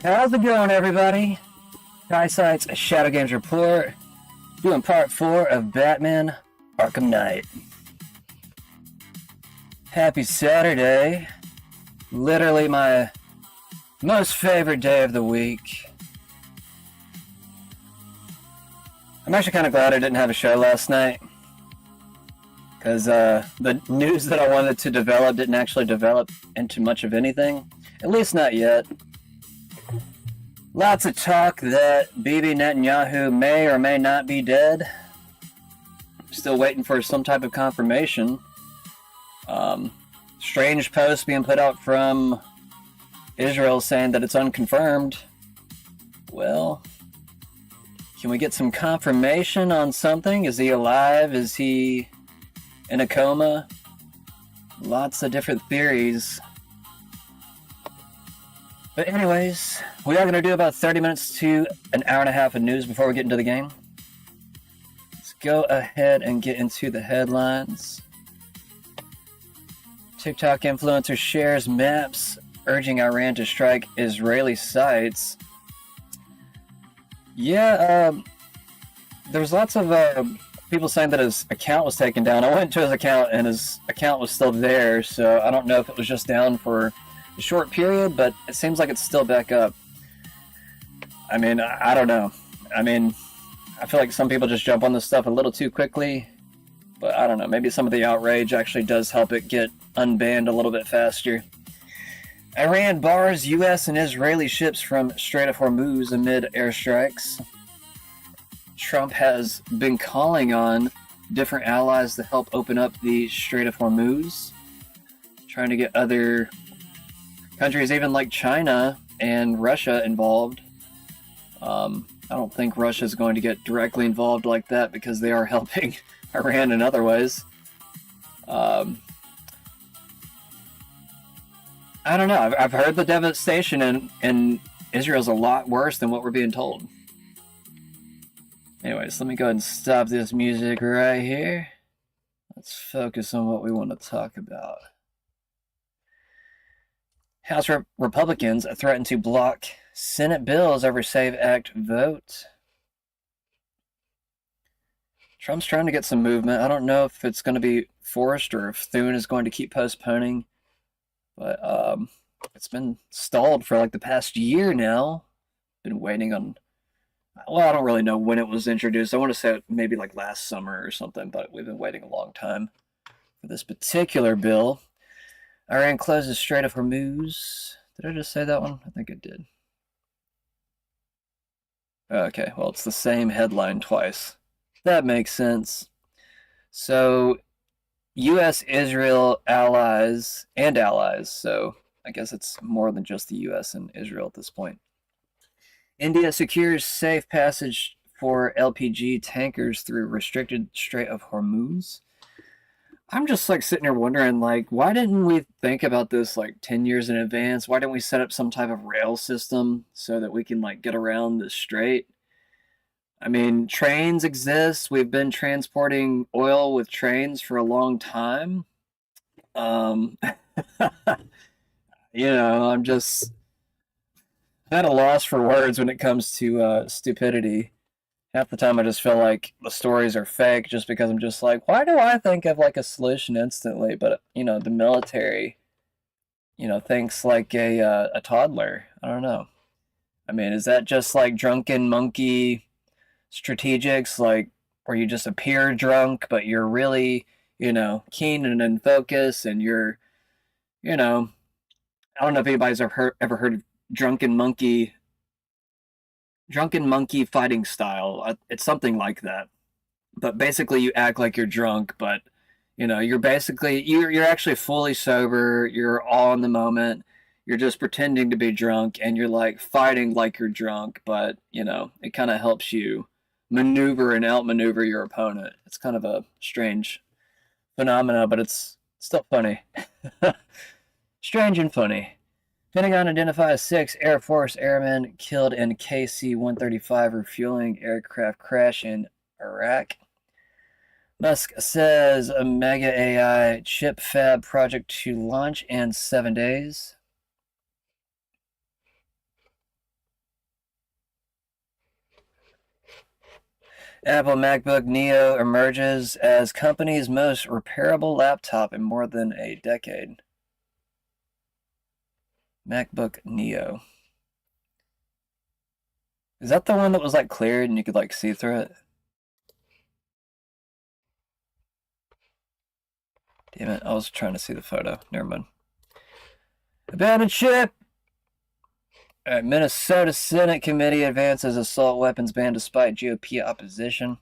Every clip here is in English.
How's it going, everybody? Skysight's Shadow Games Report, doing part 4 of Batman Arkham Knight. Happy Saturday. Literally my most favorite day of the week. I'm actually kind of glad I didn't have a show last night, because the news that I wanted to develop didn't actually develop into much of anything. At least not yet. Lots of talk that Bibi Netanyahu may or may not be dead. Still waiting for some type of confirmation. Strange posts being put out from Israel saying that it's unconfirmed. Well, can we get some confirmation on something? Is he alive? Is he in a coma? Lots of different theories. But anyways, we are going to do about 30 minutes to an hour and a half of news before we get into the game. Let's go ahead and get into the headlines. TikTok influencer shares maps urging Iran to strike Israeli sites. Yeah, there was lots of people saying that his account was taken down. I went to his account and his account was still there, so I don't know if it was just down for a short period, but it seems like it's still back up. I mean, I don't know. I mean, I feel like some people just jump on this stuff a little too quickly, but I don't know. Maybe some of the outrage actually does help it get unbanned a little bit faster. Iran bars U.S. and Israeli ships from Strait of Hormuz amid airstrikes. Trump has been calling on different allies to help open up the Strait of Hormuz, trying to get other countries, even like China and Russia, involved. I don't think Russia is going to get directly involved like that because they are helping Iran in other ways. I don't know. I've heard the devastation in Israel's a lot worse than what we're being told. Anyways, let me go ahead and stop this music right here. Let's focus on what we want to talk about. House Republicans threaten to block Senate bills over SAVE Act vote. Trump's trying to get some movement. I don't know if it's going to be forced or if Thune is going to keep postponing. But it's been stalled for like the past year now. Been waiting on... Well, I don't really know when it was introduced. I want to say maybe like last summer or something, but we've been waiting a long time for this particular bill. Iran closes Strait of Hormuz. Did I just say that one? I think it did. Okay, well, it's the same headline twice. That makes sense. So, U.S., Israel, allies, so I guess it's more than just the U.S. and Israel at this point. India secures safe passage for LPG tankers through restricted Strait of Hormuz. I'm just like sitting here wondering, like, why didn't we think about this like 10 years in advance? Why didn't we set up some type of rail system so that we can like get around the strait? I mean, trains exist. We've been transporting oil with trains for a long time. I'm just at a loss for words when it comes to stupidity. Half the time I just feel like the stories are fake just because I'm just like, why do I think of like a solution instantly? But, the military, thinks like a toddler. I don't know. I mean, is that just like drunken monkey strategics, like where you just appear drunk, but you're really, keen and in focus and you're, I don't know if anybody's ever heard of drunken monkey fighting style. It's something like that. But basically you act like you're drunk, but you're basically you're actually fully sober, you're all in the moment, you're just pretending to be drunk and you're like fighting like you're drunk, but it kind of helps you maneuver and outmaneuver your opponent. It's kind of a strange phenomena, but it's still funny. Strange and funny. Pentagon identifies 6 Air Force airmen killed in KC-135 refueling aircraft crash in Iraq. Musk says a mega AI chip fab project to launch in 7 days. Apple MacBook Neo emerges as company's most repairable laptop in more than a decade. MacBook Neo. Is that the one that was like cleared and you could like see through it? Damn it, I was trying to see the photo. Never mind. Abandoned ship! Alright, Minnesota Senate Committee advances assault weapons ban despite GOP opposition.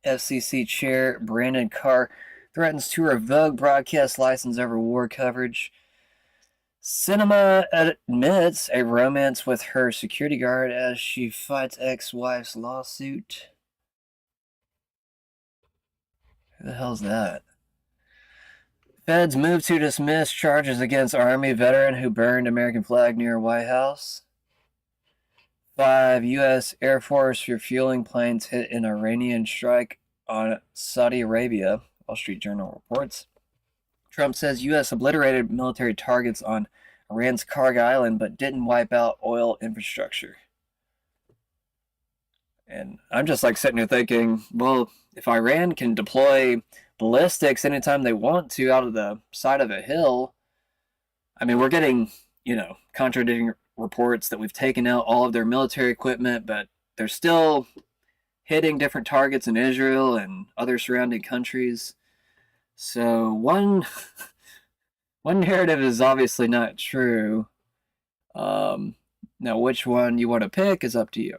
FCC Chair Brandon Carr threatens to revoke broadcast license over war coverage. Cinema admits a romance with her security guard as she fights ex-wife's lawsuit. Who the hell's that? Feds move to dismiss charges against Army veteran who burned American flag near White House. 5 U.S. Air Force refueling planes hit an Iranian strike on Saudi Arabia, Wall Street Journal reports. Trump says U.S. obliterated military targets on Iran's Karg Island but didn't wipe out oil infrastructure. And I'm just like sitting here thinking, well, if Iran can deploy ballistics anytime they want to out of the side of a hill, I mean, we're getting, contradicting reports that we've taken out all of their military equipment, but they're still hitting different targets in Israel and other surrounding countries. So one narrative is obviously not true. Now, which one you want to pick is up to you.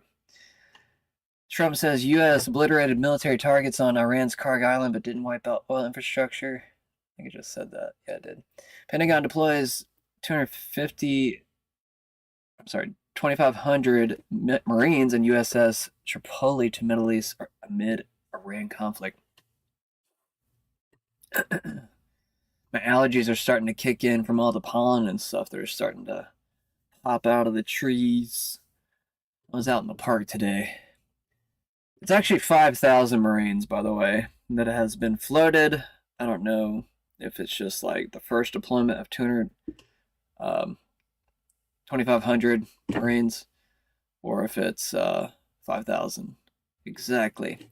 Trump says U.S. obliterated military targets on Iran's Karg Island but didn't wipe out oil infrastructure. I think I just said that. Yeah, it did. Pentagon deploys 2,500 Marines and USS Tripoli to Middle East amid Iran conflict. My allergies are starting to kick in from all the pollen and stuff that are starting to pop out of the trees. I was out in the park today. It's actually 5,000 Marines, by the way, that has been floated. I don't know if it's just like the first deployment of 2,500 Marines, or if it's 5,000 exactly.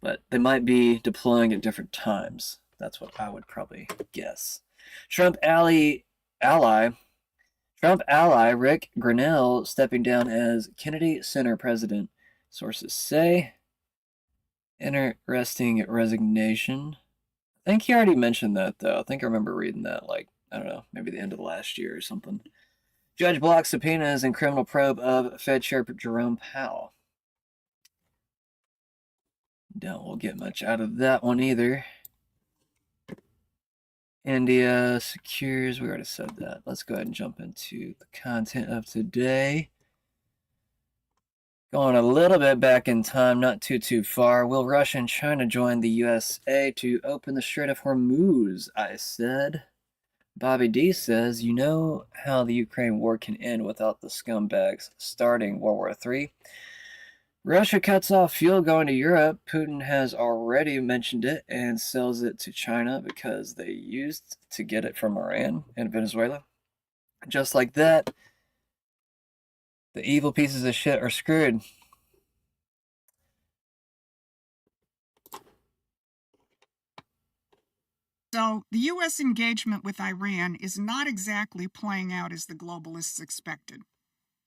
But they might be deploying at different times. That's what I would probably guess. Trump ally Rick Grinnell stepping down as Kennedy Center president, sources say. Interesting resignation. I think he already mentioned that, though. I think I remember reading that, I don't know, maybe the end of the last year or something. Judge blocks subpoenas in criminal probe of Fed Chair Jerome Powell. Doubt we'll get much out of that one either. India secures, we already said that. Let's go ahead and jump into the content of today. Going a little bit back in time, not too far. Will Russia and China join the USA to open the Strait of Hormuz? I said. Bobby D says, you know how the Ukraine war can end without the scumbags starting World War III? Russia cuts off fuel going to Europe. Putin has already mentioned it and sells it to China because they used to get it from Iran and Venezuela. Just like that, the evil pieces of shit are screwed. So the U.S. engagement with Iran is not exactly playing out as the globalists expected.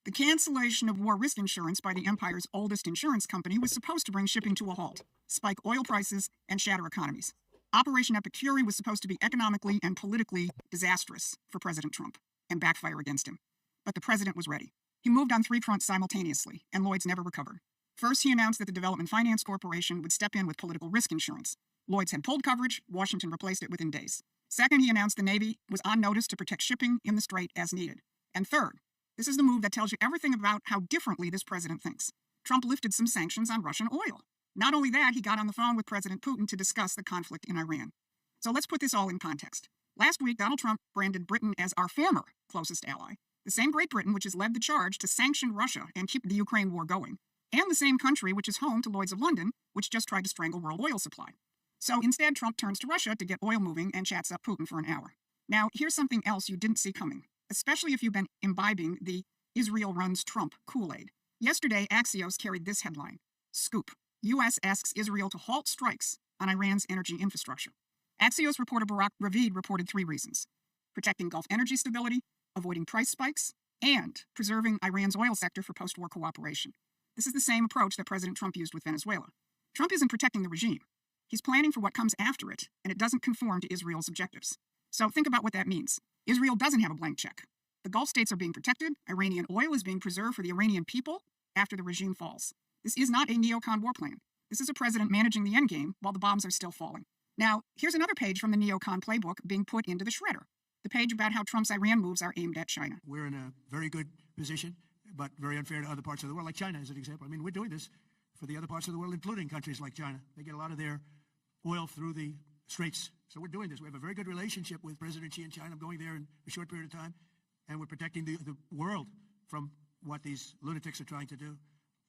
The cancellation of war risk insurance by the empire's oldest insurance company was supposed to bring shipping to a halt, spike oil prices, and shatter economies. Operation Epicure was supposed to be economically and politically disastrous for President Trump and backfire against him. But the president was ready. He moved on 3 fronts simultaneously, and Lloyd's never recovered. First, he announced that the Development Finance Corporation would step in with political risk insurance. Lloyd's had pulled coverage. Washington replaced it within days. Second, he announced the Navy was on notice to protect shipping in the Strait as needed. And third, this is the move that tells you everything about how differently this president thinks. Trump lifted some sanctions on Russian oil. Not only that, he got on the phone with President Putin to discuss the conflict in Iran. So let's put this all in context. Last week, Donald Trump branded Britain as our former closest ally, the same Great Britain which has led the charge to sanction Russia and keep the Ukraine war going, and the same country which is home to Lloyd's of London, which just tried to strangle world oil supply. So instead, Trump turns to Russia to get oil moving and chats up Putin for an hour. Now, here's something else you didn't see coming, especially if you've been imbibing the Israel runs Trump Kool-Aid. Yesterday, Axios carried this headline: Scoop. U.S. asks Israel to halt strikes on Iran's energy infrastructure. Axios reporter Barak Ravid reported 3 reasons: protecting Gulf energy stability, avoiding price spikes, and preserving Iran's oil sector for post-war cooperation. This is the same approach that President Trump used with Venezuela. Trump isn't protecting the regime. He's planning for what comes after it, and it doesn't conform to Israel's objectives. So think about what that means. Israel doesn't have a blank check. The Gulf states are being protected. Iranian oil is being preserved for the Iranian people after the regime falls. This is not a neocon war plan. This is a president managing the endgame while the bombs are still falling. Now, here's another page from the neocon playbook being put into the shredder. The page about how Trump's Iran moves are aimed at China. We're in a very good position, but very unfair to other parts of the world, like China as an example. I mean, we're doing this for the other parts of the world, including countries like China. They get a lot of their oil through the straits. So we're doing this. We have a very good relationship with President Xi in China. I'm going there in a short period of time, and we're protecting the world from what these lunatics are trying to do,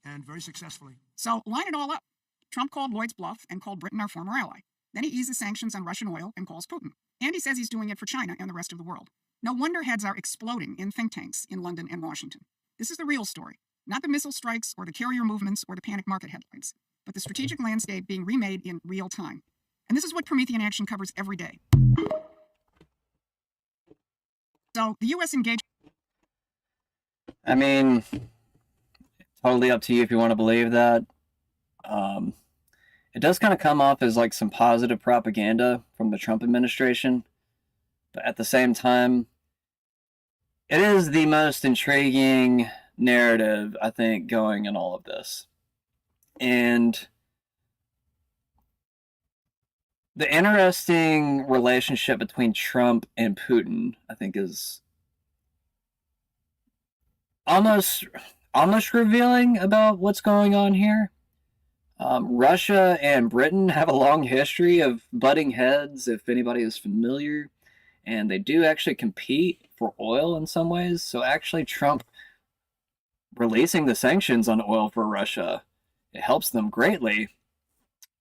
and very successfully. So line it all up. Trump called Lloyd's bluff and called Britain our former ally. Then he eases sanctions on Russian oil and calls Putin. And he says he's doing it for China and the rest of the world. No wonder heads are exploding in think tanks in London and Washington. This is the real story, not the missile strikes or the carrier movements or the panic market headlines, but the strategic landscape being remade in real time. And this is what Promethean Action covers every day. So the U.S. engaged. I mean, totally up to you if you want to believe that. It does kind of come off as like some positive propaganda from the Trump administration, but at the same time, it is the most intriguing narrative, I think, going in all of this. And the interesting relationship between Trump and Putin, I think, is almost revealing about what's going on here. Russia and Britain have a long history of butting heads, if anybody is familiar, and they do actually compete for oil in some ways. So actually Trump releasing the sanctions on oil for Russia, it helps them greatly.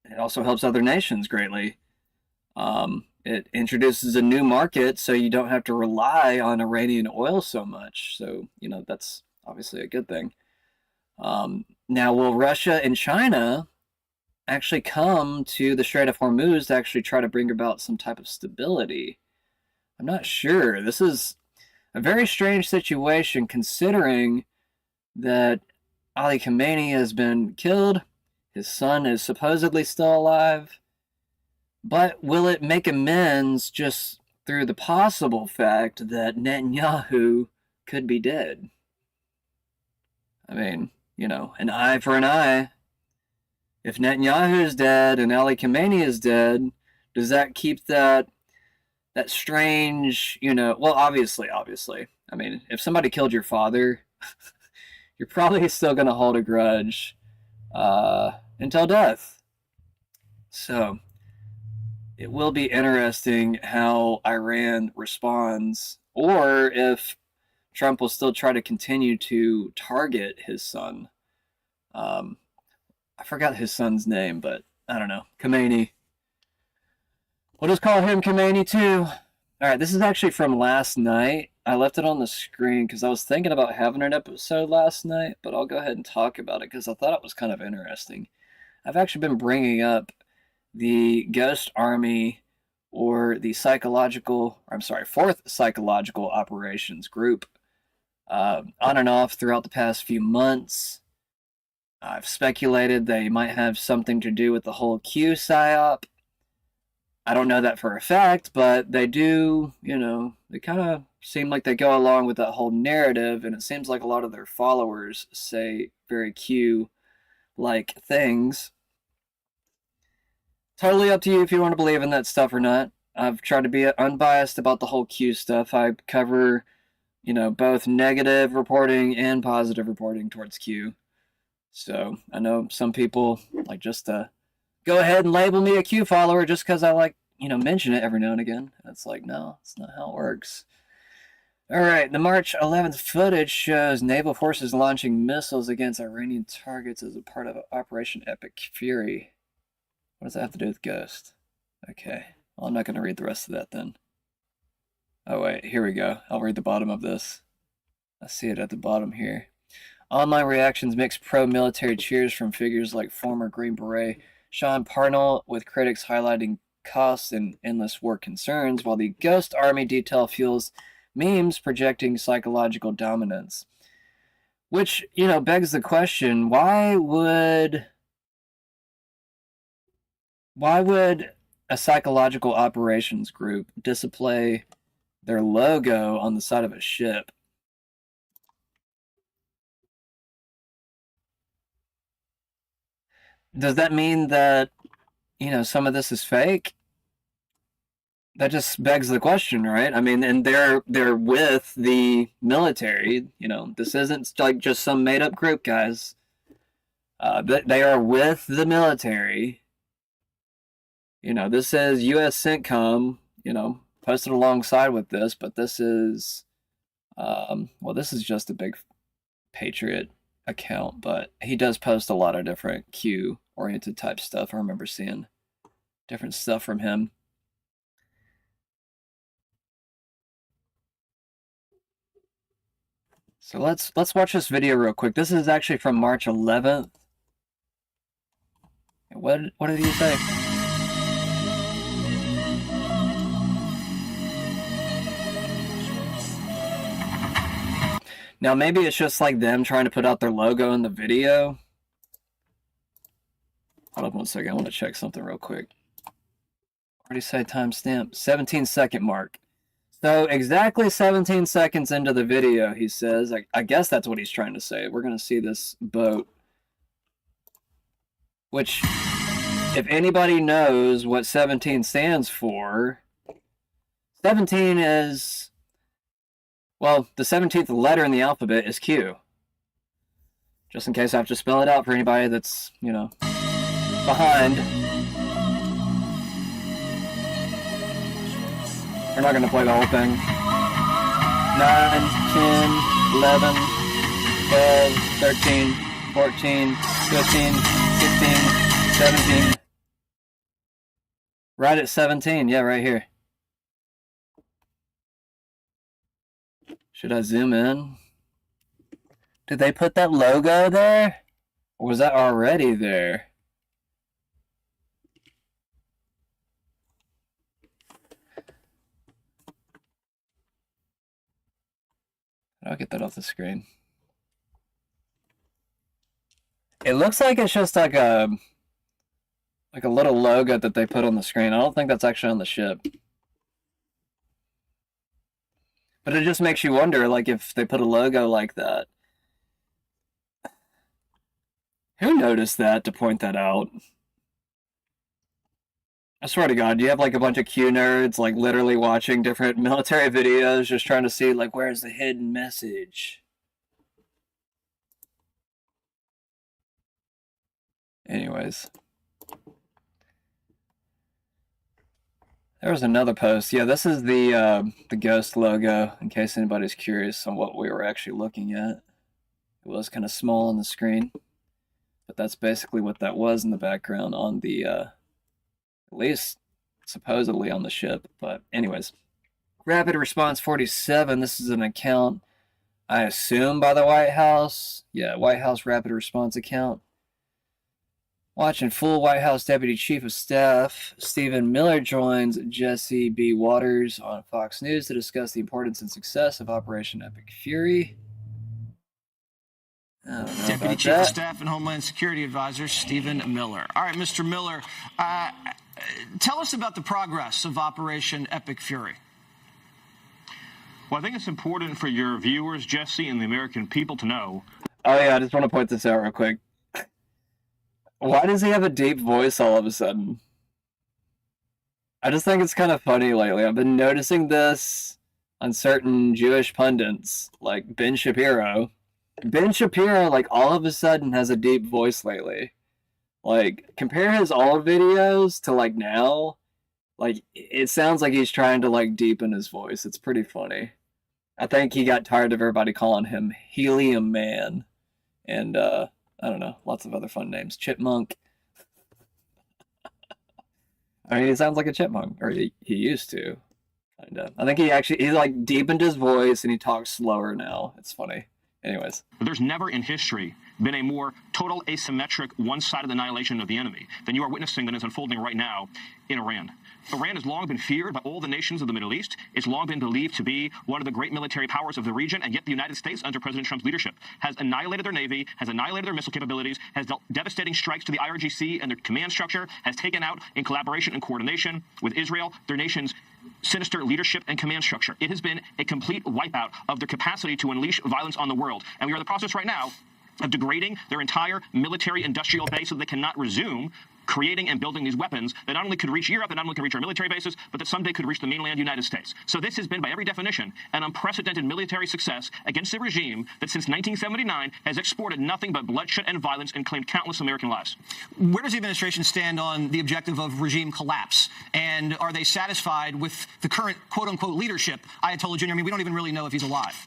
It also helps other nations greatly. It introduces a new market, so you don't have to rely on Iranian oil so much. So, that's obviously a good thing. Now, will Russia and China actually come to the Strait of Hormuz to actually try to bring about some type of stability? I'm not sure. This is a very strange situation considering that Ali Khamenei has been killed. His son is supposedly still alive. But will it make amends just through the possible fact that Netanyahu could be dead? I mean, an eye for an eye. If Netanyahu is dead and Ali Khamenei is dead, does that keep that strange, well, obviously. I mean, if somebody killed your father, you're probably still going to hold a grudge until death. So it will be interesting how Iran responds, or if Trump will still try to continue to target his son. I forgot his son's name, but I don't know. Khamenei. We'll just call him Khamenei too. All right, this is actually from last night. I left it on the screen because I was thinking about having an episode last night, but I'll go ahead and talk about it because I thought it was kind of interesting. I've actually been bringing up the Ghost Army, or the Fourth Psychological Operations Group, on and off throughout the past few months. I've speculated they might have something to do with the whole Q psyop. I don't know that for a fact, but they do, they kind of seem like they go along with that whole narrative, and it seems like a lot of their followers say very Q-like things. Totally up to you if you want to believe in that stuff or not. I've tried to be unbiased about the whole Q stuff. I cover both negative reporting and positive reporting towards Q. So I know some people like just to go ahead and label me a Q follower just because I mention it every now and again. It's like, no, it's not how it works. All right, the March 11th footage shows naval forces launching missiles against Iranian targets as a part of Operation Epic Fury. What does that have to do with Ghost? Okay, well, I'm not going to read the rest of that then. Oh, wait, here we go. I'll read the bottom of this. I see it at the bottom here. Online reactions mixed pro-military cheers from figures like former Green Beret Sean Parnell, with critics highlighting costs and endless war concerns, while the Ghost Army detail fuels memes projecting psychological dominance. Which, begs the question, why would a psychological operations group display their logo on the side of a ship? Does that mean that, some of this is fake? That just begs the question, right? I mean, and they're with the military. This isn't like just some made up group, guys. They are with the military. This says U.S. CENTCOM. Posted alongside with this, but this is, this is just a big Patriot account, but he does post a lot of different Q-oriented type stuff. I remember seeing different stuff from him. So let's watch this video real quick. This is actually from March 11th. What did he say? Now maybe it's just like them trying to put out their logo in the video. Hold up 1 second. I want to check something real quick. Already say timestamp. 17-second mark. So exactly 17 seconds into the video, he says, I guess that's what he's trying to say. We're going to see this boat. Which, if anybody knows what 17 stands for, 17 is, well, the 17th letter in the alphabet is Q. Just in case I have to spell it out for anybody that's, behind. We're not going to play the whole thing. 9, 10, 11, 12, 13, 14, 15, 16, 17. Right at 17. Yeah, right here. Should I zoom in? Did they put that logo there? Or was that already there? I'll get that off the screen. It looks like it's just like a little logo that they put on the screen. I don't think that's actually on the ship. But it just makes you wonder, like, if they put a logo like that. Who noticed that to point that out? I swear to God, you have like a bunch of Q nerds like literally watching different military videos just trying to see like where's the hidden message. Anyways. There was another post. Yeah, this is the Ghost logo, in case anybody's curious on what we were actually looking at. It was kind of small on the screen, but that's basically what that was in the background on the, at least supposedly on the ship. But anyways, Rapid Response 47, this is an account, I assume, by the White House. Yeah, White House Rapid Response account. Watching full White House Deputy Chief of Staff Stephen Miller joins Jesse B. Waters on Fox News to discuss the importance and success of Operation Epic Fury. Deputy Chief of Staff and Homeland Security Advisor Stephen Miller. All right, Mr. Miller, tell us about the progress of Operation Epic Fury. Well, I think it's important for your viewers, Jesse, and the American people to know. Oh yeah, I just want to point this out real quick. Why does he have a deep voice all of a sudden? I just think it's kind of funny lately. I've been noticing this on certain Jewish pundits like Ben Shapiro. Ben Shapiro, like, all of a sudden has a deep voice lately. Like, compare his old videos to, like, now. Like, it sounds like he's trying to, like, deepen his voice. It's pretty funny. I think he got tired of everybody calling him Helium Man. And, I don't know, lots of other fun names. Chipmunk. I mean, he sounds like a chipmunk. Or he used to. Kinda. I think he like, deepened his voice and he talks slower now. It's funny. Anyways. There's never in history been a more total asymmetric, one-sided annihilation of the enemy than you are witnessing that is unfolding right now in Iran. Iran has long been feared by all the nations of the Middle East. It's long been believed to be one of the great military powers of the region, and yet the United States, under President Trump's leadership, has annihilated their navy, has annihilated their missile capabilities, has dealt devastating strikes to the IRGC and their command structure, has taken out, in collaboration and coordination with Israel, their nation's sinister leadership and command structure. It has been a complete wipeout of their capacity to unleash violence on the world. And we are in the process right now of degrading their entire military industrial base so they cannot resume creating and building these weapons that not only could reach Europe, that not only could reach our military bases, but that someday could reach the mainland United States. So this has been, by every definition, an unprecedented military success against a regime that since 1979 has exported nothing but bloodshed and violence and claimed countless American lives. Where does the administration stand on the objective of regime collapse? And are they satisfied with the current quote-unquote leadership? Ayatollah Jr., I mean, we don't even really know if he's alive.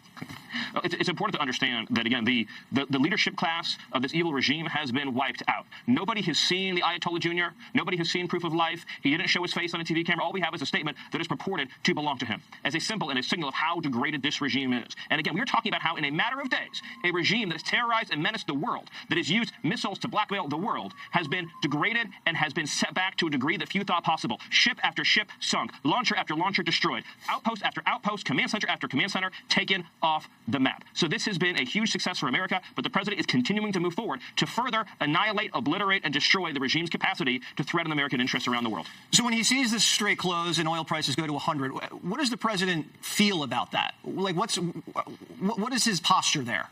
It's important to understand that, again, the leadership class of this evil regime has been wiped out. Nobody has seen the Ayatollah Jr. Nobody has seen proof of life. He didn't show his face on a TV camera. All we have is a statement that is purported to belong to him as a symbol and a signal of how degraded this regime is. And again, we're talking about how in a matter of days, a regime that has terrorized and menaced the world, that has used missiles to blackmail the world, has been degraded and has been set back to a degree that few thought possible. Ship after ship sunk, launcher after launcher destroyed, outpost after outpost, command center after command center taken off the map. So this has been a huge success for America, but the president is continuing to move forward to further annihilate, obliterate, and destroy the regime's capacity to threaten American interests around the world. So when he sees the strait close and oil prices go to 100, what does the president feel about that? Like, what is his posture there?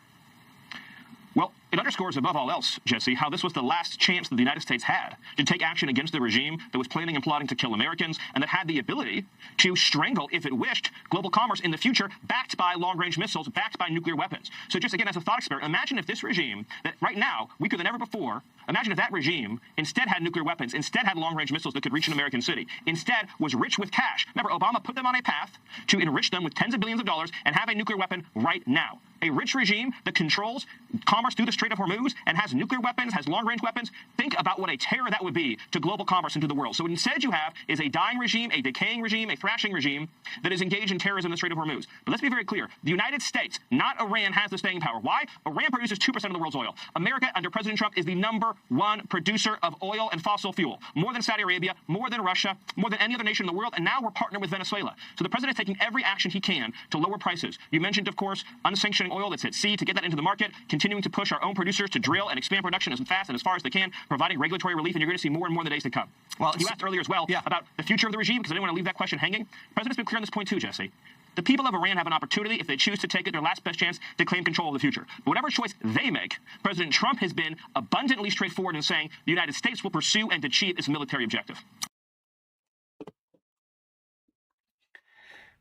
Well, it underscores above all else, Jesse, how this was the last chance that the United States had to take action against the regime that was planning and plotting to kill Americans and that had the ability to strangle, if it wished, global commerce in the future, backed by long-range missiles, backed by nuclear weapons. So just again, as a thought experiment, imagine if this regime that right now, weaker than ever before, imagine if that regime instead had nuclear weapons, instead had long-range missiles that could reach an American city, instead was rich with cash. Remember, Obama put them on a path to enrich them with tens of billions of dollars and have a nuclear weapon right now. A rich regime that controls commerce through the Strait of Hormuz and has nuclear weapons, has long-range weapons. Think about what a terror that would be to global commerce and to the world. So what instead you have is a dying regime, a decaying regime, a thrashing regime that is engaged in terrorism in the Strait of Hormuz. But let's be very clear. The United States, not Iran, has the staying power. Why? Iran produces 2% of the world's oil. America, under President Trump, is the #1 producer of oil and fossil fuel. More than Saudi Arabia, more than Russia, more than any other nation in the world, and now we're partnered with Venezuela. So the president is taking every action he can to lower prices. You mentioned, of course, unsanctioning oil that's at sea, to get that into the market, continuing to push our own producers to drill and expand production as fast and as far as they can, providing regulatory relief, and you're going to see more and more in the days to come. Well, you asked earlier as well about the future of the regime, because I didn't want to leave that question hanging. The president's been clear on this point too, Jesse. The people of Iran have an opportunity, if they choose to take it, their last best chance to claim control of the future. But whatever choice they make, President Trump has been abundantly straightforward in saying the United States will pursue and achieve its military objective.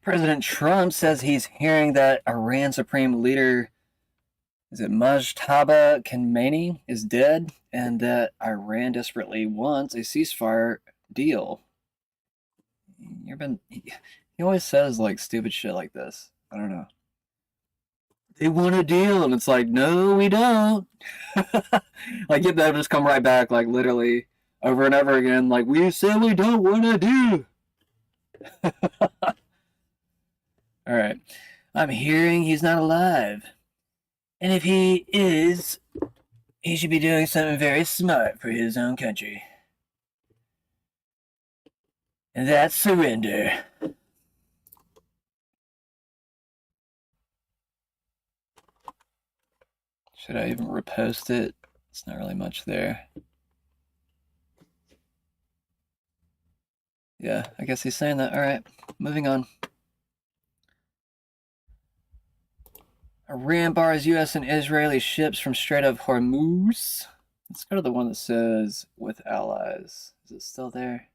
President Trump says he's hearing that Iran Supreme Leader, is it Mujtaba Khamenei, is dead, and that Iran desperately wants a ceasefire deal. He always says, like, stupid shit like this. I don't know. They want a deal, and it's like, no, we don't. Like, they'll just come right back, like, literally, over and over again, like, we said we don't want a deal. Alright. I'm hearing he's not alive. And if he is, he should be doing something very smart for his own country. And that's surrender. Should I even repost it? It's not really much there. Yeah, I guess he's saying that. Alright, moving on. Iran bars U.S. and Israeli ships from Strait of Hormuz. Let's go to the one that says with allies. Is it still there?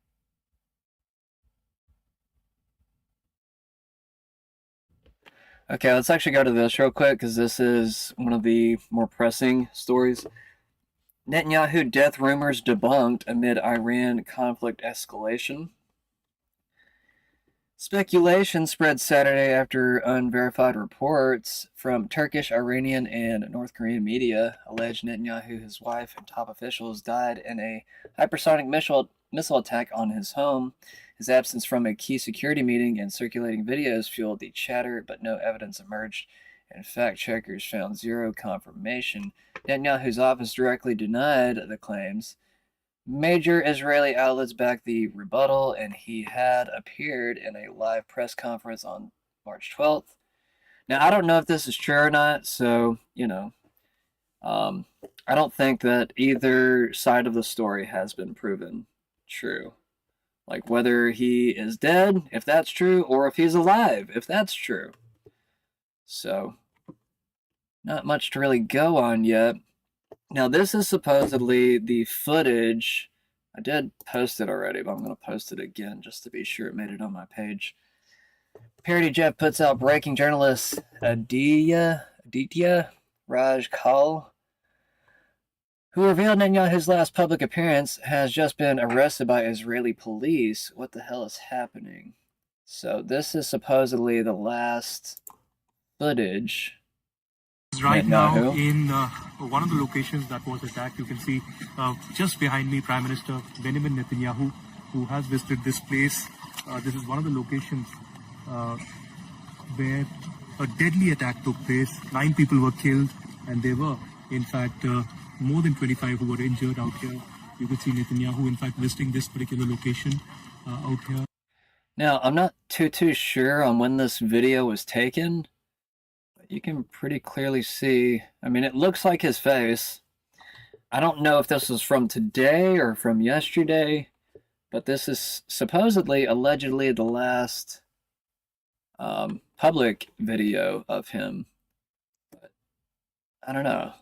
Okay, let's actually go to this real quick because this is one of the more pressing stories. Netanyahu death rumors debunked amid Iran conflict escalation. Speculation spread Saturday after unverified reports from Turkish, Iranian, and North Korean media alleged Netanyahu, his wife, and top officials died in a hypersonic missile attack on his home. His absence from a key security meeting and circulating videos fueled the chatter, but no evidence emerged, and fact checkers found zero confirmation. Netanyahu's office directly denied the claims. Major Israeli outlets backed the rebuttal, and he had appeared in a live press conference on March 12th. Now, I don't know if this is true or not, so, I don't think that either side of the story has been proven true. Like, whether he is dead, if that's true, or if he's alive, if that's true. So, not much to really go on yet. Now, this is supposedly the footage. I did post it already, but I'm going to post it again just to be sure it made it on my page. Parody Jeff puts out breaking journalist Aditya Raj Kal, who revealed Netanyahu's last public appearance, has just been arrested by Israeli police. What the hell is happening? So this is supposedly the last footage. Right now in one of the locations that was attacked, you can see just behind me Prime Minister Benjamin Netanyahu, who has visited this place. This is one of the locations where a deadly attack took place. 9 people were killed, and there were, in fact, more than 25 who were injured out here. You could see Netanyahu, in fact, visiting this particular location out here. Now, I'm not too sure on when this video was taken. But you can pretty clearly see, I mean, it looks like his face. I don't know if this was from today or from yesterday, but this is supposedly, allegedly, the last public video of him. But I don't know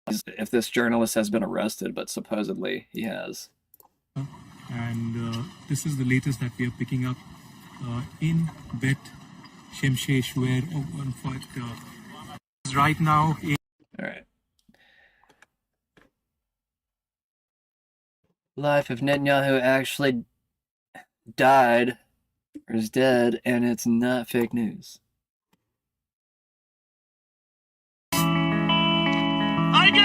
if this journalist has been arrested, but supposedly he has. And this is the latest that we are picking up in Bet Shemshesh, where, in fact, right now. All right. Life of Netanyahu actually died or is dead, and it's not fake news. I get it!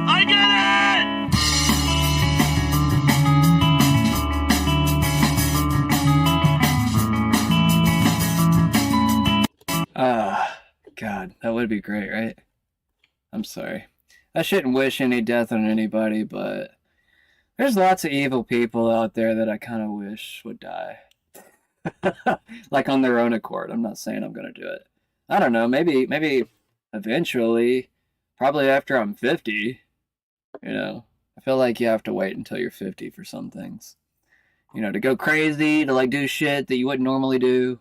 I get it! God, that would be great, right? I'm sorry. I shouldn't wish any death on anybody, but there's lots of evil people out there that I kind of wish would die. Like on their own accord. I'm not saying I'm going to do it. I don't know. Maybe eventually, probably after I'm 50, I feel like you have to wait until you're 50 for some things. To go crazy, to like do shit that you wouldn't normally do.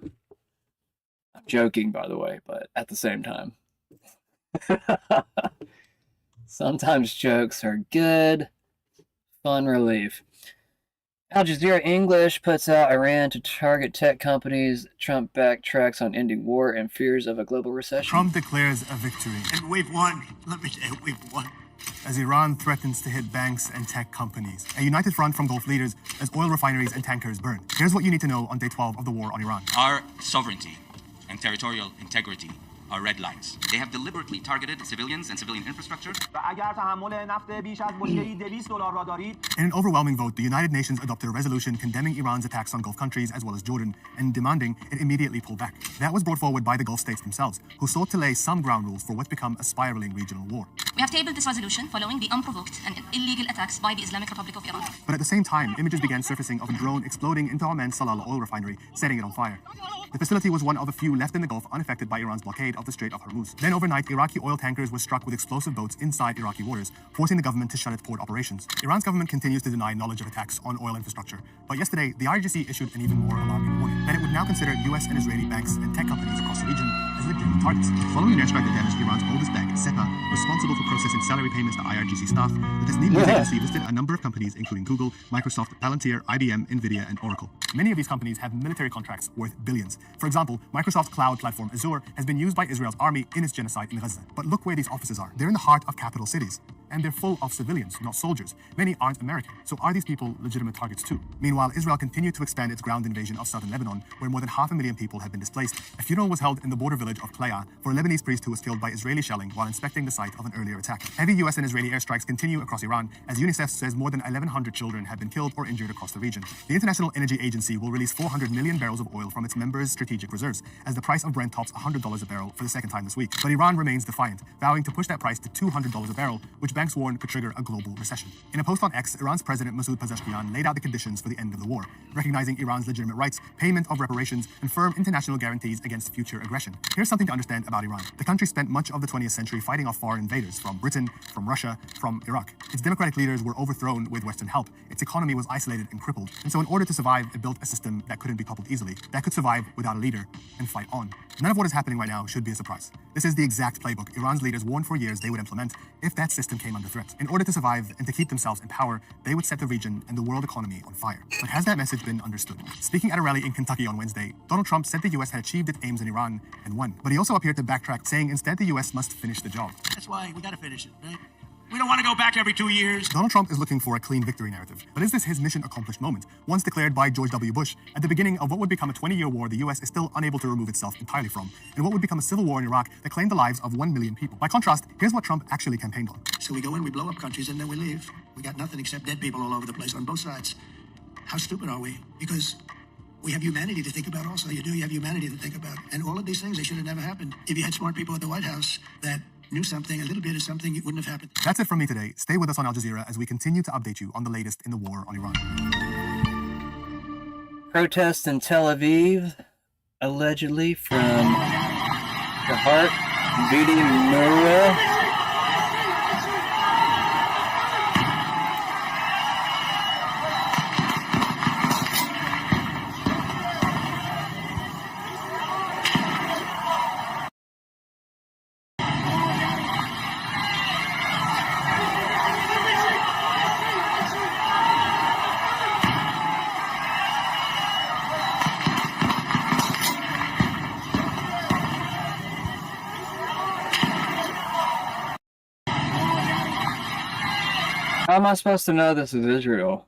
I'm joking, by the way, but at the same time. Sometimes jokes are good. Fun relief. Al Jazeera English puts out Iran to target tech companies. Trump backtracks on ending war and fears of a global recession. Trump declares a victory. And we've won. Let me tell you, we've won. As Iran threatens to hit banks and tech companies. A united front from Gulf leaders as oil refineries and tankers burn. Here's what you need to know on day 12 of the war on Iran. Our sovereignty and territorial integrity are red lines. They have deliberately targeted civilians and civilian infrastructure. In an overwhelming vote, the United Nations adopted a resolution condemning Iran's attacks on Gulf countries as well as Jordan and demanding it immediately pull back. That was brought forward by the Gulf states themselves, who sought to lay some ground rules for what's become a spiraling regional war. We have tabled this resolution following the unprovoked and illegal attacks by the Islamic Republic of Iran. But at the same time, images began surfacing of a drone exploding into Oman's Salalah oil refinery, setting it on fire. The facility was one of a few left in the Gulf unaffected by Iran's blockade of the Strait of Hormuz. Then overnight, Iraqi oil tankers were struck with explosive boats inside Iraqi waters, forcing the government to shut its port operations. Iran's government continues to deny knowledge of attacks on oil infrastructure. But yesterday, the IRGC issued an even more alarming warning that it would now consider US and Israeli banks and tech companies across the region as legitimate targets. Following an airstrike that damaged Iran's oldest bank, SEPA, responsible for for processing salary payments to IRGC staff, the Tasneem News Agency listed a number of companies including Google, Microsoft, Palantir, IBM, Nvidia, and Oracle. Many of these companies have military contracts worth billions. For example, Microsoft's cloud platform Azure has been used by Israel's army in its genocide in Gaza. But look where these offices are. They're in the heart of capital cities. And they're full of civilians, not soldiers. Many aren't American. So are these people legitimate targets too? Meanwhile, Israel continued to expand its ground invasion of southern Lebanon, where more than 500,000 people have been displaced. A funeral was held in the border village of Klaya for a Lebanese priest who was killed by Israeli shelling while inspecting the site of an earlier attack. Heavy US and Israeli airstrikes continue across Iran, as UNICEF says more than 1,100 children have been killed or injured across the region. The International Energy Agency will release 400 million barrels of oil from its members' strategic reserves, as the price of Brent tops $100 a barrel for the second time this week. But Iran remains defiant, vowing to push that price to $200 a barrel, which banks warn could trigger a global recession. In a post on X, Iran's President Masoud Pezeshkian laid out the conditions for the end of the war, recognizing Iran's legitimate rights, payment of reparations, and firm international guarantees against future aggression. Here's something to understand about Iran. The country spent much of the 20th century fighting off foreign invaders from Britain, from Russia, from Iraq. Its democratic leaders were overthrown with Western help. Its economy was isolated and crippled. And so in order to survive, it built a system that couldn't be toppled easily, that could survive without a leader and fight on. None of what is happening right now should be a surprise. This is the exact playbook Iran's leaders warned for years they would implement if that system came under threat. In order to survive and to keep themselves in power, they would set the region and the world economy on fire. But has that message been understood? Speaking at a rally in Kentucky on Wednesday, Donald Trump said the US had achieved its aims in Iran and won. But he also appeared to backtrack, saying instead the US must finish the job. That's why we got to finish it, right? We don't want to go back every 2 years. Donald Trump is looking for a clean victory narrative. But is this his mission accomplished moment? Once declared by George W. Bush, at the beginning of what would become a 20-year war the US is still unable to remove itself entirely from, and what would become a civil war in Iraq that claimed the lives of 1 million people. By contrast, here's what Trump actually campaigned on. So we go in, we blow up countries, and then we leave. We got nothing except dead people all over the place on both sides. How stupid are we? Because we have humanity to think about also. You have humanity to think about. And all of these things, they should have never happened. If you had smart people at the White House that knew something, a little bit of something, it wouldn't have happened. That's it from me today. Stay with us on Al Jazeera as we continue to update you on the latest in the war on Iran. Protests in Tel Aviv, allegedly from the heart, Vidi Mura. How am I supposed to know this is Israel?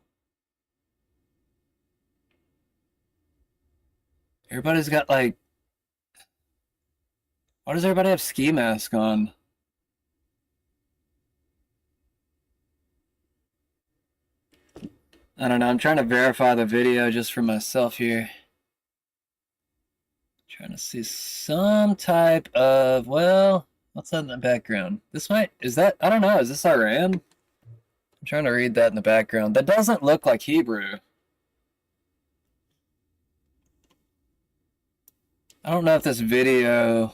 Everybody's got like... Why does everybody have ski masks on? I don't know, I'm trying to verify the video just for myself here. Trying to see some type of... Well, what's that in the background? This might... Is that... I don't know, is this Iran? I'm trying to read that in the background. That doesn't look like Hebrew. I don't know if this video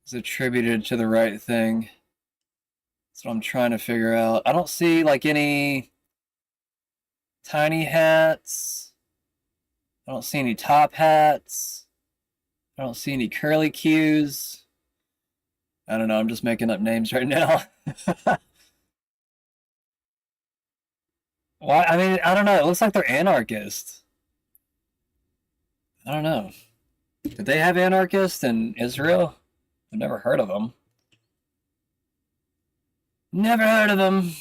is attributed to the right thing. That's what I'm trying to figure out. I don't see like any tiny hats. I don't see any top hats. I don't see any curly cues. I don't know. I'm just making up names right now. Why? I mean, I don't know. It looks like they're anarchists. I don't know. Did they have anarchists in Israel? I've never heard of them. Never heard of them.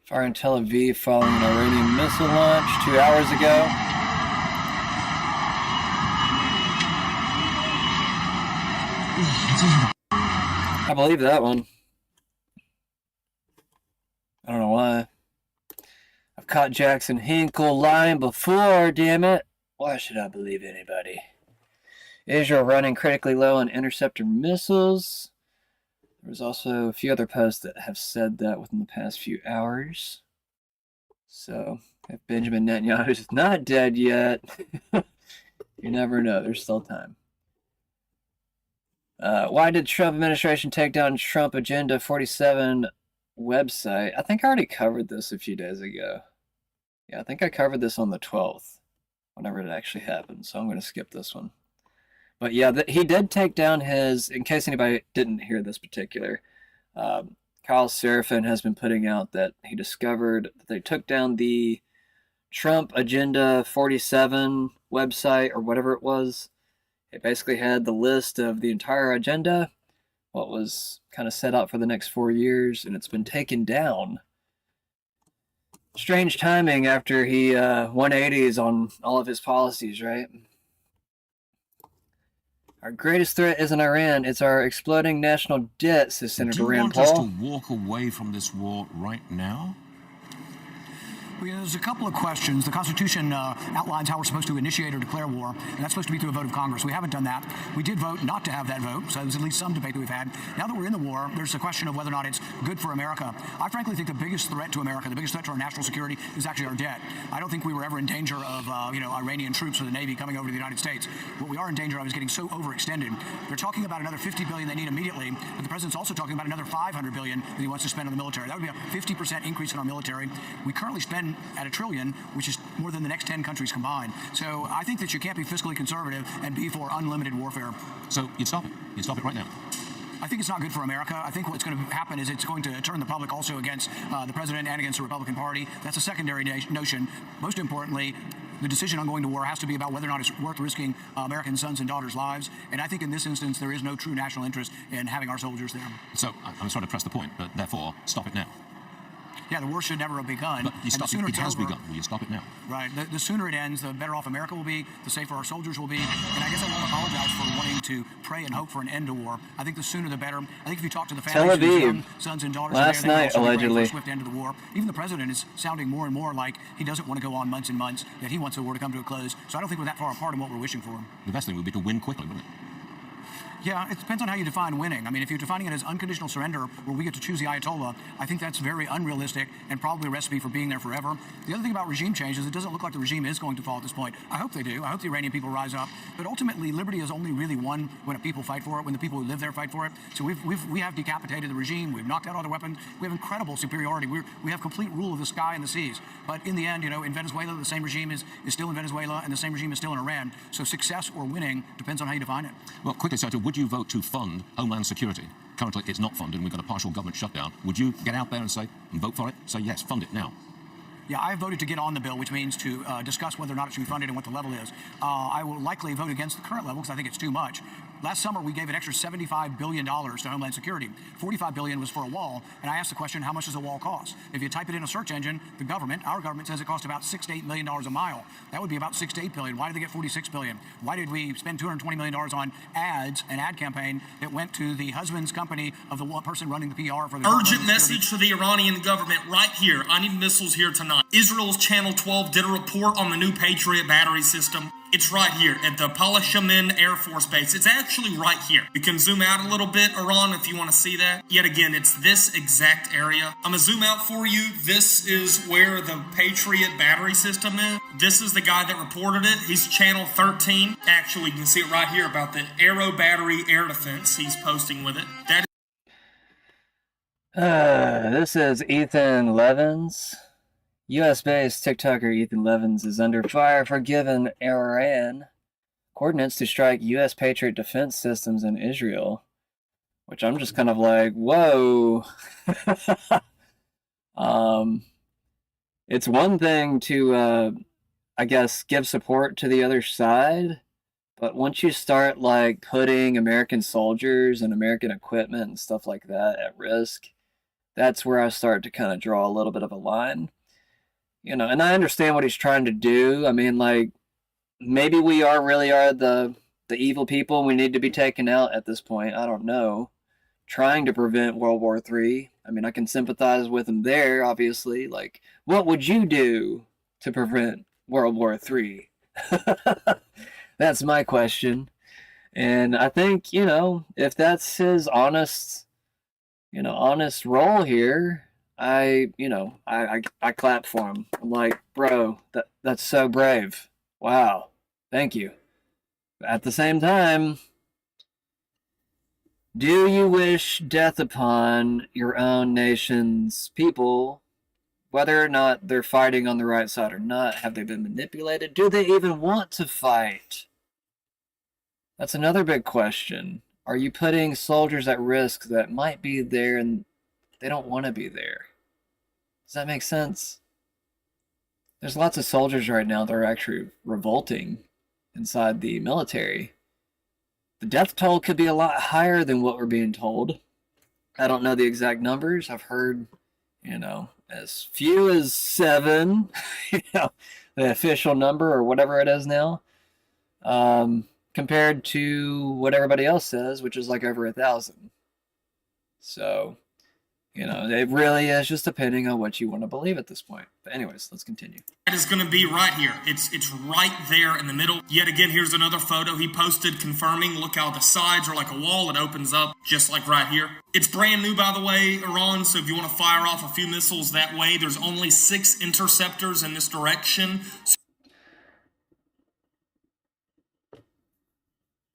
Fire in Tel Aviv following an Iranian missile launch 2 hours ago. I believe that one. I don't know why. I've caught Jackson Hinkle lying before, damn it. Why should I believe anybody? Israel running critically low on interceptor missiles. There's also a few other posts that have said that within the past few hours. So, if Benjamin Netanyahu is not dead yet, you never know. There's still time. Why did Trump administration take down Trump Agenda 47 website? I think I already covered this a few days ago. Yeah, I think I covered this on the 12th, whenever it actually happened, so I'm going to skip this one. But yeah, he did take down his. In case anybody didn't hear this particular, Kyle Seraphin has been putting out that he discovered that they took down the Trump Agenda 47 website or whatever it was. It basically had the list of the entire agenda, what was kind of set out for the next 4 years, and it's been taken down. Strange timing after he 180s on all of his policies, right? Our greatest threat isn't Iran, it's our exploding national debt, says Senator Rand Paul. Do you want us to walk away from this war right now? Well, there's a couple of questions. The Constitution outlines how we're supposed to initiate or declare war, and that's supposed to be through a vote of Congress. We haven't done that. We did vote not to have that vote, so there's at least some debate that we've had. Now that we're in the war, there's a question of whether or not it's good for America. I frankly think the biggest threat to America, the biggest threat to our national security, is actually our debt. I don't think we were ever in danger of Iranian troops or the Navy coming over to the United States. What we are in danger of is getting so overextended. They're talking about another $50 billion they need immediately, but the president's also talking about another $500 billion that he wants to spend on the military. That would be a 50% increase in our military. We currently spend at $1 trillion, which is more than the next 10 countries combined. So I think that you can't be fiscally conservative and be for unlimited warfare. So you'd stop it. You'd stop it right now. I think it's not good for America. I think what's going to happen is it's going to turn the public also against the president and against the Republican Party. That's a secondary notion. Most importantly, the decision on going to war has to be about whether or not it's worth risking American sons and daughters' lives. And I think in this instance, there is no true national interest in having our soldiers there. So I'm sorry to press the point, but therefore, stop it now. Yeah, the war should never have begun. But you stop it. It has begun. Will you stop it now? Right. The sooner it ends, the better off America will be, the safer our soldiers will be. And I guess I won't apologize for wanting to pray and hope for an end to war. I think the sooner the better. I think if you talk to the families of young sons and daughters last night, allegedly, for a swift end to the war. Even the president is sounding more and more like he doesn't want to go on months and months, that he wants the war to come to a close. So I don't think we're that far apart in what we're wishing for. The best thing would be to win quickly, wouldn't it? Yeah, it depends on how you define winning. I mean, if you're defining it as unconditional surrender, where we get to choose the Ayatollah, I think that's very unrealistic and probably a recipe for being there forever. The other thing about regime change is it doesn't look like the regime is going to fall at this point. I hope they do. I hope the Iranian people rise up. But ultimately, liberty is only really won when the people fight for it, when the people who live there fight for it. So we have decapitated the regime. We've knocked out all the weapons. We have incredible superiority. We have complete rule of the sky and the seas. But in the end, in Venezuela, the same regime is still in Venezuela, and the same regime is still in Iran. So success or winning depends on how you define it. Well, quickly, Senator, would you vote to fund Homeland Security? Currently, it's not funded, and we've got a partial government shutdown. Would you get out there and vote for it? Say yes, fund it now. Yeah, I voted to get on the bill, which means to discuss whether or not it should be funded and what the level is. I will likely vote against the current level because I think it's too much. Last summer, we gave an extra $75 billion to Homeland Security. $45 billion was for a wall, and I asked the question, how much does a wall cost? If you type it in a search engine, our government says it costs about $6 to $8 million a mile. That would be about $6 to $8 billion. Why did they get $46 billion? Why did we spend $220 million on ads, an ad campaign that went to the husband's company of the one person running the PR for the urgent message to the Iranian government right here. I need missiles here tonight. Israel's Channel 12 did a report on the new Patriot battery system. It's right here at the Palashamin Air Force Base. It's actually right here. You can zoom out a little bit, Iran, if you want to see that. Yet again, it's this exact area. I'm going to zoom out for you. This is where the Patriot battery system is. This is the guy that reported it. He's Channel 13. Actually, you can see it right here about the Aero Battery Air Defense he's posting with it. This is Ethan Levins. U.S.-based TikToker Ethan Levins is under fire for giving Iran coordinates to strike U.S. Patriot defense systems in Israel, which I'm just kind of like, whoa. It's one thing to, I guess, give support to the other side, but once you start, like, putting American soldiers and American equipment and stuff like that at risk, that's where I start to kind of draw a little bit of a line. And I understand what he's trying to do. I mean, like, maybe we really are the evil people and we need to be taken out at this point. I don't know. Trying to prevent World War III. I mean, I can sympathize with him there, obviously. Like, what would you do to prevent World War III? That's my question. And I think, if that's his honest role here, I clap for him. I'm like, bro, that's so brave. Wow. Thank you. At the same time, do you wish death upon your own nation's people, whether or not they're fighting on the right side or not? Have they been manipulated? Do they even want to fight? That's another big question. Are you putting soldiers at risk that might be there and they don't want to be there? Does that make sense? There's lots of soldiers right now that are actually revolting inside the military. The death toll could be a lot higher than what we're being told. I don't know the exact numbers. I've heard, as few as 7, the official number or whatever it is now, compared to what everybody else says, which is like over 1,000. So, it really is just depending on what you want to believe at this point. But anyways, let's continue. It is going to be right here. It's right there in the middle. Yet again, here's another photo he posted confirming, look how the sides are like a wall. It opens up just like right here. It's brand new, by the way, Iran, so if you want to fire off a few missiles that way, there's only 6 interceptors in this direction.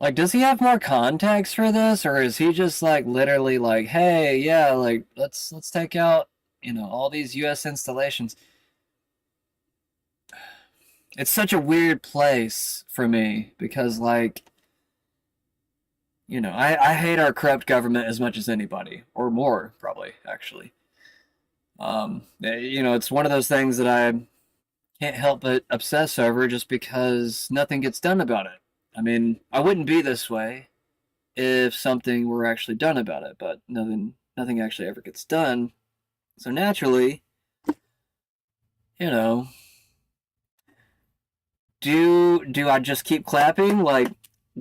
Like, does he have more context for this, or is he just like literally like, hey, yeah, like let's take out, all these US installations? It's such a weird place for me because, like, I hate our corrupt government as much as anybody, or more, probably, actually. It's one of those things that I can't help but obsess over just because nothing gets done about it. I mean, I wouldn't be this way if something were actually done about it, but nothing actually ever gets done. So naturally, do I just keep clapping? Like,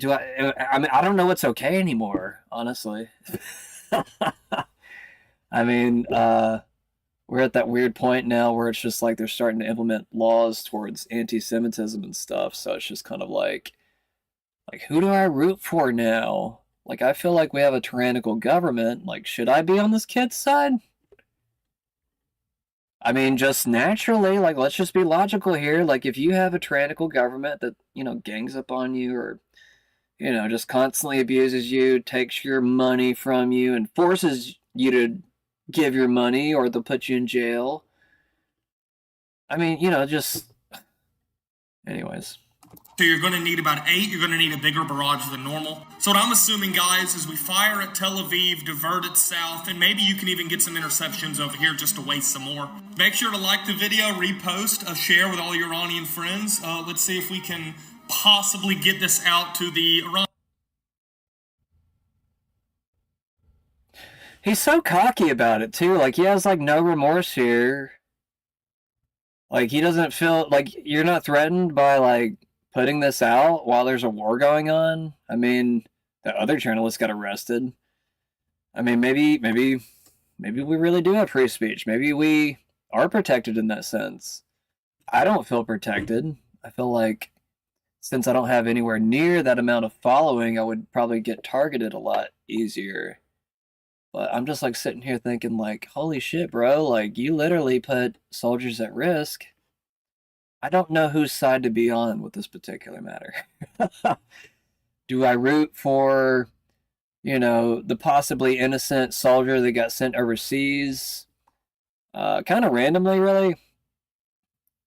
I mean, I don't know what's okay anymore, honestly. I mean, we're at that weird point now where it's just like they're starting to implement laws towards anti-Semitism and stuff, so it's just kind of like, who do I root for now? Like, I feel like we have a tyrannical government. Like, should I be on this kid's side? I mean, just naturally, like, let's just be logical here. Like, if you have a tyrannical government that, gangs up on you or, just constantly abuses you, takes your money from you, and forces you to give your money or they'll put you in jail. I mean, just... Anyways. So you're going to need about 8. You're going to need a bigger barrage than normal. So what I'm assuming, guys, is we fire at Tel Aviv, divert it south, and maybe you can even get some interceptions over here just to waste some more. Make sure to like the video, repost, share with all your Iranian friends. Let's see if we can possibly get this out to the Iran. He's so cocky about it, too. Like, he has, like, no remorse here. Like, he doesn't feel... Like, you're not threatened by, like, putting this out while there's a war going on. I mean, the other journalist got arrested. I mean, maybe we really do have free speech. Maybe we are protected in that sense. I don't feel protected. I feel like since I don't have anywhere near that amount of following, I would probably get targeted a lot easier. But I'm just like sitting here thinking like, holy shit, bro, like you literally put soldiers at risk. I don't know whose side to be on with this particular matter. Do I root for, the possibly innocent soldier that got sent overseas? Kind of randomly, really.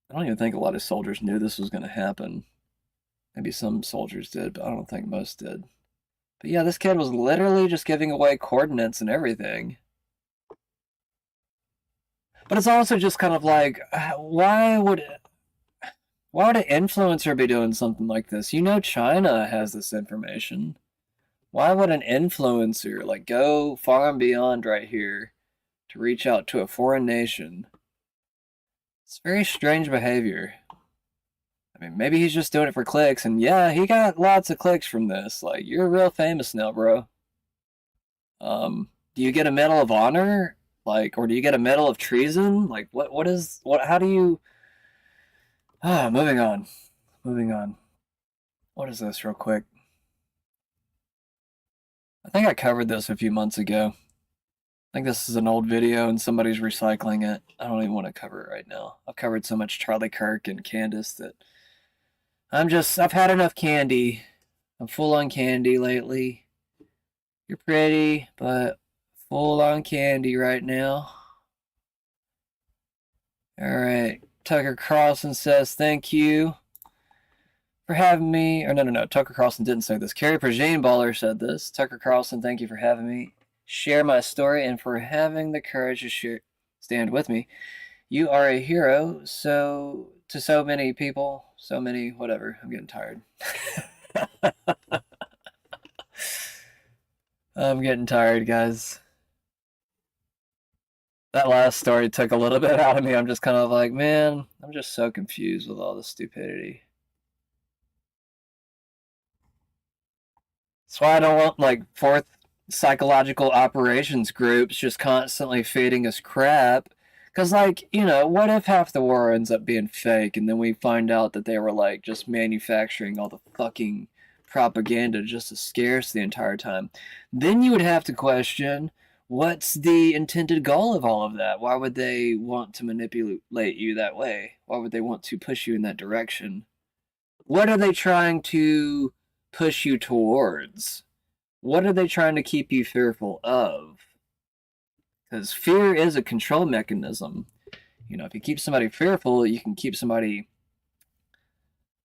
I don't even think a lot of soldiers knew this was going to happen. Maybe some soldiers did, but I don't think most did. But yeah, this kid was literally just giving away coordinates and everything. But it's also just kind of like, why would an influencer be doing something like this? China has this information. Why would an influencer like go far and beyond right here to reach out to a foreign nation? It's very strange behavior. I mean, maybe he's just doing it for clicks, and yeah, he got lots of clicks from this. Like, you're real famous now, bro. Do you get a Medal of Honor? Like, or do you get a Medal of Treason? Like, how do you... moving on. What is this real quick? I think I covered this a few months ago. I think this is an old video and somebody's recycling it. I don't even want to cover it right now. I've covered so much Charlie Kirk and Candace that I've had enough candy. I'm full on candy lately. You're pretty, but full on candy right now. Alright. Tucker Carlson says, thank you for having me. Or no. Tucker Carlson didn't say this. Carrie Prejean Baller said this. Tucker Carlson, thank you for having me share my story and for having the courage to stand with me. You are a hero to so many people, so many whatever. I'm getting tired. I'm getting tired, guys. That last story took a little bit out of me. I'm just kind of like, man, I'm just so confused with all this stupidity. That's why I don't want, like, fourth psychological operations groups just constantly feeding us crap. Because, like, you know, what if half the war ends up being fake and then we find out that they were, like, just manufacturing all the fucking propaganda just to scare us the entire time? Then you would have to question, what's the intended goal of all of that? Why would they want to manipulate you that way? Why would they want to push you in that direction? What are they trying to push you towards? What are they trying to keep you fearful of? Because fear is a control mechanism. You know, if you keep somebody fearful, you can keep somebody...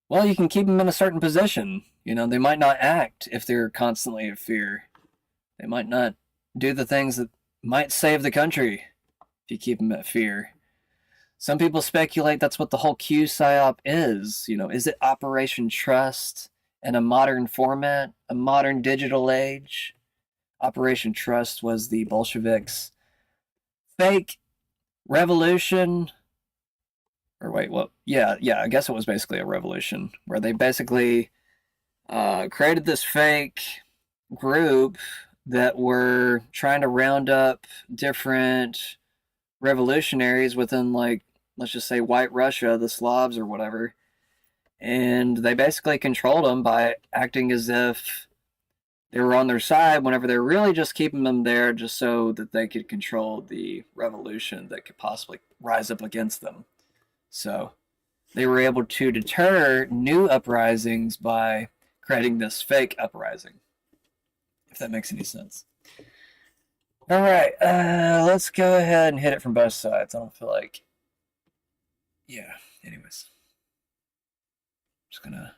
Well, you can keep them in a certain position. You know, they might not act if they're constantly in fear. They might not do the things that might save the country if you keep them at fear. Some people speculate that's what the whole Q PSYOP is. You know, is it Operation Trust in a modern format, a modern digital age? Operation Trust was the Bolsheviks' fake revolution. Or wait, what? Yeah, I guess it was basically a revolution where they basically created this fake group that were trying to round up different revolutionaries within, like, let's just say White Russia, the Slavs or whatever. And they basically controlled them by acting as if they were on their side whenever they're really just keeping them there just so that they could control the revolution that could possibly rise up against them. So they were able to deter new uprisings by creating this fake uprising, if that makes any sense. All right, let's go ahead and hit it from both sides. I don't feel like... Yeah, anyways. Just gonna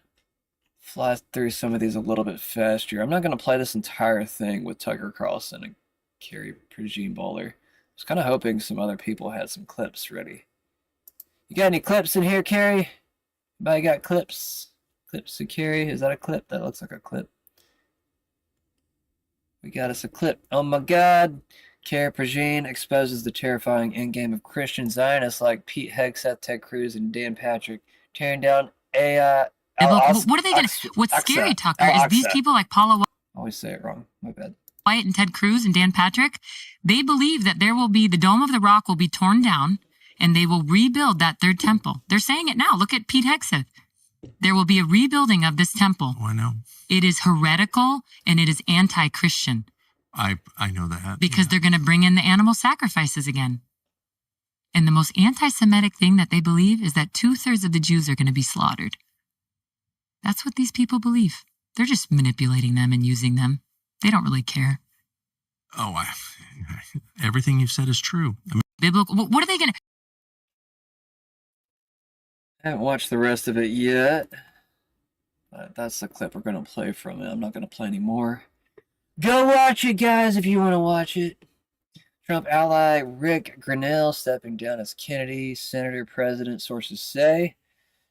fly through some of these a little bit faster. I'm not gonna play this entire thing with Tucker Carlson and Carrie Prejean Bowler. I was kind of hoping some other people had some clips ready. You got any clips in here, Carrie? Anybody got clips? Clips to Carrie? Is that a clip? That looks like a clip. We got us a clip. Oh my God. Carrie Prejean exposes the terrifying endgame of Christian Zionists like Pete Hegseth, Ted Cruz, and Dan Patrick, tearing down AI. What are they going to... What's scary, Tucker, is these people like Paula... I always say it wrong. My bad. Wyatt and Ted Cruz and Dan Patrick, they believe that there will be... The Dome of the Rock will be torn down, and they will rebuild that third temple. They're saying it now. Look at Pete Hegseth. There will be a rebuilding of this temple. Oh, I know. It is heretical, and it is anti-Christian. I know that. Because they're going to bring in the animal sacrifices again. And the most anti-Semitic thing that they believe is that 2/3 of the Jews are going to be slaughtered. That's what these people believe. They're just manipulating them and using them. They don't really care. Oh, everything you've said is true. I mean, biblical. What are they going to... I haven't watched the rest of it yet. But that's the clip we're going to play from it. I'm not going to play any more. Go watch it, guys, if you want to watch it. Trump ally Rick Grinnell stepping down as Kennedy senator president, sources say.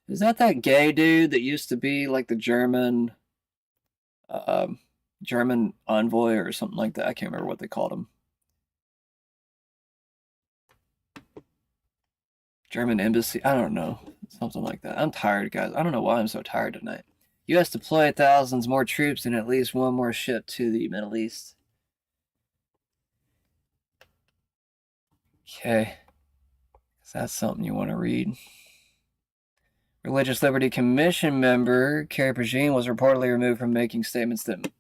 Is that gay dude that used to be like the German envoy or something like that? I can't remember what they called him. German embassy? I don't know. Something like that. I'm tired, guys. I don't know why I'm so tired tonight. U.S. deployed thousands more troops and at least one more ship to the Middle East. Okay. Is that something you want to read? Religious Liberty Commission member Carrie Prejean was reportedly removed from making statements that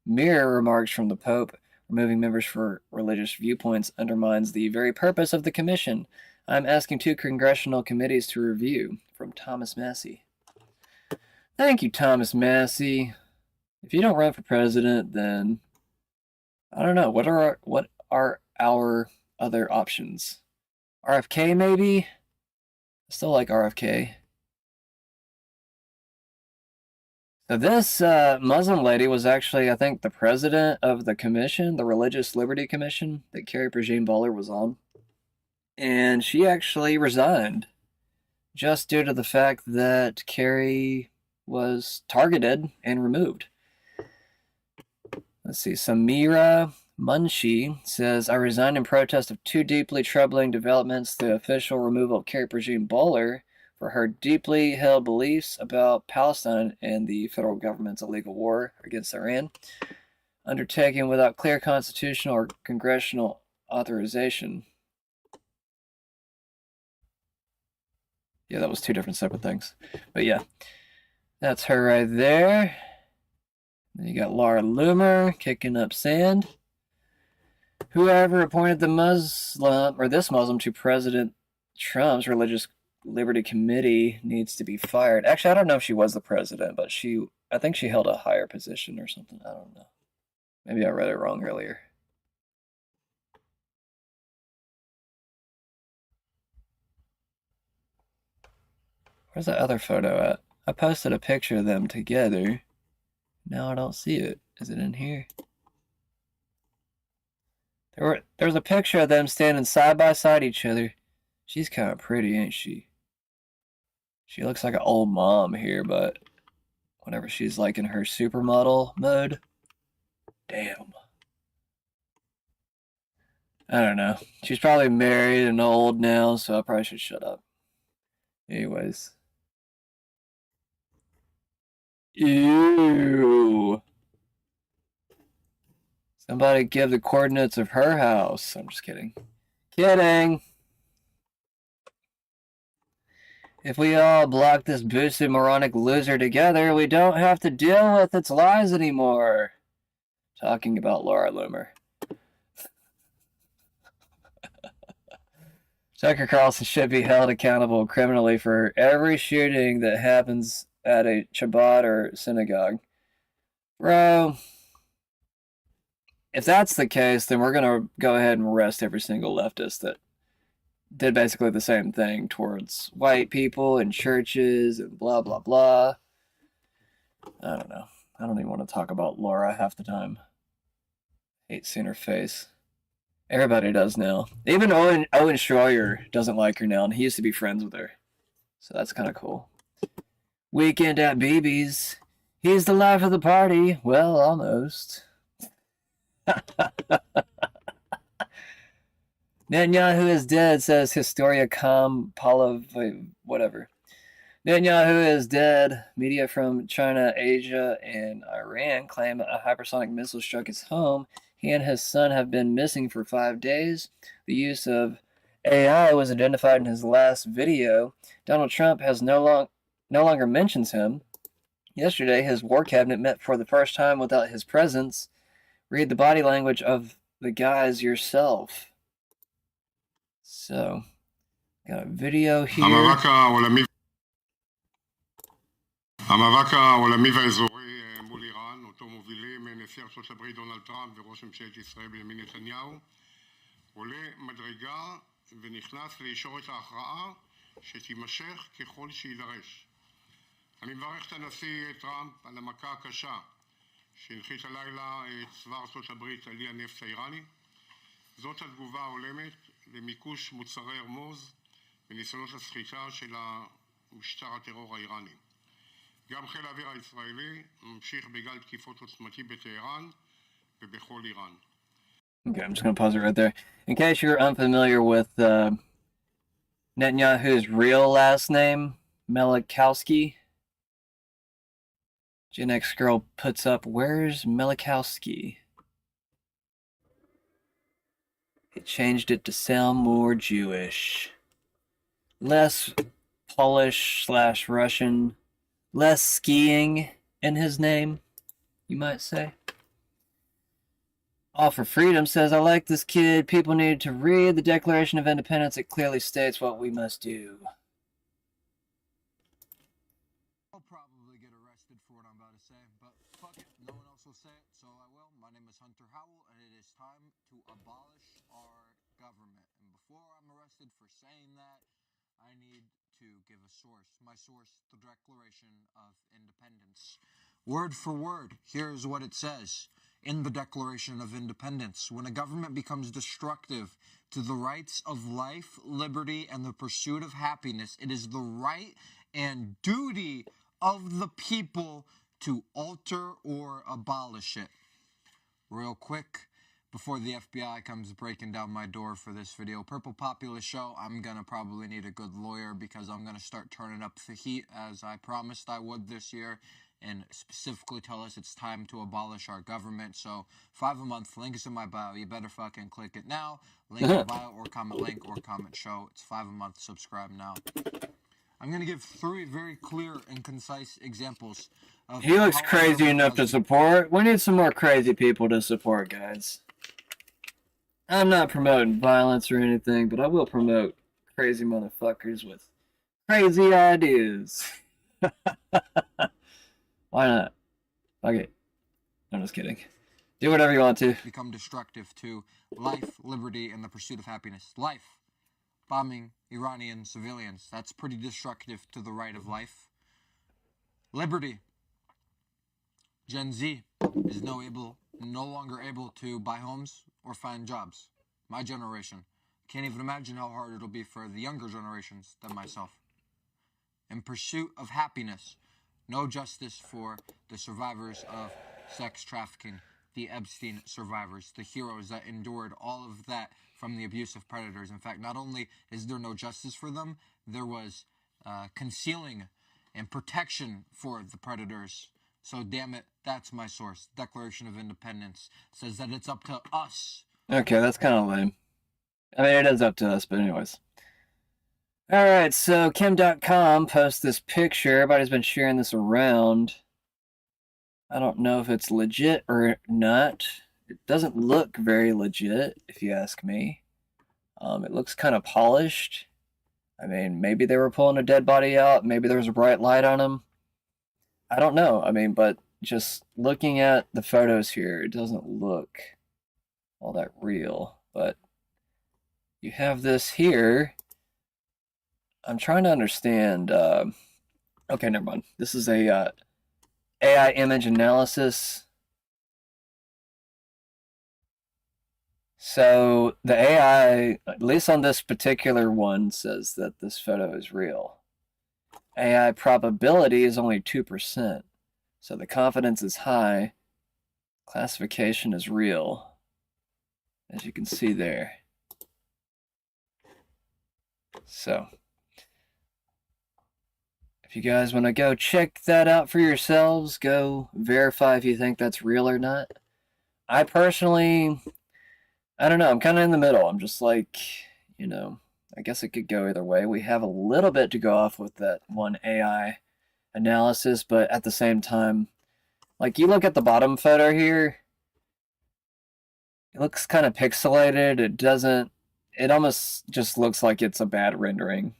mirror remarks from the Pope. Removing members for religious viewpoints undermines the very purpose of the commission. I'm asking 2 congressional committees to review. From Thomas Massey. Thank you, Thomas Massey. If you don't run for president, then I don't know. What are our other options? RFK, maybe? I still like RFK. So this Muslim lady was actually, I think, the president of the commission, the Religious Liberty Commission that Carrie Prejean Bowler was on. And she actually resigned just due to the fact that Carrie was targeted and removed. Let's see, Samira Munshi says, I resigned in protest of two deeply troubling developments, the official removal of Carrie Prejean Bowler for her deeply held beliefs about Palestine and the federal government's illegal war against Iran, undertaken without clear constitutional or congressional authorization. Yeah, that was two different separate things. But yeah, that's her right there. Then you got Laura Loomer kicking up sand. Whoever appointed the Muslim or this Muslim to President Trump's Religious Liberty Committee needs to be fired. Actually, I don't know if she was the president, but I think she held a higher position or something. I don't know. Maybe I read it wrong earlier. Where's that other photo at? I posted a picture of them together. Now I don't see it. Is it in here? There's a picture of them standing side by side each other. She's kind of pretty, ain't she? She looks like an old mom here, but whenever she's like in her supermodel mode, damn. I don't know. She's probably married and old now, so I probably should shut up. Anyways. Ew. Somebody give the coordinates of her house. I'm just kidding. Kidding. If we all block this boosted moronic loser together, we don't have to deal with its lies anymore. Talking about Laura Loomer. Tucker Carlson should be held accountable criminally for every shooting that happens at a Chabad or synagogue. Bro, if that's the case, then we're going to go ahead and arrest every single leftist that did basically the same thing towards white people and churches and blah, blah, blah. I don't know. I don't even want to talk about Laura half the time. Hate seeing her face. Everybody does now. Even Owen Schroyer doesn't like her now, and he used to be friends with her. So that's kind of cool. Weekend at BB's. He's the life of the party. Well, almost. Netanyahu is dead, says Historia Com whatever. Netanyahu is dead. Media from China, Asia, and Iran claim a hypersonic missile struck his home. He and his son have been missing for 5 days. The use of AI was identified in his last video. Donald Trump has no longer mentions him. Yesterday, his war cabinet met for the first time without his presence. Read the body language of the guys yourself. So, got a video here. המאבק העולמי והאזורי מול איראן, אותו מובילים נשיא ארצות הברית דונלד טראמפ וראש ממשלת ישראל בנימין נתניהו, עולה מדרגה ונכנס לישורת ההכרעה שתימשך ככל שידרש. אני מברך את הנשיא טראמפ על המכה הקשה שהנחית הלילה צבא ארצות הברית על אי הנפט האיראני. זאת התגובה ההולמת למיקוש מוצרי הרמוז וניסיונות הסחיטה של משטר הטרור האיראני. גם חיל האוויר הישראלי ממשיך בגל תקיפות עוצמתי בטהרן ובכל איראן. Okay, I'm just going to pause it right there. In case you're unfamiliar with Netanyahu's real last name, Melikowski, Gen X girl puts up, where's Melikowski? He changed it to sound more Jewish. Less Polish/Russian. Less skiing in his name, you might say. All for Freedom says, I like this kid. People need to read the Declaration of Independence. It clearly states what we must do. I'll probably get arrested for what I'm about to say, but fuck it, no one else will say it, so I will. My name is Hunter Howell, and it is time to abolish our government. And before I'm arrested for saying that, I need to give a source. My source, the Declaration of Independence, Word for word, here's what it says in the Declaration of Independence. When a government becomes destructive to the rights of life, liberty, and the pursuit of happiness, it is the right and duty of the people to alter or abolish it. Real quick, before the FBI comes breaking down my door for this video, Purple Populist Show, I'm gonna probably need a good lawyer because I'm gonna start turning up the heat as I promised I would this year, and specifically tell us it's time to abolish our government. So $5 a month, link is in my bio. You better fucking click it now. Link in bio or comment show. It's $5 a month. Subscribe now. I'm gonna give 3 very clear and concise examples of He looks crazy enough to support. We need some more crazy people to support, guys. I'm not promoting violence or anything, but I will promote crazy motherfuckers with crazy ideas. Why not? Okay. I'm just kidding. Do whatever you want to. Become destructive to life, liberty, and the pursuit of happiness. Life. Bombing Iranian civilians. That's pretty destructive to the right of life. Liberty. Gen Z is no longer able to buy homes or find jobs. My generation. Can't even imagine how hard it'll be for the younger generations than myself. In pursuit of happiness. No justice for the survivors of sex trafficking, the Epstein survivors, the heroes that endured all of that from the abusive predators. In fact, not only is there no justice for them, there was concealing and protection for the predators. So damn it, that's my source. Declaration of Independence says that it's up to us. Okay, that's kind of lame. I mean, it is up to us, but anyways. Alright, so Kim.com posts this picture. Everybody's been sharing this around. I don't know if it's legit or not. It doesn't look very legit, if you ask me. It looks kind of polished. I mean, maybe they were pulling a dead body out. Maybe there was a bright light on him. I don't know. I mean, but just looking at the photos here, it doesn't look all that real. But you have this here. I'm trying to understand. Okay, never mind. This is a AI image analysis. So the AI, at least on this particular one, says that this photo is real. AI probability is only 2%. So the confidence is high. Classification is real, as you can see there. So if you guys want to go check that out for yourselves, go verify if you think that's real or not. I personally, I don't know, I'm kind of in the middle. I'm just like, you know, I guess it could go either way. We have a little bit to go off with that one AI analysis, but at the same time, like you look at the bottom photo here, it looks kind of pixelated. It almost just looks like it's a bad rendering.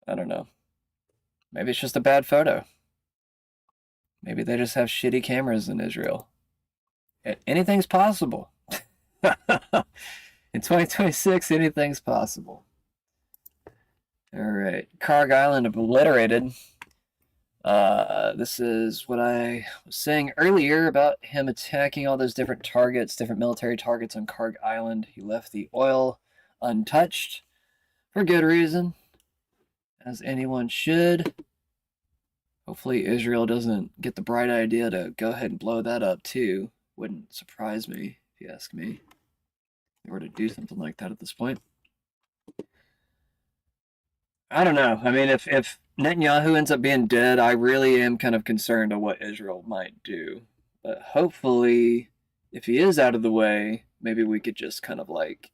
I don't know. Maybe it's just a bad photo. Maybe they just have shitty cameras in Israel. Anything's possible. In 2026, anything's possible. All right. Karg Island obliterated. This is what I was saying earlier about him attacking all those different targets, different military targets on Karg Island. He left the oil untouched for good reason, as anyone should. Hopefully Israel doesn't get the bright idea to go ahead and blow that up too. Wouldn't surprise me, if you ask me, if they were to do something like that at this point. I don't know. I mean, if Netanyahu ends up being dead, I really am kind of concerned of what Israel might do. But hopefully, if he is out of the way, maybe we could just kind of like,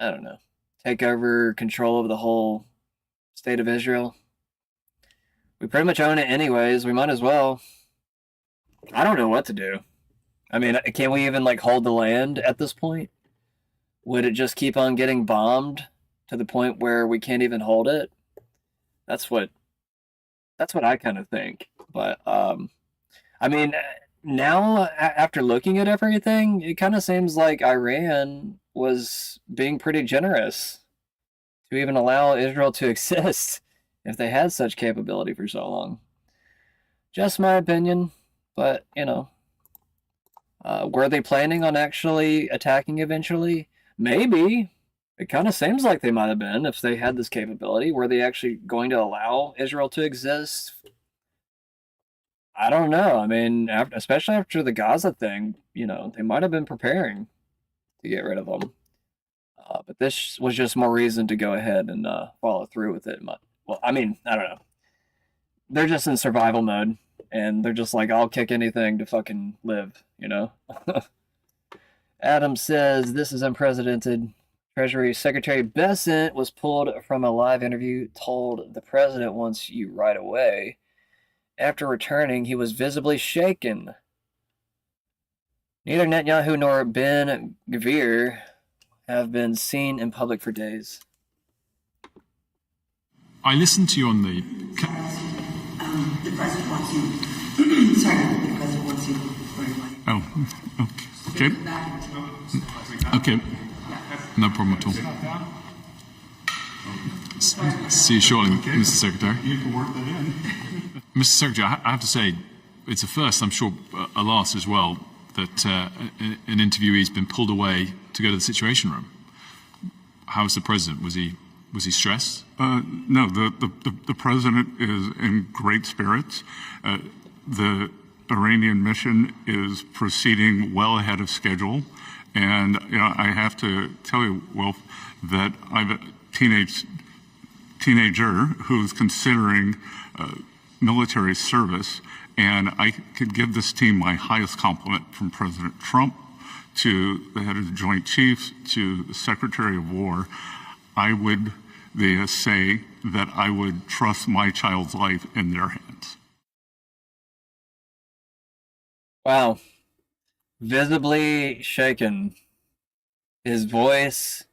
I don't know, take over control of the whole state of Israel. We pretty much own it anyways. We might as well. I don't know what to do. I mean, can we even like hold the land at this point? Would it just keep on getting bombed to the point where we can't even hold it? That's what I kind of think. But I mean, now after looking at everything, it kind of seems like Iran was being pretty generous to even allow Israel to exist if they had such capability for so long. Just my opinion, But, were they planning on actually attacking eventually? Maybe. It kind of seems like they might have been if they had this capability. Were they actually going to allow Israel to exist? I don't know. I mean, especially after the Gaza thing, they might have been preparing to get rid of them. But this was just more reason to go ahead and follow through with it. Well, I mean, I don't know. They're just in survival mode, and they're just like, I'll kick anything to fucking live, Adam says, this is unprecedented. Treasury Secretary Bessent was pulled from a live interview, told the president wants you right away. After returning, he was visibly shaken. Neither Netanyahu nor Ben Gvir have been seen in public for days. I listened to you on the... The president wants you. Sorry, the president wants you. Oh, okay. Okay. No problem at all. See you shortly, Mr. Secretary. You can work that in. Mr. Secretary, I have to say, it's a first, I'm sure a last as well, that an interviewee's been pulled away to go to the Situation Room. How was the president? Was he stressed? No, the president is in great spirits. The Iranian mission is proceeding well ahead of schedule. And I have to tell you, Wilf, that I have a teenager who's considering military service, and I could give this team my highest compliment from President Trump to the head of the Joint Chiefs to the Secretary of War. I would say that I would trust my child's life in their hands. Wow. Visibly shaken. His voice,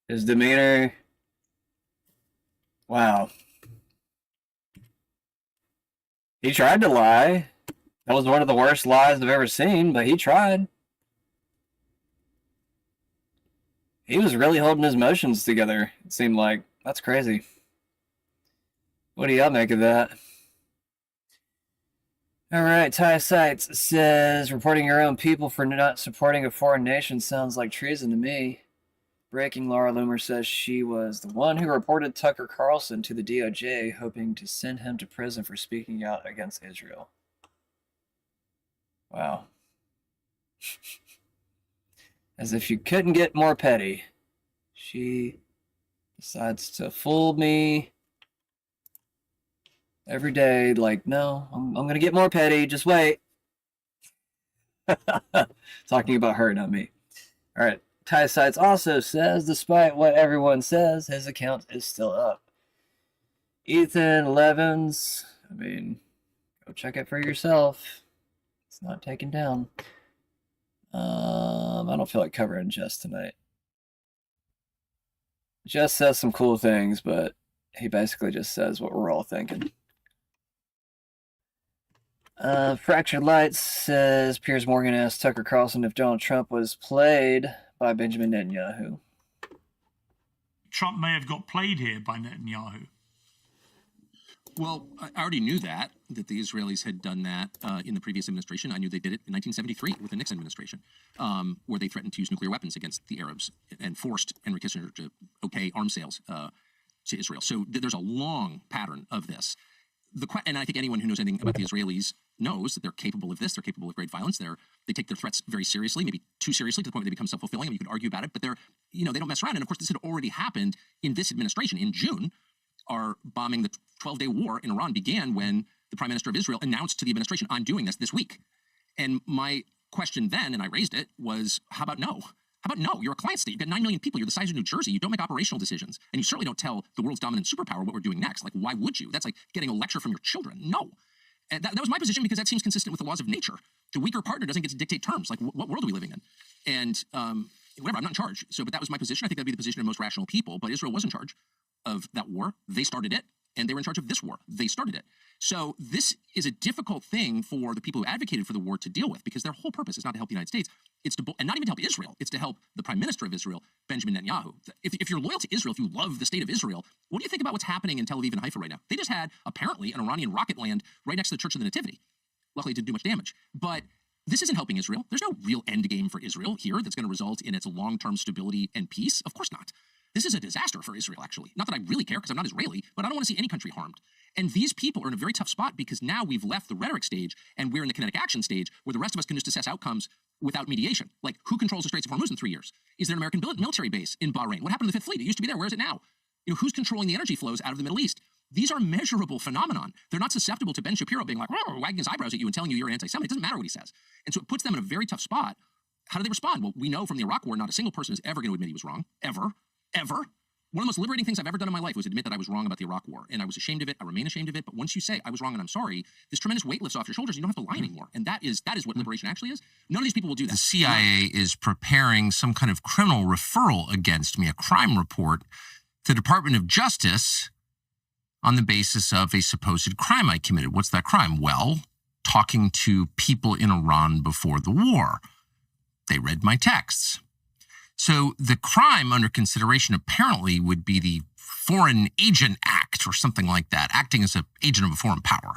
his demeanor. Wow. He tried to lie. That was one of the worst lies I've ever seen, but he tried. He was really holding his emotions together, it seemed like. That's crazy. What do y'all make of that? All right, Ty Sites says, reporting your own people for not supporting a foreign nation sounds like treason to me. Breaking Laura Loomer says she was the one who reported Tucker Carlson to the DOJ, hoping to send him to prison for speaking out against Israel. Wow. As if you couldn't get more petty. She decides to fool me every day, like, no, I'm going to get more petty, just wait. Talking about her, not me. All right. Ty Sites also says, despite what everyone says, his account is still up. Ethan Levins, I mean, go check it for yourself. It's not taken down. I don't feel like covering Jess tonight. Jess says some cool things, but he basically just says what we're all thinking. Fractured Lights says, Piers Morgan asked Tucker Carlson if Donald Trump was played by Benjamin Netanyahu. Trump may have got played here by Netanyahu. Well, I already knew that the Israelis had done that in the previous administration. I knew they did it in 1973 with the Nixon administration, where they threatened to use nuclear weapons against the Arabs and forced Henry Kissinger to okay arms sales to Israel. So there's a long pattern of this. And I think anyone who knows anything about the Israelis knows that they're capable of this. They're capable of great violence. They take their threats very seriously, maybe too seriously, to the point where they become self-fulfilling. I mean, you could argue about it, but they don't mess around. And of course, this had already happened in this administration. In June, our bombing, the 12-day war in Iran began when the Prime Minister of Israel announced to the administration, I'm doing this week. And my question then, and I raised it, was, how about no? How about no? You're a client state. You've got 9 million people. You're the size of New Jersey. You don't make operational decisions. And you certainly don't tell the world's dominant superpower what we're doing next. Like, why would you? That's like getting a lecture from your children. No. And that was my position because that seems consistent with the laws of nature. The weaker partner doesn't get to dictate terms. Like, what world are we living in? And whatever, I'm not in charge. But that was my position. I think that'd be the position of most rational people. But Israel was in charge of that war. They started it. And they were in charge of this war. They started it. So this is a difficult thing for the people who advocated for the war to deal with, because their whole purpose is not to help the United States. It's to, and not even to help Israel. It's to help the Prime Minister of Israel, Benjamin Netanyahu. If you're loyal to Israel, if you love the state of Israel, what do you think about what's happening in Tel Aviv and Haifa right now? They just had, apparently, an Iranian rocket land right next to the Church of the Nativity. Luckily, it didn't do much damage. But this isn't helping Israel. There's no real end game for Israel here that's going to result in its long-term stability and peace. Of course not. This is a disaster for Israel, actually. Not that I really care because I'm not Israeli, but I don't want to see any country harmed. And these people are in a very tough spot because now we've left the rhetoric stage and we're in the kinetic action stage where the rest of us can just assess outcomes without mediation. Like, who controls the Straits of Hormuz in 3 years? Is there an American military base in Bahrain? What happened to the Fifth Fleet? It used to be there. Where is it now? Who's controlling the energy flows out of the Middle East? These are measurable phenomenon. They're not susceptible to Ben Shapiro being like, wagging his eyebrows at you and telling you you're an anti-Semite. It doesn't matter what he says. And so it puts them in a very tough spot. How do they respond? Well, we know from the Iraq War, not a single person is ever going to admit he was wrong. Ever. Ever. One of the most liberating things I've ever done in my life was admit that I was wrong about the Iraq War. And I was ashamed of it. I remain ashamed of it. But once you say, I was wrong and I'm sorry, this tremendous weight lifts off your shoulders. You don't have to lie anymore. And that is what liberation actually is. None of these people will do that. The CIA is preparing some kind of criminal referral against me, a crime report, to the Department of Justice on the basis of a supposed crime I committed. What's that crime? Well, talking to people in Iran before the war. They read my texts. So the crime under consideration apparently would be the Foreign Agent Act or something like that, acting as an agent of a foreign power.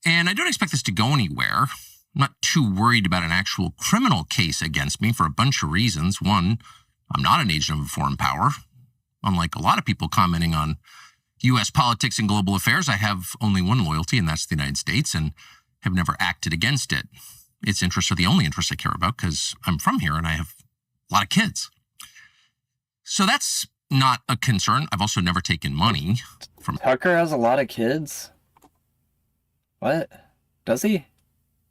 And I don't expect this to go anywhere. I'm not too worried about an actual criminal case against me for a bunch of reasons. One, I'm not an agent of a foreign power. Unlike a lot of people commenting on U.S. politics and global affairs, I have only one loyalty, and that's the United States, and have never acted against it. Its interests are the only interests I care about because I'm from here and I have a lot of kids. So that's not a concern. I've also never taken money from... Tucker has a lot of kids? What? Does he? I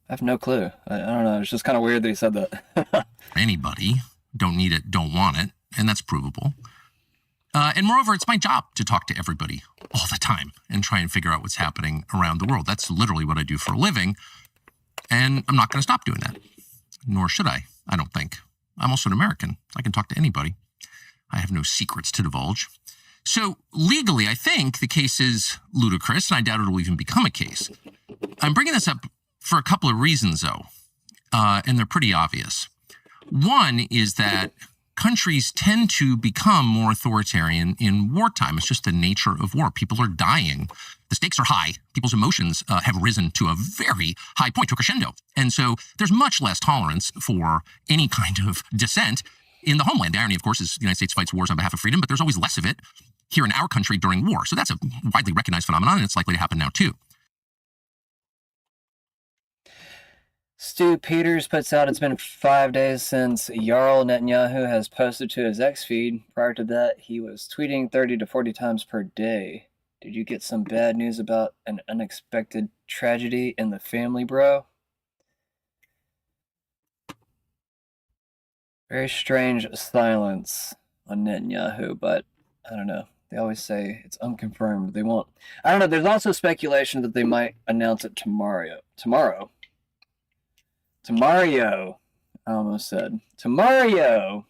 have no clue. I don't know. It's just kind of weird that he said that. Anybody. Don't need it, don't want it. And that's provable. And moreover, it's my job to talk to everybody all the time and try and figure out what's happening around the world. That's literally what I do for a living. And I'm not going to stop doing that. Nor should I don't think. I'm also an American. I can talk to anybody. I have no secrets to divulge. So legally, I think the case is ludicrous, and I doubt it will even become a case. I'm bringing this up for a couple of reasons, though, and they're pretty obvious. One is that countries tend to become more authoritarian in wartime. It's just the nature of war. People are dying. The stakes are high. People's emotions have risen to a very high point, to a crescendo. And so there's much less tolerance for any kind of dissent in the homeland. The irony, of course, is the United States fights wars on behalf of freedom, but there's always less of it here in our country during war. So that's a widely recognized phenomenon, and it's likely to happen now, too. Stu Peters puts out, it's been 5 days since Jarl Netanyahu has posted to his X feed. Prior to that, he was tweeting 30 to 40 times per day. Did you get some bad news about an unexpected tragedy in the family, bro? Very strange silence on Netanyahu, but I don't know. They always say it's unconfirmed. They won't. I don't know. There's also speculation that they might announce it tomorrow. Tomorrow. I almost said. Tomorrow.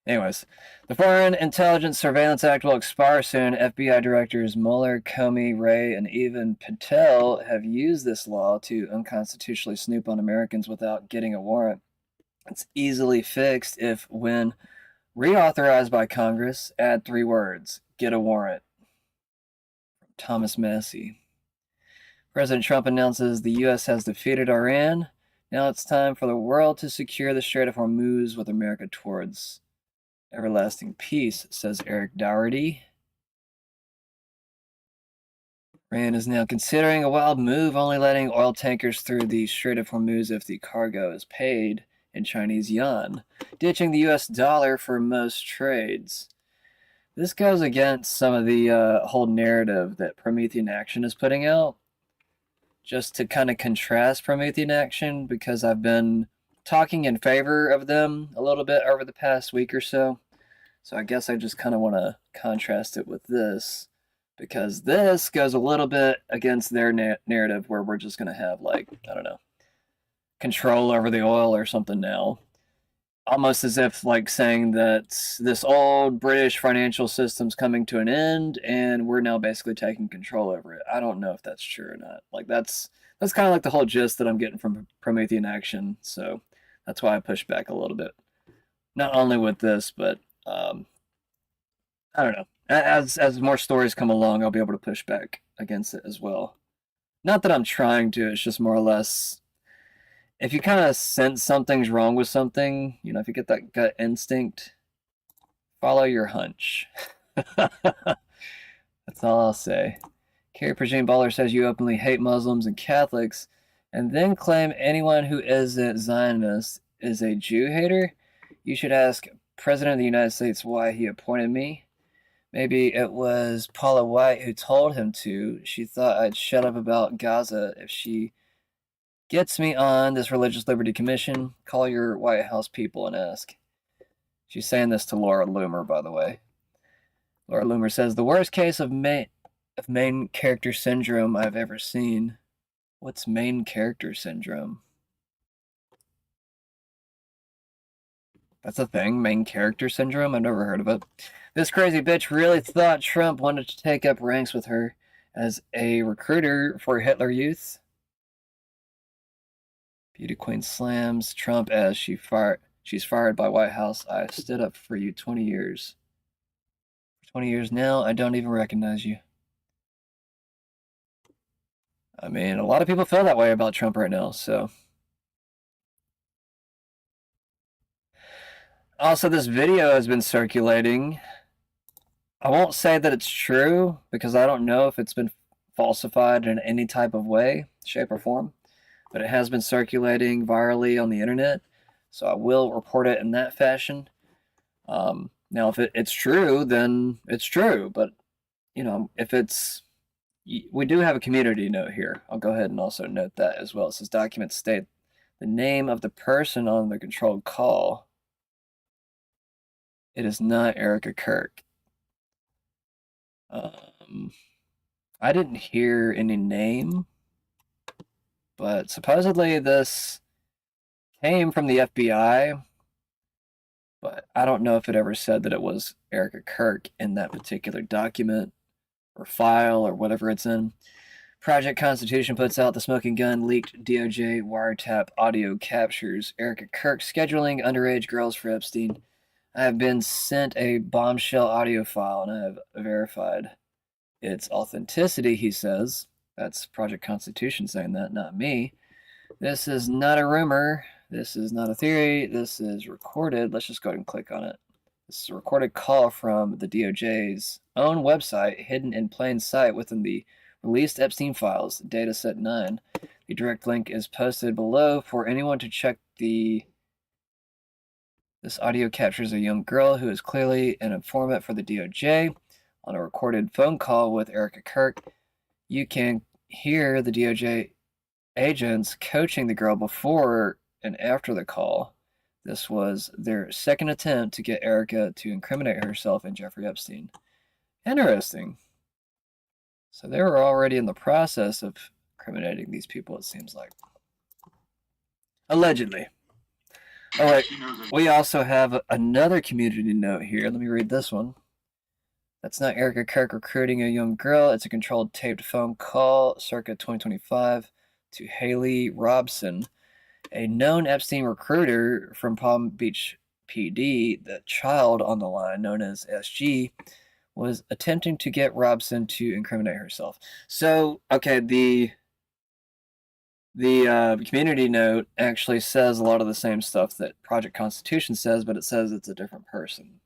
Anyways, the Foreign Intelligence Surveillance Act will expire soon. FBI directors Mueller, Comey, Wray, and even Patel have used this law to unconstitutionally snoop on Americans without getting a warrant. It's easily fixed if, when reauthorized by Congress, add 3 words: get a warrant. Thomas Massey. President Trump announces the U.S. has defeated Iran. Now it's time for the world to secure the Strait of Hormuz with America towards everlasting peace, says Eric Dougherty. Iran is now considering a wild move, only letting oil tankers through the Strait of Hormuz if the cargo is paid in Chinese yuan, ditching the U.S. dollar for most trades. This goes against some of the whole narrative that Promethean Action is putting out. Just to kind of contrast Promethean Action, because I've been talking in favor of them a little bit over the past week or so. So I guess I just kind of want to contrast it with this, because this goes a little bit against their narrative where we're just going to have, like, I don't know, control over the oil or something now. Almost as if, like, saying that this old British financial system's coming to an end and we're now basically taking control over it. I don't know if that's true or not. Like, that's kind of like the whole gist that I'm getting from Promethean Action. So that's why I push back a little bit. Not only with this, but I don't know. As more stories come along, I'll be able to push back against it as well. Not that I'm trying to, it's just more or less if you kind of sense something's wrong with something, you know, if you get that gut instinct, follow your hunch. That's all I'll say. Carrie Prejean Baller says you openly hate Muslims and Catholics and then claim anyone who isn't Zionist is a Jew hater. You should ask President of the United States why he appointed me. Maybe it was Paula White who told him to. She thought I'd shut up about Gaza if she gets me on this Religious Liberty Commission. Call your White House people and ask. She's saying this to Laura Loomer, by the way. Laura Loomer says, the worst case of main character syndrome I've ever seen. What's main character syndrome? That's a thing, main character syndrome? I've never heard of it. This crazy bitch really thought Trump wanted to take up ranks with her as a recruiter for Hitler Youth. Beauty Queen slams Trump as she's fired by White House. I stood up for you 20 years. For 20 years now, I don't even recognize you. I mean, a lot of people feel that way about Trump right now, so. Also, this video has been circulating. I won't say that it's true, because I don't know if it's been falsified in any type of way, shape, or form. But it has been circulating virally on the internet, so I will report it in that fashion. Now, if it's true, then it's true. But, you know, if it's... We do have a community note here. I'll go ahead and also note that as well. It says documents state the name of the person on the controlled call. It is not Erica Kirk. I didn't hear any name, but supposedly this came from the FBI, but I don't know if it ever said that it was Erica Kirk in that particular document or file or whatever it's in. Project Constitution puts out the smoking gun leaked DOJ wiretap audio captures Erica Kirk scheduling underage girls for Epstein. I have been sent a bombshell audio file and I have verified its authenticity, he says. That's Project Constitution saying that, not me. This is not a rumor. This is not a theory. This is recorded. Let's just go ahead and click on it. This is a recorded call from the DOJ's own website, hidden in plain sight within the released Epstein files, dataset 9. The direct link is posted below for anyone to check. This audio captures a young girl who is clearly an informant for the DOJ on a recorded phone call with Erica Kirk. You can hear the DOJ agents coaching the girl before and after the call. This was their second attempt to get Erica to incriminate herself and Jeffrey Epstein. Interesting. So they were already in the process of incriminating these people, it seems like. Allegedly. All right, we also have another community note here. Let me read this one. That's not Erica Kirk recruiting a young girl. It's a controlled taped phone call circa 2025 to Haley Robson, a known Epstein recruiter from Palm Beach PD. The child on the line, known as SG, was attempting to get Robson to incriminate herself. So, okay, the community note actually says a lot of the same stuff that Project Constitution says, but it says it's a different person.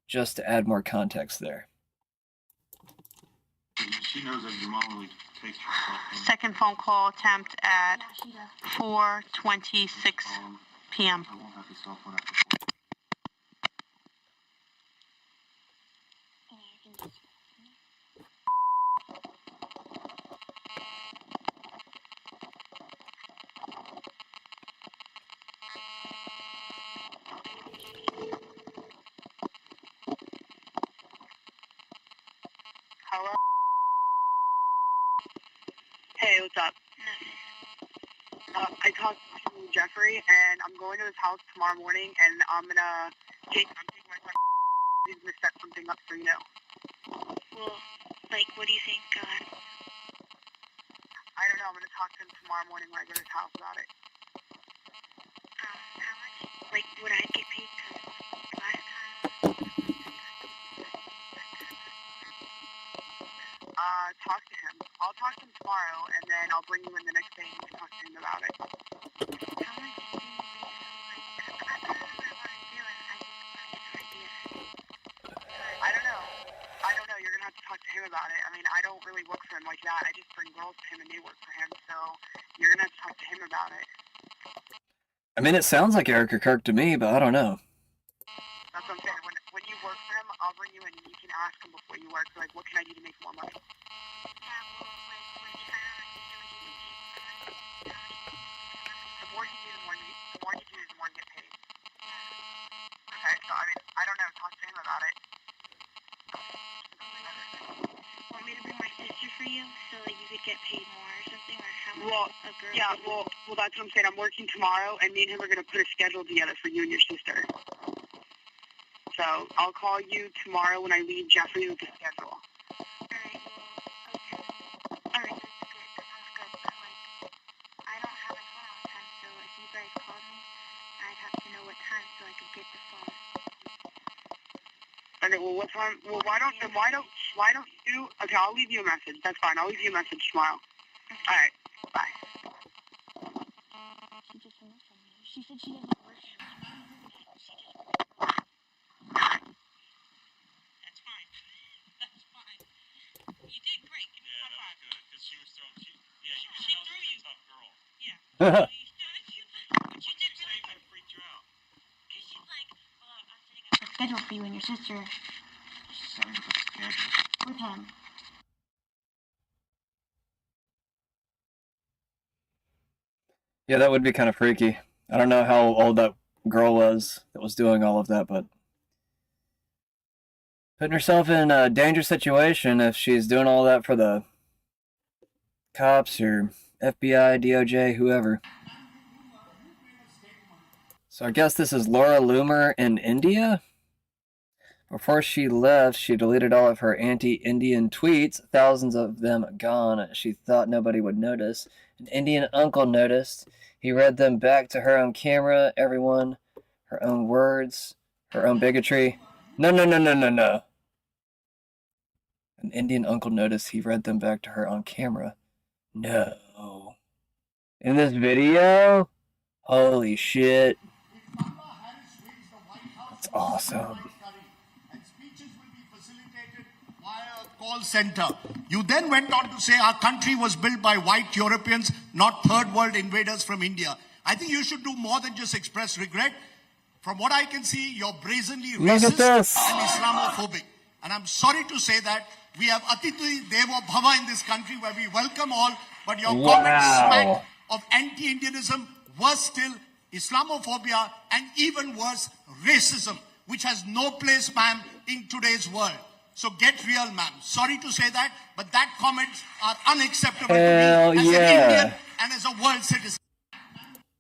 Just to add more context there. She knows that your mom really takes herself. Second phone call attempt at 4:26 p.m. I won't have to cell phone after 4. Hello? Hey, what's up? I talked to Jeffrey, and I'm going to his house tomorrow morning, and I'm taking my son. He's gonna set something up for you. Well, like, what do you think? I don't know. I'm gonna talk to him tomorrow morning when I go to his house about it. How much? Like, would I get paid last time? tomorrow, and then I'll bring you in the next day and you can talk to him about it. I don't know. You're gonna have to talk to him about it. I mean, I don't really work for him like that. I just bring girls to him and they work for him. So you're gonna have to talk to him about it. I mean, it sounds like Erica Kirk to me, but I don't know. That's what I'm saying. When you work for him, I'll bring you in and you can ask him before you work. Like, what can I do to make more money? The more you do, the more you get paid. Okay, so I mean, I don't know. Talk to him about it. Want me to bring my sister for you so that you could get paid more or something, or how much Well, a girl? yeah, well, that's what I'm saying. I'm working tomorrow, and me and him are gonna put a schedule together for you and your sister. So I'll call you tomorrow when I leave Jeffrey with the schedule. Alright, okay. Alright, that's good. That sounds good. But, like, I don't have a phone all the time, so if you guys called me, I'd have to know what time so I could get the phone. Okay, well, what time? Well, why don't you? Okay, I'll leave you a message. That's fine. I'll leave you a message tomorrow. All right. Bye. She just hung up on me. She said she doesn't work here anymore. That's fine. That's fine. You did great. Give me a high five. Good, because she was throwing. She threw you. Tough girl. Yeah. But you did really good. Freaked you out. Because she's like, well, I'm setting up a schedule for you and your sister. Setting up a schedule. With him. Yeah, that would be kind of freaky. I don't know how old that girl was that was doing all of that, but putting herself in a dangerous situation if she's doing all that for the cops or FBI, DOJ, whoever. So I guess this is Laura Loomer in India. Before she left, she deleted all of her anti-Indian tweets, thousands of them gone. She thought nobody would notice. An Indian uncle noticed. He read them back to her on camera. Everyone, her own words, her own bigotry. No. An Indian uncle noticed. He read them back to her on camera. No. In this video? Holy shit. That's awesome. Call center. You then went on to say our country was built by white Europeans, not third world invaders from India. I think you should do more than just express regret. From what I can see, you're brazenly racist and Islamophobic. And I'm sorry to say that we have Atiti Devo Bhava in this country where we welcome all, but your comments smack of anti-Indianism, worse still, Islamophobia, and even worse, racism, which has no place, ma'am, in today's world. So get real, ma'am. Sorry to say that, but that comments are unacceptable to me as an Indian and as a world citizen.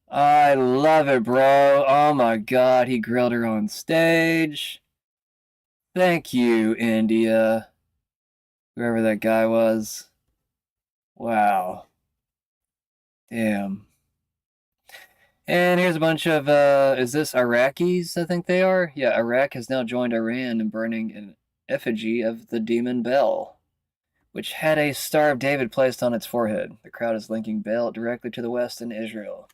I love it, bro. Oh my god, he grilled her on stage. Thank you, India. Whoever that guy was. Wow. Damn. And here's a bunch of, is this Iraqis, I think they are? Yeah, Iraq has now joined Iran in burning an effigy of the demon Bel, which had a Star of David placed on its forehead. The crowd is linking Bel directly to the West and Israel.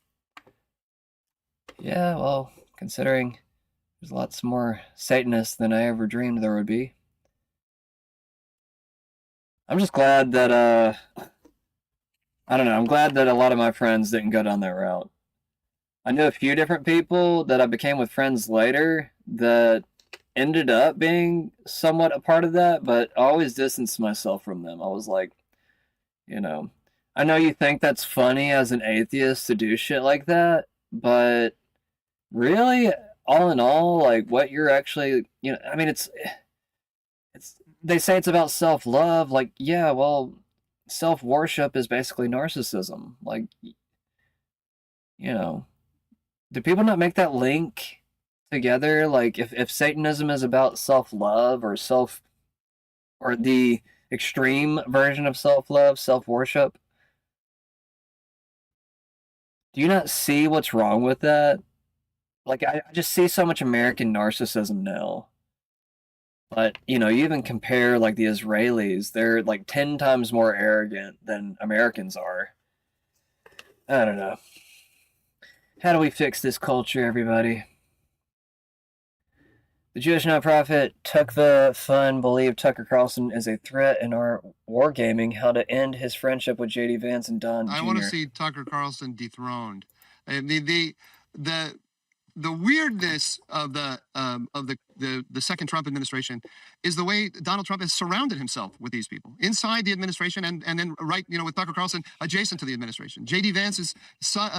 Yeah, well, considering there's lots more Satanists than I ever dreamed there would be. I'm just glad that, I don't know, I'm glad that a lot of my friends didn't go down that route. I knew a few different people that I became with friends later that ended up being somewhat a part of that, but I always distanced myself from them. I was like, you know, I know you think that's funny as an atheist to do shit like that, but really, all in all, like what you're actually, you know, I mean, it's they say it's about self-love. Like, yeah, well, self-worship is basically narcissism. Like, you know, do people not make that link together? Like, if Satanism is about self-love or the extreme version of self-love, self-worship, do you not see what's wrong with that? Like, I just see so much American narcissism now. But, you even compare, like, the Israelis, they're, like, 10 times more arrogant than Americans are. I don't know. How do we fix this culture, everybody? The Jewish nonprofit Tuck the Fun believed Tucker Carlson is a threat in our wargaming. How to end his friendship with J.D. Vance and Don Jr. I want to see Tucker Carlson dethroned. The weirdness of the second Trump administration is the way Donald Trump has surrounded himself with these people inside the administration and then with Tucker Carlson adjacent to the administration. J.D. Vance's son,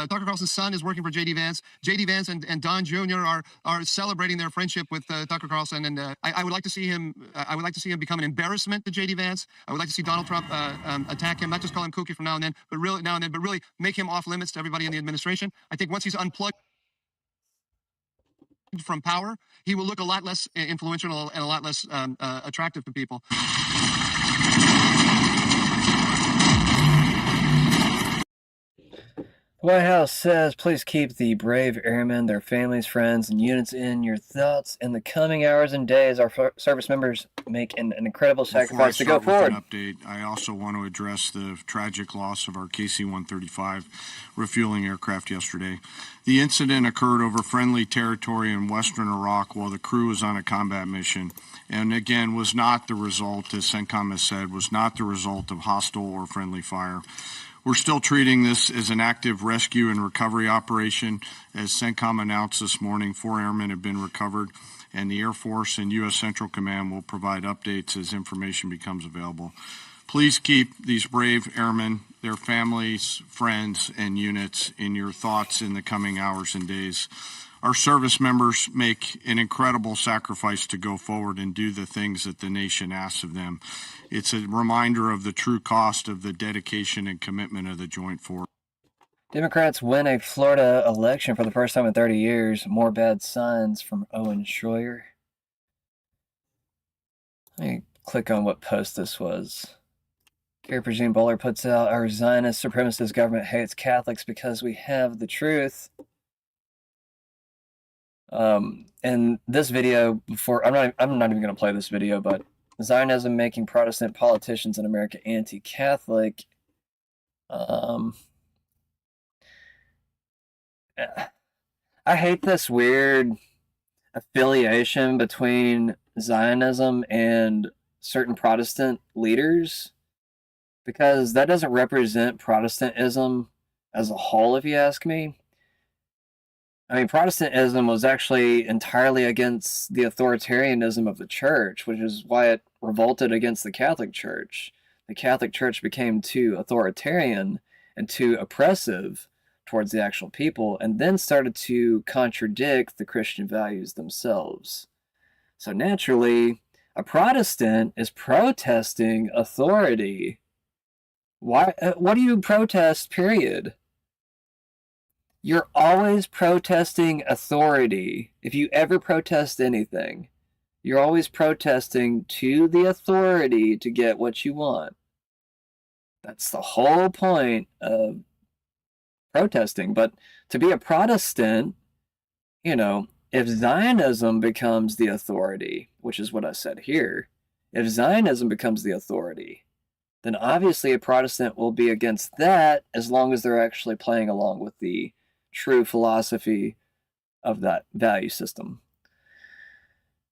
Tucker Carlson's son, is working for J.D. Vance. J.D. Vance and Don Jr. are celebrating their friendship with Tucker Carlson, and I would like to see him. I would like to see him become an embarrassment to J.D. Vance. I would like to see Donald Trump attack him, not just call him kooky from now and then, but really make him off limits to everybody in the administration. I think once he's unplugged from power, he will look a lot less influential and a lot less attractive to people. White House says, please keep the brave airmen, their families, friends, and units in your thoughts. In the coming hours and days, our service members make an incredible sacrifice to go forward. Before I start with an update, I also want to address the tragic loss of our KC-135 refueling aircraft yesterday. The incident occurred over friendly territory in western Iraq while the crew was on a combat mission, and again was not the result, as CENTCOM has said, was not the result of hostile or friendly fire. We're still treating this as an active rescue and recovery operation. As CENTCOM announced this morning, 4 airmen have been recovered, and the Air Force and U.S. Central Command will provide updates as information becomes available. Please keep these brave airmen, their families, friends, and units in your thoughts in the coming hours and days. Our service members make an incredible sacrifice to go forward and do the things that the nation asks of them. It's a reminder of the true cost of the dedication and commitment of the Joint Force. Democrats win a Florida election for the first time in 30 years. More bad signs from Owen Schroyer. Let me click on what post this was. Gary Prejean Bowler puts out, our Zionist supremacist government hates Catholics because we have the truth. In this video, before I'm not even going to play this video, but Zionism making Protestant politicians in America anti-Catholic. I hate this weird affiliation between Zionism and certain Protestant leaders, because that doesn't represent Protestantism as a whole, if you ask me. I mean, Protestantism was actually entirely against the authoritarianism of the church, which is why it revolted against the Catholic Church. The Catholic Church became too authoritarian and too oppressive towards the actual people, and then started to contradict the Christian values themselves. So naturally, a Protestant is protesting authority. Why? What do you protest, period? You're always protesting authority. If you ever protest anything, you're always protesting to the authority to get what you want. That's the whole point of protesting. But to be a Protestant, if Zionism becomes the authority, which is what I said here, if Zionism becomes the authority, then obviously a Protestant will be against that as long as they're actually playing along with the true philosophy of that value system.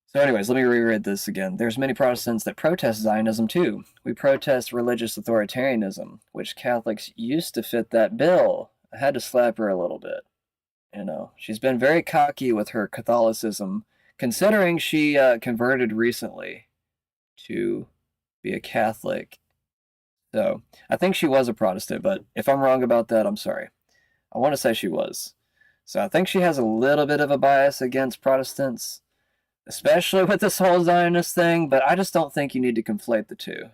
So anyways, let me reread this again. There's many Protestants that protest Zionism too. We protest religious authoritarianism, which Catholics used to fit that bill. I had to slap her a little bit. She's been very cocky with her Catholicism, considering she converted recently to be a Catholic. So I think she was a Protestant, but if I'm wrong about that, I'm sorry. I want to say she was. So I think she has a little bit of a bias against Protestants, especially with this whole Zionist thing, but I just don't think you need to conflate the two.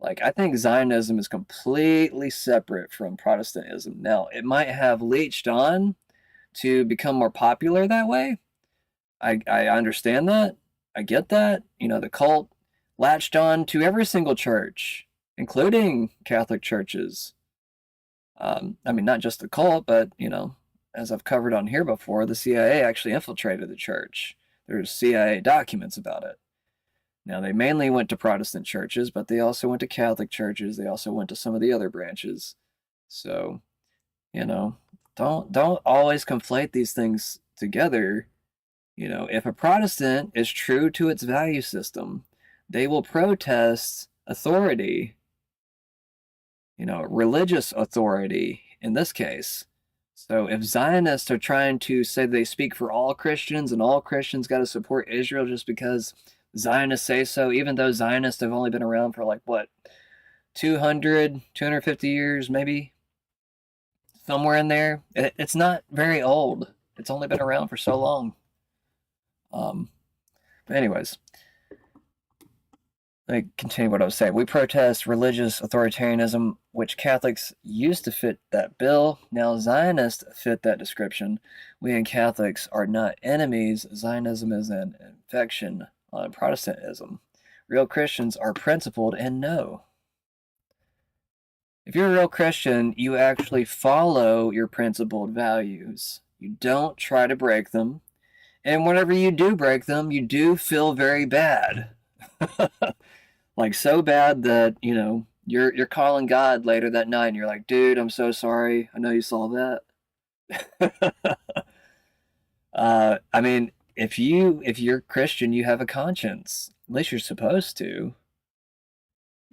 I think Zionism is completely separate from Protestantism. Now, it might have leached on to become more popular that way. I understand that. I get that. The cult latched on to every single church, including Catholic churches. Not just the cult, but, as I've covered on here before, the CIA actually infiltrated the church. There's CIA documents about it. Now, they mainly went to Protestant churches, but they also went to Catholic churches. They also went to some of the other branches. So, don't always conflate these things together. If a Protestant is true to its value system, they will protest authority, religious authority in this case. So if Zionists are trying to say they speak for all Christians and all Christians got to support Israel just because Zionists say so, even though Zionists have only been around for 250 years, maybe? Somewhere in there. It's not very old. It's only been around for so long. But anyways, let me continue what I was saying. We protest religious authoritarianism, which Catholics used to fit that bill. Now Zionists fit that description. We and Catholics are not enemies. Zionism is an infection on Protestantism. Real Christians are principled and know. If you're a real Christian, you actually follow your principled values. You don't try to break them. And whenever you do break them, you do feel very bad. So bad that, you're calling God later that night and you're like, dude, I'm so sorry. I know you saw that. If you're Christian, you have a conscience. At least you're supposed to.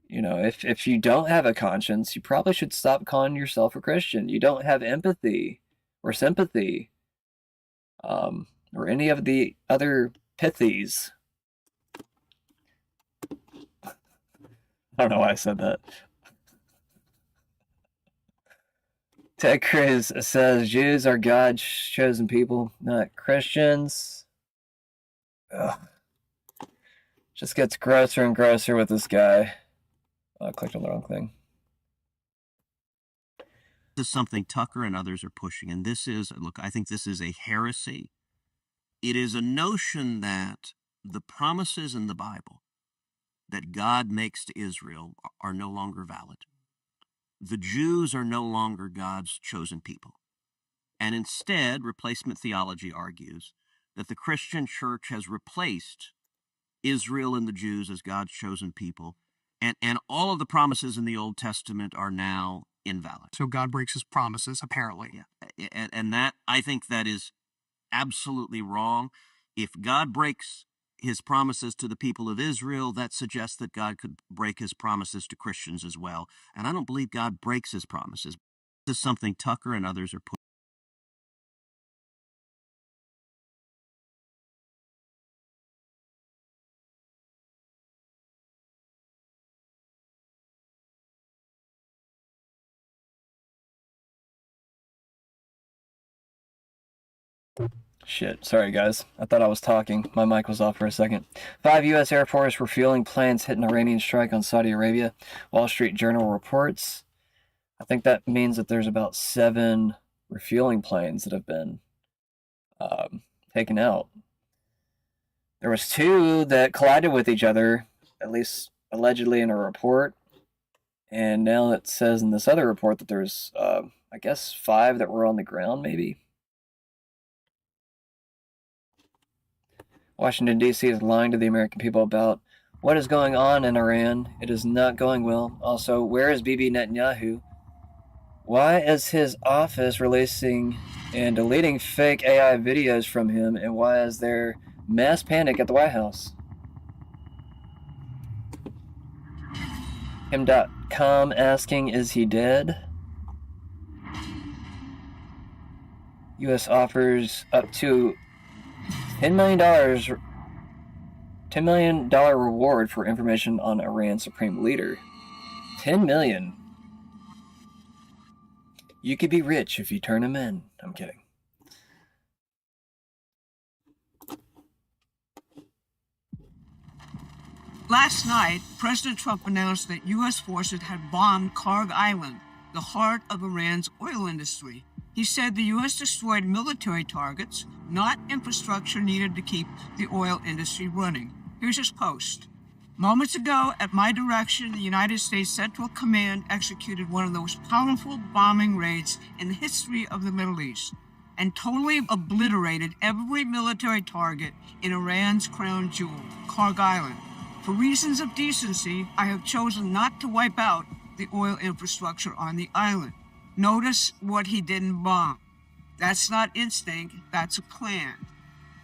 If you don't have a conscience, you probably should stop calling yourself a Christian. You don't have empathy or sympathy, or any of the other pithies. I don't know why I said that. Ted Cruz says Jews are God's chosen people, not Christians. Ugh. Just gets grosser and grosser with this guy. I clicked on the wrong thing. This is something Tucker and others are pushing, and I think this is a heresy. It is a notion that the promises in the Bible that God makes to Israel are no longer valid. The Jews are no longer God's chosen people. And instead, replacement theology argues that the Christian church has replaced Israel and the Jews as God's chosen people, and all of the promises in the Old Testament are now invalid. So God breaks his promises, apparently. Yeah. And that, I think that is absolutely wrong. If God breaks his promises to the people of Israel, that suggests that God could break his promises to Christians as well. And I don't believe God breaks his promises. This is something Tucker and others are putting. Shit, sorry guys. I thought I was talking. My mic was off for a second. 5 U.S. Air Force refueling planes hit an Iranian strike on Saudi Arabia. Wall Street Journal reports. I think that means that there's about 7 refueling planes that have been taken out. There was 2 that collided with each other, at least allegedly in a report. And now it says in this other report that there's, I guess, 5 that were on the ground, maybe. Washington, D.C. is lying to the American people about what is going on in Iran. It is not going well. Also, where is Bibi Netanyahu? Why is his office releasing and deleting fake AI videos from him? And why is there mass panic at the White House? Him.com asking, is he dead? U.S. offers up to $10 million reward for information on Iran's supreme leader. $10 million. You could be rich if you turn him in. I'm kidding. Last night, President Trump announced that U.S. forces had bombed Karg Island, the heart of Iran's oil industry. He said the U.S. destroyed military targets, not infrastructure needed to keep the oil industry running. Here's his post. Moments ago, at my direction, the United States Central Command executed one of the most powerful bombing raids in the history of the Middle East and totally obliterated every military target in Iran's crown jewel, Karg Island. For reasons of decency, I have chosen not to wipe out the oil infrastructure on the island. Notice what he didn't bomb. That's not instinct, that's a plan.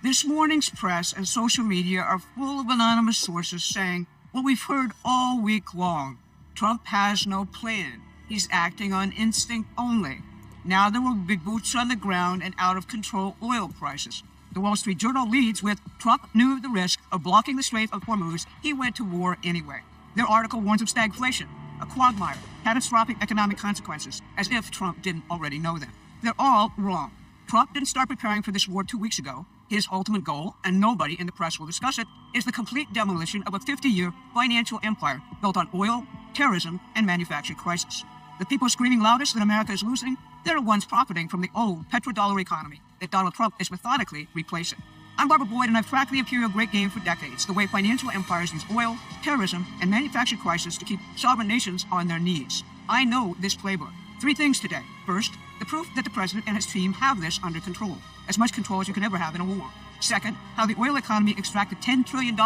This morning's press and social media are full of anonymous sources saying what we've heard all week long. Trump has no plan. He's acting on instinct only. Now there will be boots on the ground and out-of-control oil prices. The Wall Street Journal leads with, Trump knew the risk of blocking the Strait of Hormuz. He went to war anyway. Their article warns of stagflation, a quagmire, catastrophic economic consequences, as if Trump didn't already know them. They're all wrong. Trump didn't start preparing for this war 2 weeks ago. His ultimate goal, and nobody in the press will discuss it, is the complete demolition of a 50-year financial empire built on oil, terrorism, and manufactured crisis. The people screaming loudest that America is losing, they're the ones profiting from the old petrodollar economy that Donald Trump is methodically replacing. I'm Barbara Boyd, and I've tracked the imperial great game for decades, the way financial empires use oil, terrorism, and manufactured crisis to keep sovereign nations on their knees. I know this playbook. 3 things today. First, the proof that the president and his team have this under control, as much control as you can ever have in a war. Second, how the oil economy extracted $10 trillion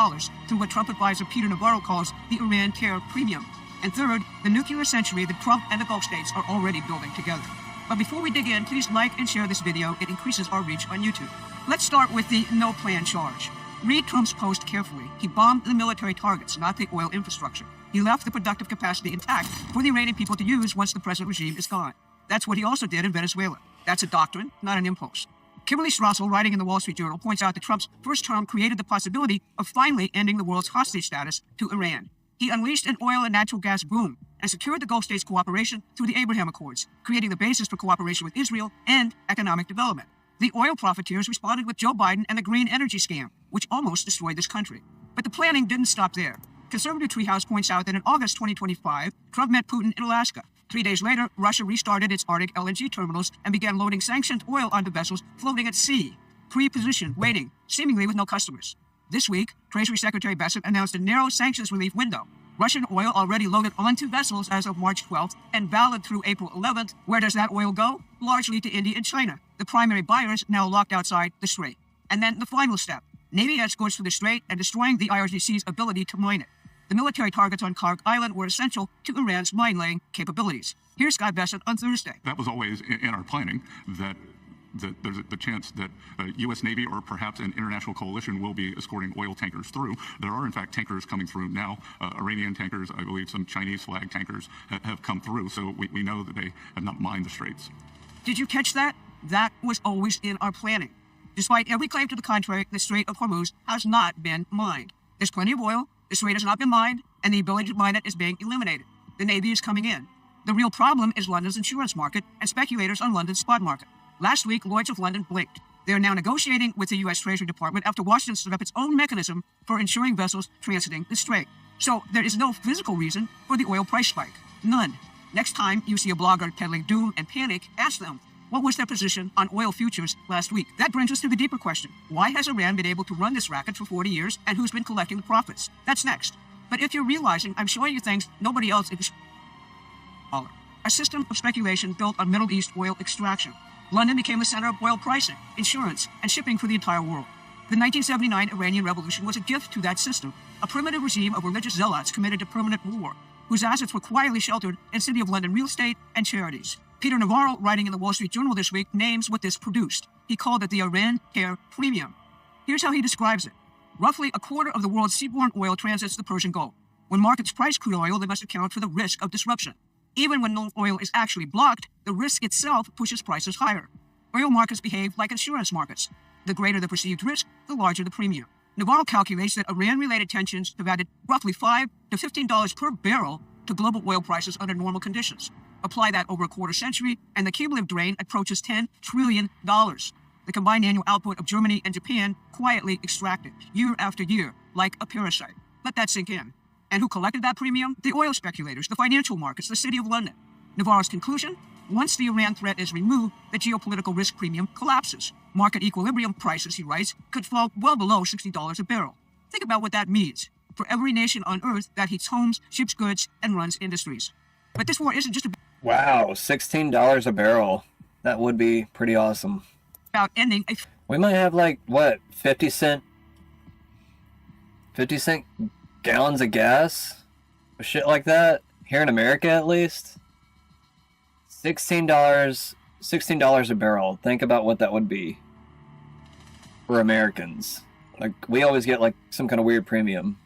through what Trump advisor Peter Navarro calls the Iran care premium. And third, the nuclear century that Trump and the Gulf states are already building together. But before we dig in, please like and share this video. It increases our reach on YouTube. Let's start with the no plan charge. Read Trump's post carefully. He bombed the military targets, not the oil infrastructure. He left the productive capacity intact for the Iranian people to use once the present regime is gone. That's what he also did in Venezuela. That's a doctrine, not an impulse. Kimberly Strassel, writing in the Wall Street Journal, points out that Trump's first term created the possibility of finally ending the world's hostage status to Iran. He unleashed an oil and natural gas boom and secured the Gulf states' cooperation through the Abraham Accords, creating the basis for cooperation with Israel and economic development. The oil profiteers responded with Joe Biden and the green energy scam, which almost destroyed this country. But the planning didn't stop there. Conservative Treehouse points out that in August 2025, Trump met Putin in Alaska. 3 days later, Russia restarted its Arctic LNG terminals and began loading sanctioned oil onto vessels floating at sea, pre-positioned, waiting, seemingly with no customers. This week, Treasury Secretary Bessent announced a narrow sanctions relief window. Russian oil already loaded onto vessels as of March 12th and valid through April 11th. Where does that oil go? Largely to India and China, the primary buyers now locked outside the strait. And then the final step, Navy escorts through the strait and destroying the IRGC's ability to mine it. The military targets on Karg Island were essential to Iran's mine-laying capabilities. Here's Scott Bessent on Thursday. That was always in our planning, that there's the chance that U.S. Navy or perhaps an international coalition will be escorting oil tankers through. There are, in fact, tankers coming through now. Iranian tankers, I believe some Chinese flag tankers have come through, so we know that they have not mined the straits. Did you catch that? That was always in our planning. Despite every claim to the contrary, the Strait of Hormuz has not been mined. There's plenty of oil, the strait has not been mined, and the ability to mine it is being eliminated. The Navy is coming in. The real problem is London's insurance market and speculators on London's spot market. Last week, Lloyd's of London blinked. They are now negotiating with the U.S. Treasury Department after Washington set up its own mechanism for insuring vessels transiting the strait. So there is no physical reason for the oil price spike. None. Next time you see a blogger peddling doom and panic, ask them, what was their position on oil futures last week? That brings us to the deeper question. Why has Iran been able to run this racket for 40 years, and who's been collecting the profits? That's next. But if you're realizing I'm showing you things nobody else is... A system of speculation built on Middle East oil extraction. London became the center of oil pricing, insurance, and shipping for the entire world. The 1979 Iranian Revolution was a gift to that system, a primitive regime of religious zealots committed to permanent war, whose assets were quietly sheltered in City of London real estate and charities. Peter Navarro, writing in the Wall Street Journal this week, names what this produced. He called it the Iran care premium. Here's how he describes it. Roughly a quarter of the world's seaborne oil transits the Persian Gulf. When markets price crude oil, they must account for the risk of disruption. Even when no oil is actually blocked, the risk itself pushes prices higher. Oil markets behave like insurance markets. The greater the perceived risk, the larger the premium. Navarro calculates that Iran-related tensions have added roughly $5 to $15 per barrel to global oil prices under normal conditions. Apply that over a quarter century, and the cumulative drain approaches $10 trillion. The combined annual output of Germany and Japan quietly extracted, year after year, like a parasite. Let that sink in. And who collected that premium? The oil speculators, the financial markets, the City of London. Navarro's conclusion? Once the Iran threat is removed, the geopolitical risk premium collapses. Market equilibrium prices, he writes, could fall well below $60 a barrel. Think about what that means for every nation on earth that heats homes, ships goods, and runs industries. But this war isn't just Wow, $16 a barrel. That would be pretty awesome. about ending a... We might have like, what, 50 cent gallons of gas with shit like that here in America, at least. $16 a barrel. Think about what that would be for Americans. Like, we always get like some kind of weird premium.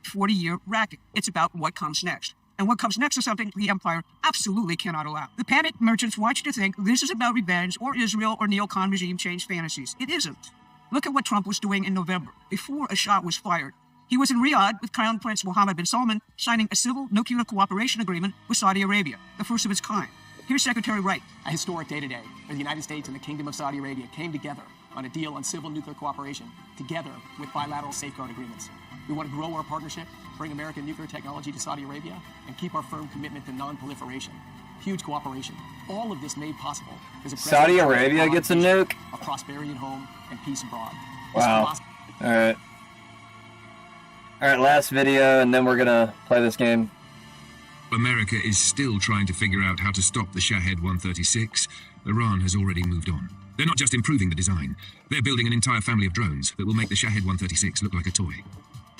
40-year racket. It's about what comes next. And what comes next is something the Empire absolutely cannot allow. The panicked merchants want you to think this is about revenge or Israel or neocon regime change fantasies. It isn't. Look at what Trump was doing in November, before a shot was fired. He was in Riyadh with Crown Prince Mohammed bin Salman signing a civil nuclear cooperation agreement with Saudi Arabia, the first of its kind. Here's Secretary Wright. A historic day today, where the United States and the Kingdom of Saudi Arabia came together on a deal on civil nuclear cooperation, together with bilateral safeguard agreements. We want to grow our partnership, bring American nuclear technology to Saudi Arabia, and keep our firm commitment to non-proliferation. Huge cooperation. All of this made possible because Saudi Arabia gets a nuke? Of prosperity at home and peace abroad. Wow. Alright. Alright, last video, and then we're gonna play this game. America is still trying to figure out how to stop the Shahed 136. Iran has already moved on. They're not just improving the design, they're building an entire family of drones that will make the Shahed 136 look like a toy.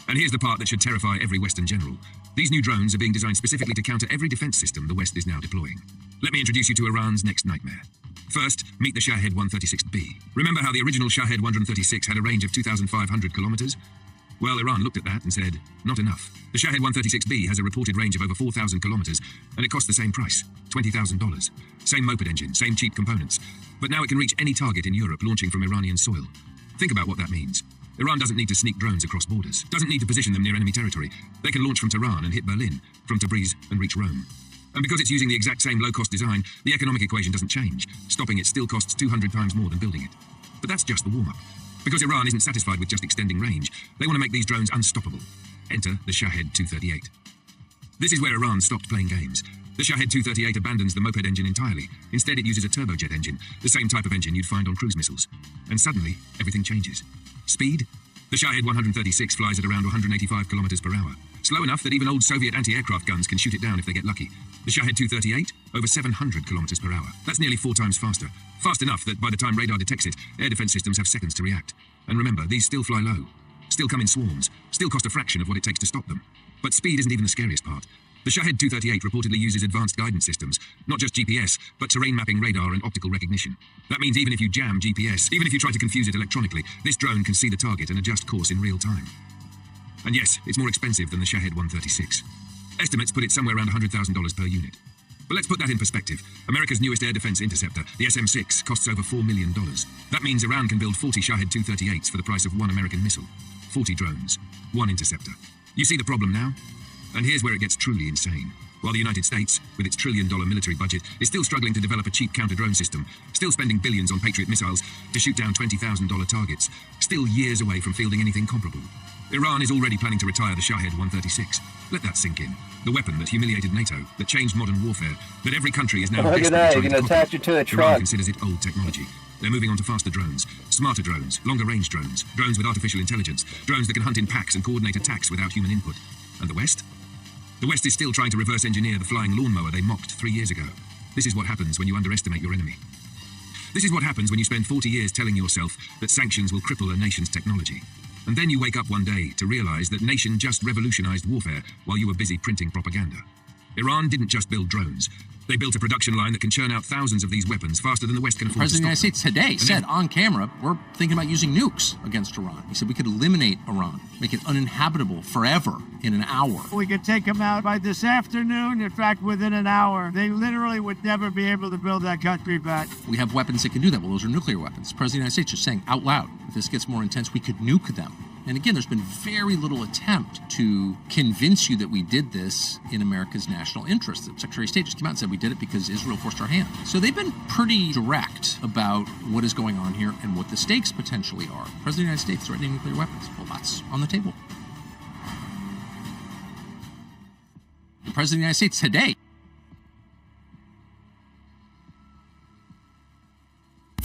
And here's the part that should terrify every Western general. These new drones are being designed specifically to counter every defense system the West is now deploying. Let me introduce you to Iran's next nightmare. First, meet the Shahed 136B. Remember how the original Shahed 136 had a range of 2,500 kilometers? Well, Iran looked at that and said, not enough. The Shahed 136B has a reported range of over 4,000 kilometers, and it costs the same price, $20,000. Same moped engine, same cheap components. But now it can reach any target in Europe launching from Iranian soil. Think about what that means. Iran doesn't need to sneak drones across borders, doesn't need to position them near enemy territory. They can launch from Tehran and hit Berlin, from Tabriz and reach Rome. And because it's using the exact same low-cost design, the economic equation doesn't change. Stopping it still costs 200 times more than building it. But that's just the warm-up. Because Iran isn't satisfied with just extending range, they want to make these drones unstoppable. Enter the Shahed 238. This is where Iran stopped playing games. The Shahed 238 abandons the moped engine entirely. Instead, it uses a turbojet engine, the same type of engine you'd find on cruise missiles. And suddenly, everything changes. Speed? The Shahed 136 flies at around 185 kilometers per hour. Slow enough that even old Soviet anti-aircraft guns can shoot it down if they get lucky. The Shahed 238, over 700 kilometers per hour. That's nearly 4 times faster. Fast enough that by the time radar detects it, air defense systems have seconds to react. And remember, these still fly low, still come in swarms, still cost a fraction of what it takes to stop them. But speed isn't even the scariest part. The Shahed 238 reportedly uses advanced guidance systems, not just GPS, but terrain mapping radar and optical recognition. That means even if you jam GPS, even if you try to confuse it electronically, this drone can see the target and adjust course in real time. And yes, it's more expensive than the Shahed 136. Estimates put it somewhere around $100,000 per unit. But let's put that in perspective. America's newest air defense interceptor, the SM-6, costs over $4 million. That means Iran can build 40 Shahed 238s for the price of one American missile. 40 drones, one interceptor. You see the problem now? And here's where it gets truly insane. While the United States, with its trillion-dollar military budget, is still struggling to develop a cheap counter-drone system, still spending billions on Patriot missiles to shoot down $20,000 targets, still years away from fielding anything comparable. Iran is already planning to retire the Shahed 136. Let that sink in. The weapon that humiliated NATO, that changed modern warfare, that every country is now Look at that, you can attach it to a truck. Iran considers it old technology. They're moving on to faster drones, smarter drones, longer-range drones, drones with artificial intelligence, drones that can hunt in packs and coordinate attacks without human input. And the West? The West is still trying to reverse engineer the flying lawnmower they mocked 3 years ago. This is what happens when you underestimate your enemy. This is what happens when you spend 40 years telling yourself that sanctions will cripple a nation's technology. And then you wake up one day to realize that nation just revolutionized warfare while you were busy printing propaganda. Iran didn't just build drones. They built a production line that can churn out thousands of these weapons faster than the West can afford to stop The President of the United States today said on camera, we're thinking about using nukes against Iran. He said we could eliminate Iran, make it uninhabitable forever in an hour. We could take them out by this afternoon. In fact, within an hour. They literally would never be able to build that country back. We have weapons that can do that. Well, those are nuclear weapons. The President of the United States just saying out loud, if this gets more intense, we could nuke them. And again, there's been very little attempt to convince you that we did this in America's national interest. The Secretary of State just came out and said we did it because Israel forced our hand. So they've been pretty direct about what is going on here and what the stakes potentially are. The President of the United States threatening nuclear weapons. Well, that's on the table. The President of the United States today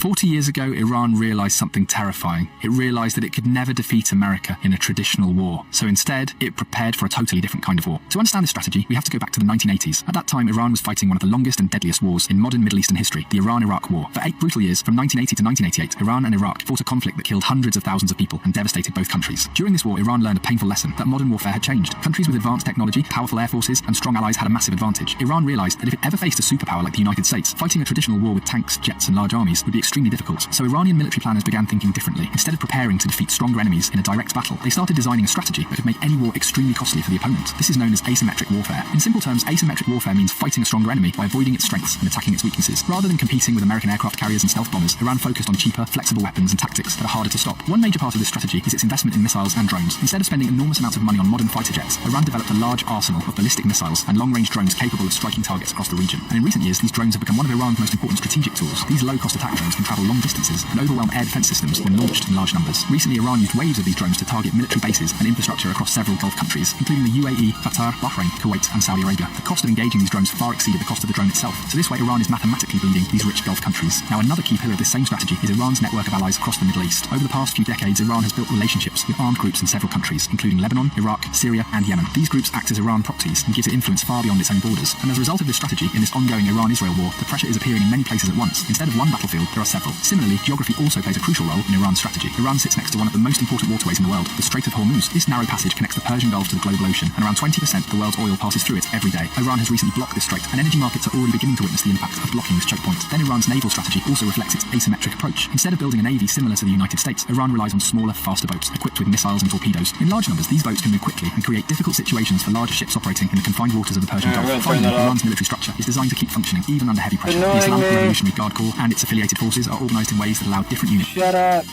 40 years ago, Iran realized something terrifying. It realized that it could never defeat America in a traditional war. So instead, it prepared for a totally different kind of war. To understand this strategy, we have to go back to the 1980s. At that time, Iran was fighting one of the longest and deadliest wars in modern Middle Eastern history, the Iran-Iraq War. For 8 brutal years, from 1980 to 1988, Iran and Iraq fought a conflict that killed hundreds of thousands of people and devastated both countries. During this war, Iran learned a painful lesson that modern warfare had changed. Countries with advanced technology, powerful air forces, and strong allies had a massive advantage. Iran realized that if it ever faced a superpower like the United States, fighting a traditional war with tanks, jets, and large armies would be extremely difficult. So Iranian military planners began thinking differently. Instead of preparing to defeat stronger enemies in a direct battle, they started designing a strategy that could make any war extremely costly for the opponent. This is known as asymmetric warfare. In simple terms, asymmetric warfare means fighting a stronger enemy by avoiding its strengths and attacking its weaknesses. Rather than competing with American aircraft carriers and stealth bombers, Iran focused on cheaper, flexible weapons and tactics that are harder to stop. One major part of this strategy is its investment in missiles and drones. Instead of spending enormous amounts of money on modern fighter jets, Iran developed a large arsenal of ballistic missiles and long-range drones capable of striking targets across the region. And in recent years, these drones have become one of Iran's most important strategic tools. These low-cost attack drones can travel long distances and overwhelm air defense systems when launched in large numbers. Recently, Iran used waves of these drones to target military bases and infrastructure across several Gulf countries, including the UAE, Qatar, Bahrain, Kuwait, and Saudi Arabia. The cost of engaging these drones far exceeded the cost of the drone itself. So this way, Iran is mathematically bleeding these rich Gulf countries. Now, another key pillar of this same strategy is Iran's network of allies across the Middle East. Over the past few decades, Iran has built relationships with armed groups in several countries, including Lebanon, Iraq, Syria, and Yemen. These groups act as Iran proxies and gives it influence far beyond its own borders. And as a result of this strategy, in this ongoing Iran-Israel war, the pressure is appearing in many places at once. Instead of one battlefield, there are several. Similarly, geography also plays a crucial role in Iran's strategy. Iran sits next to one of the most important waterways in the world, the Strait of Hormuz. This narrow passage connects the Persian Gulf to the global ocean, and around 20% of the world's oil passes through it every day. Iran has recently blocked this strait, and energy markets are already beginning to witness the impact of blocking this choke point. Then Iran's naval strategy also reflects its asymmetric approach. Instead of building a navy similar to the United States, Iran relies on smaller, faster boats equipped with missiles and torpedoes. In large numbers, these boats can move quickly and create difficult situations for larger ships operating in the confined waters of the Persian Gulf. Finally, Iran's military structure is designed to keep functioning even under heavy pressure. The Islamic Revolutionary Guard Corps and its affiliated forces are organized in ways that allow different units. Shut up.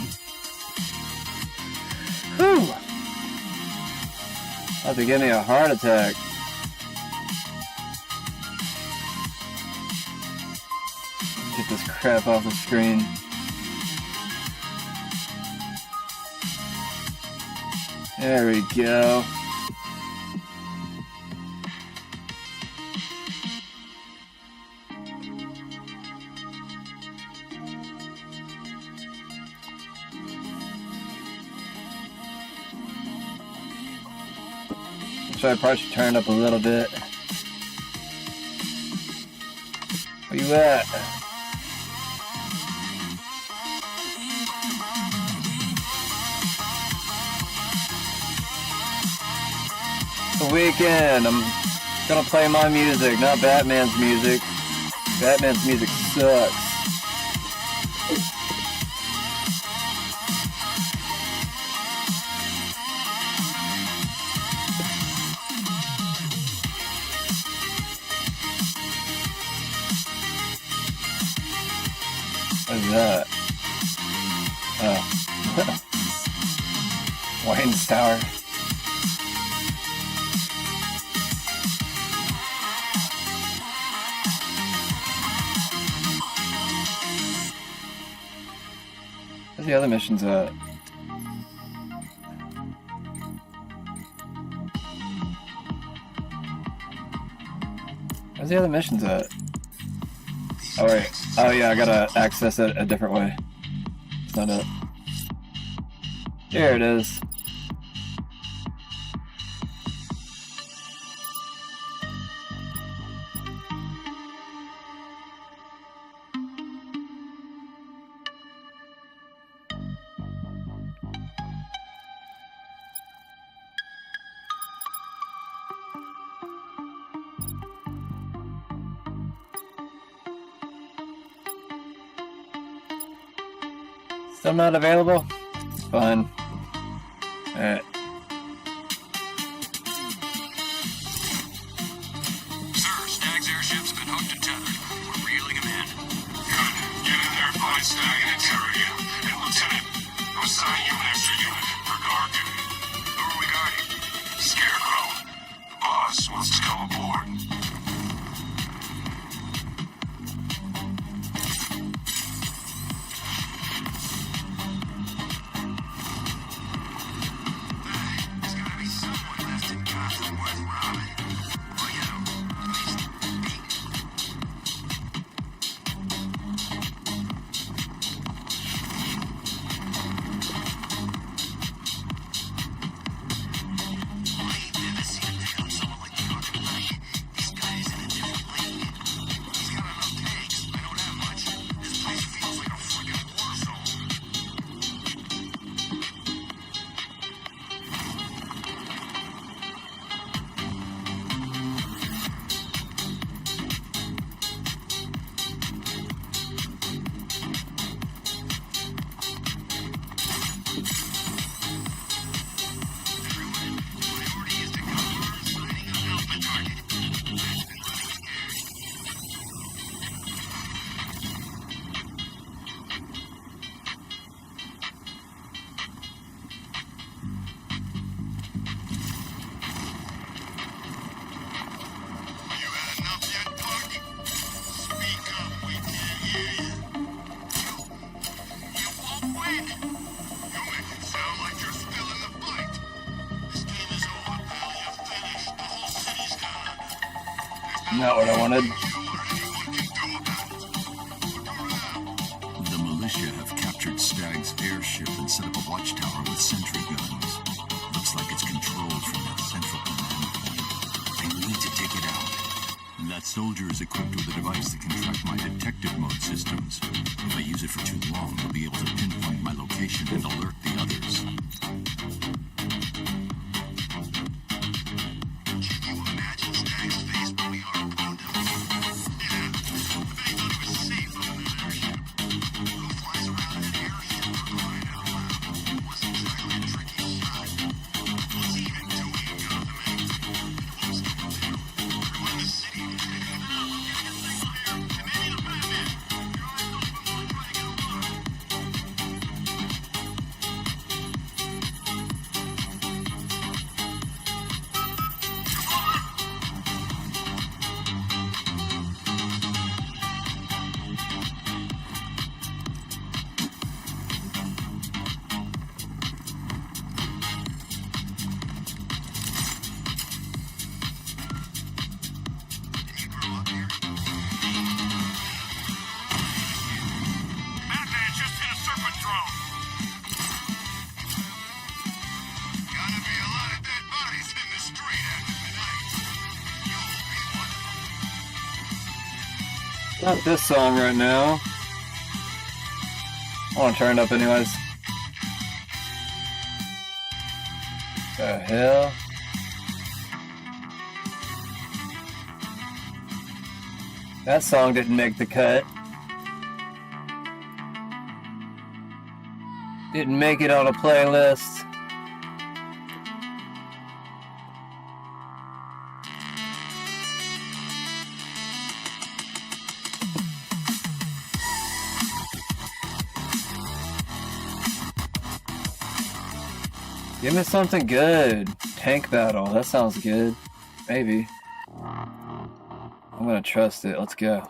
Whew. About to give me a heart attack. Get this crap off the screen. There we go. So I probably should turn it up a little bit. Where you at? The weekend. I'm gonna play my music, not Batman's music. Batman's music sucks. What's that? Oh. Wayne's Tower. Where's the other missions at? Where's the other missions at? Oh wait. Oh yeah, I gotta access it a different way. It's not it. Here it is. Still not available? Fine. Alright. Sir, Stag's airship's been hooked and tethered. We're reeling him in. Good. Get in there, find Stag and interrogate him. And Lieutenant, I'll assign you an extra unit for guard duty. Who are we guarding? Scarecrow. The boss wants to come aboard. Not what I wanted. The militia have captured Stag's airship and set up a watchtower with sentry guns. Looks like it's controlled from that central command point. I need to take it out. That soldier is equipped with a device that can track my detective mode systems. If I use it for too long, I'll be able to pinpoint my location and alert the others. Can you imagine Stag's face when we harpooned him? Yeah, I bet he thought he was safe on that airship. Who flies around in an airship for crying out loud? It wasn't exactly a tricky shot. What's he even doing in Gotham anyway? What was he gonna do? Ruin the city? Not this song right now. I want to turn it up anyways. The hell? That song didn't make the cut. Didn't make it on a playlist. Give me something good. Tank battle. That sounds good. Maybe. I'm gonna trust it. Let's go.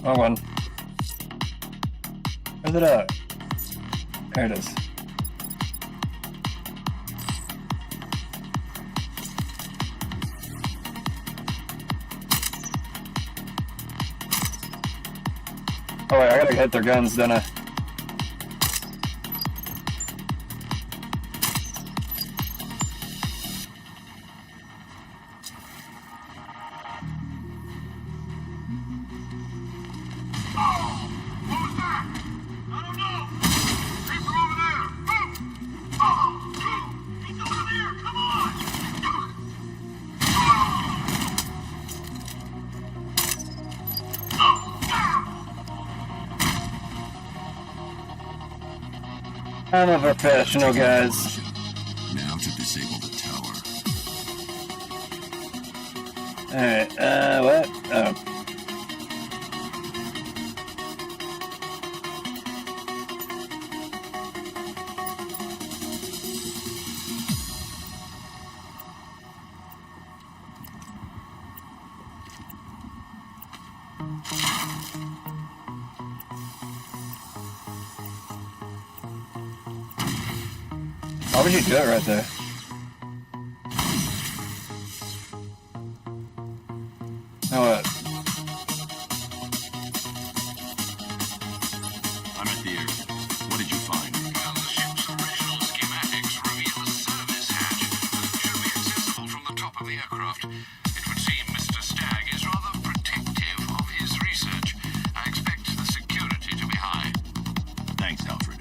Wrong one. Where's it at? There it is. Oh wait, I gotta hit their guns, don't I? I'm a professional, guys. Now to disable the tower. Alright, what? Oh. Why would you do it right there? what? I'm at the airship. What did you find? Well, the ship's original schematics reveal a service hatch that should be accessible from the top of the aircraft. It would seem Mr. Stagg is rather protective of his research. I expect the security to be high. Thanks, Alfred.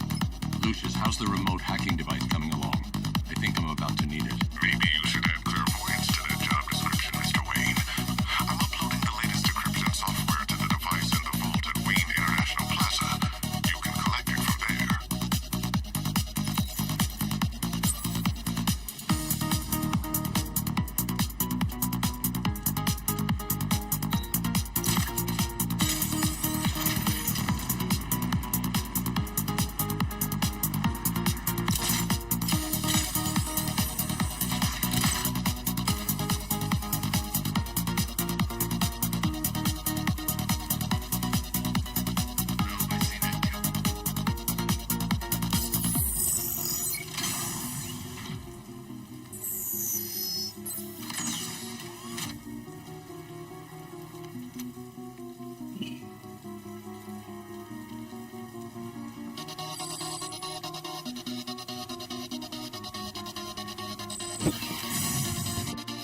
Lucius, how's the remote hacking device coming along? I think I'm about to need it. Maybe you should add clairvoyance to that job description, Mr. Wayne. I'm uploading the latest decryption software to the device in the vault at Wayne International Plaza. You can collect it from there.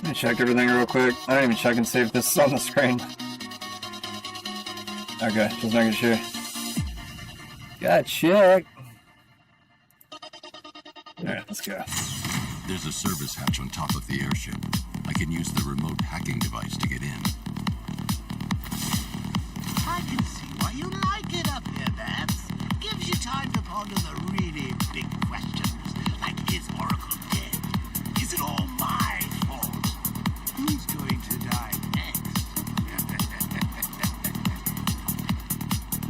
Let me check everything real quick. I don't even check and see if this is on the screen. Okay, just making sure. Gotta check. Alright, let's go. There's a service hatch on top of the airship. I can use the remote hacking device to get in. I can see why you like it up here, Babs. Gives you time to ponder the really big questions, like is Oracle dead? Is it all my fault? Who's going to die next?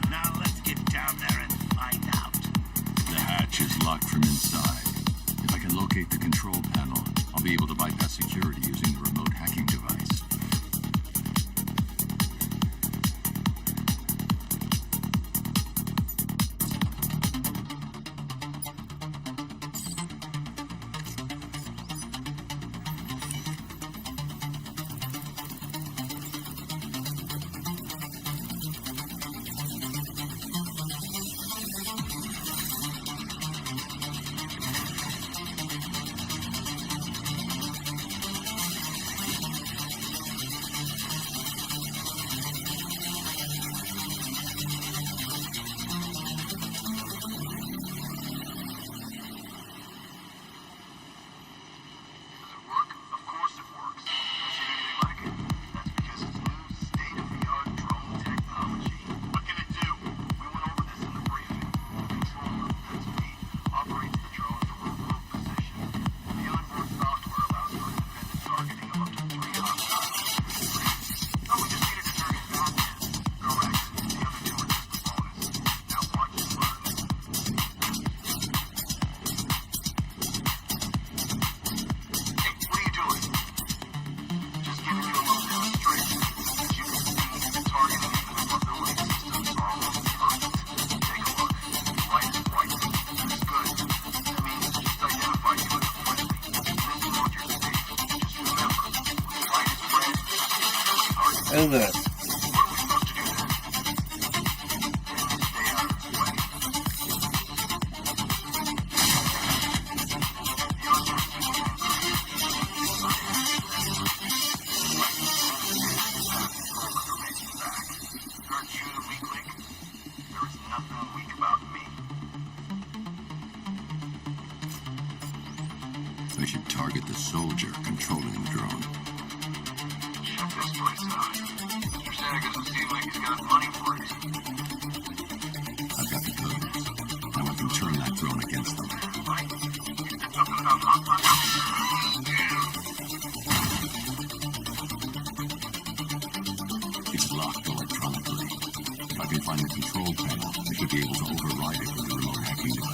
Now let's get down there and find out. The hatch is locked from inside. If I can locate the control panel, I'll be able to bypass security using the remote hacking device. Is it? I should target the soldier controlling the drone. Check this place out. Mr. Stagg doesn't seem like he's got money for it. I've got the codes. Now I can turn that drone against them. Something about hot It's locked electronically. If I can find the control panel, I should be able to override it with the remote hacking device.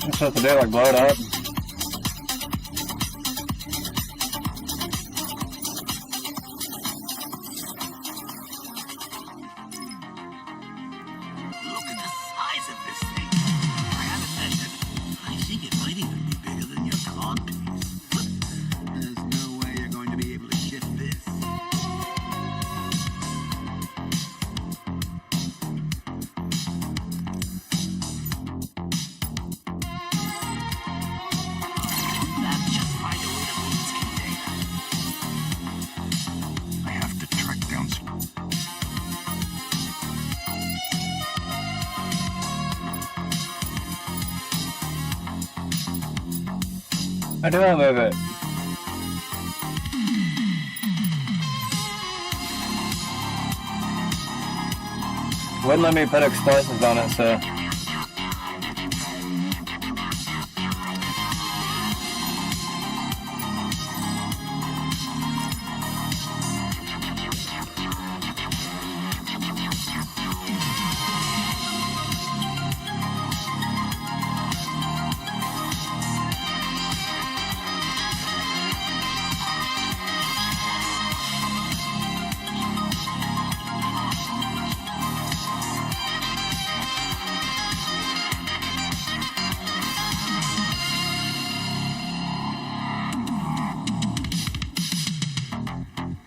I'm supposed to do, like, blow it up? Look at the size of this thing. I haven't measured. I think it might even be bigger than your codpiece. There's no way you're going to be able to shift this. Let's just find a way to move this container. I have to track down some. I do want to move it. Wouldn't let me put explosives on it, so...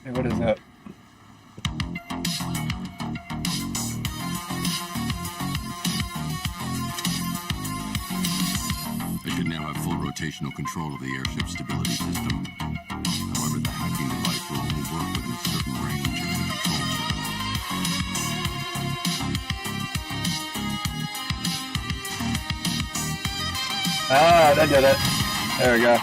Hey, what is that? I should now have full rotational control of the airship stability system. However, the hacking device will only work within a certain range of the control circle. Ah, that did it. There we go.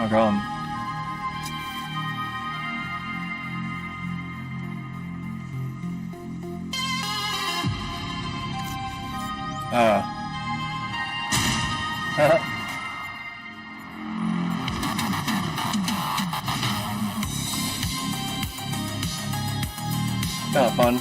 Oh, God. Kind of fun.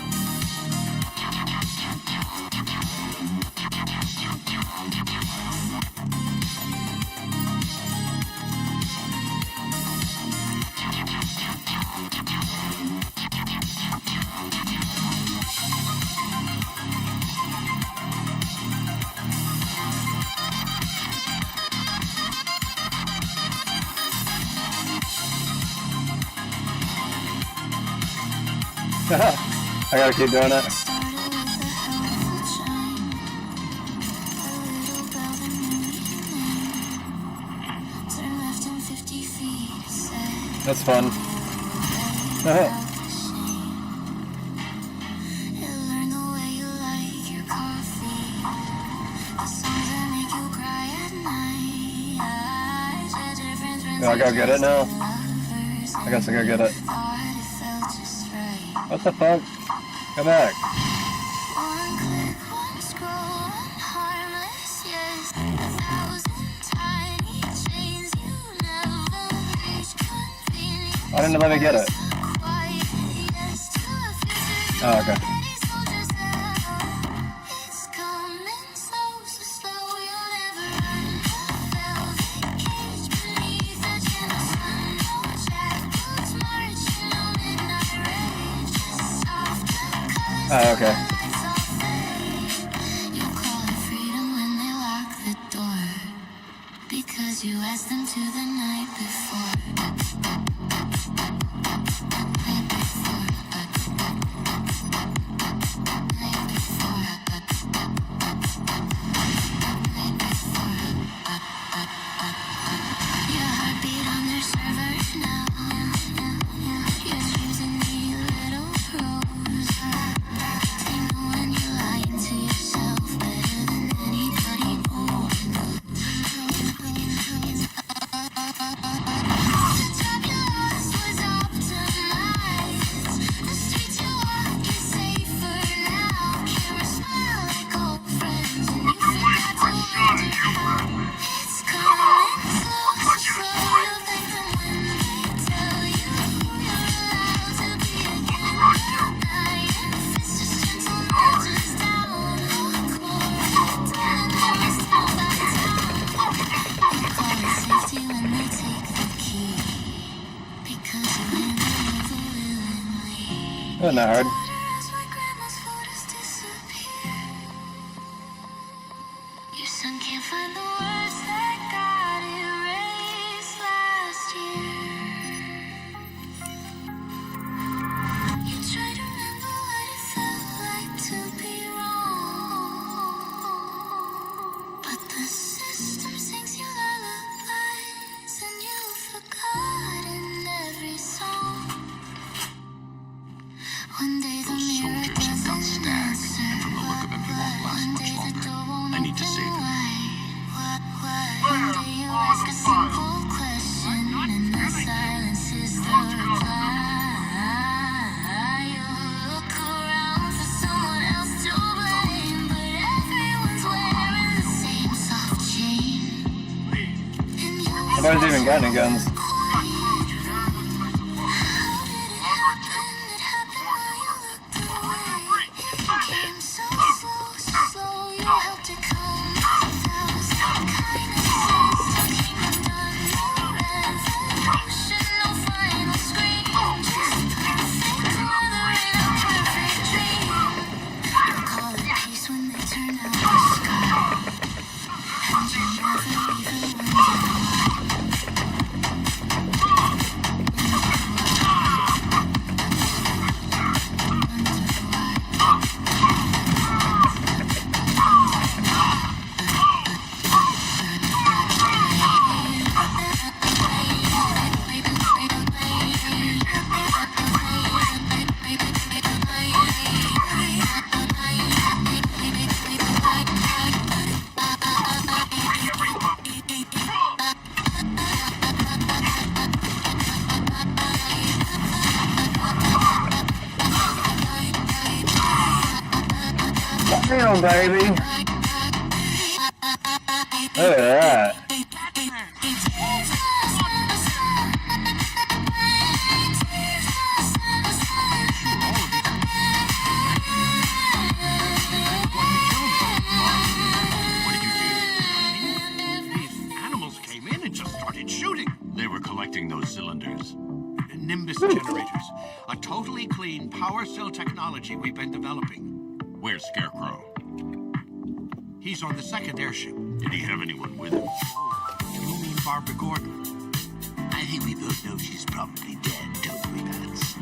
I gotta keep doing it. That's fun. I gotta get it now. I guess I gotta get it. What the fuck? Come back. Why didn't it let me get it? Oh, okay. Oh, okay. Because you asked them to the night before. Your heartbeat on their servers now. Your dreams in me little rose. They know when you're lying to yourself better than anybody. Top your Wasn't that hard? Your son can't find the words that got erased last year. You try to remember what it felt like to be wrong, but the system sings you lullabies and you've forgotten every song. One day the mirror doesn't answer. And from the look of him, he won't last much longer. I need to save him. One day you ask a simple question and the silence is the reply. You look around for someone else to blame, but everyone's wearing the same soft chain. Nobody's even got any guns. Damn, baby. Look at that. Animals came in and just started shooting. They were collecting those cylinders. Nimbus generators. A totally clean power cell technology we've been developing. Where's Scarecrow? He's on the second airship. Did he have anyone with him? You mean Barbara Gordon? I think we both know she's probably dead, don't we, Bats?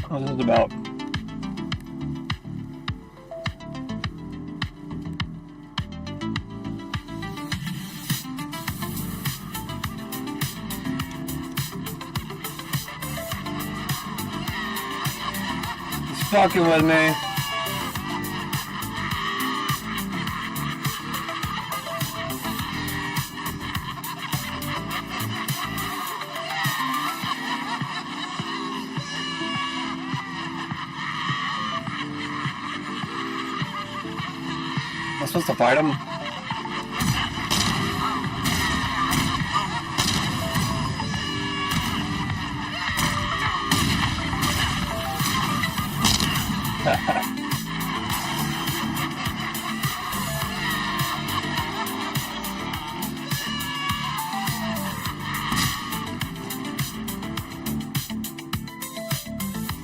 What is it about? He's fucking with me. I'm supposed to fight him?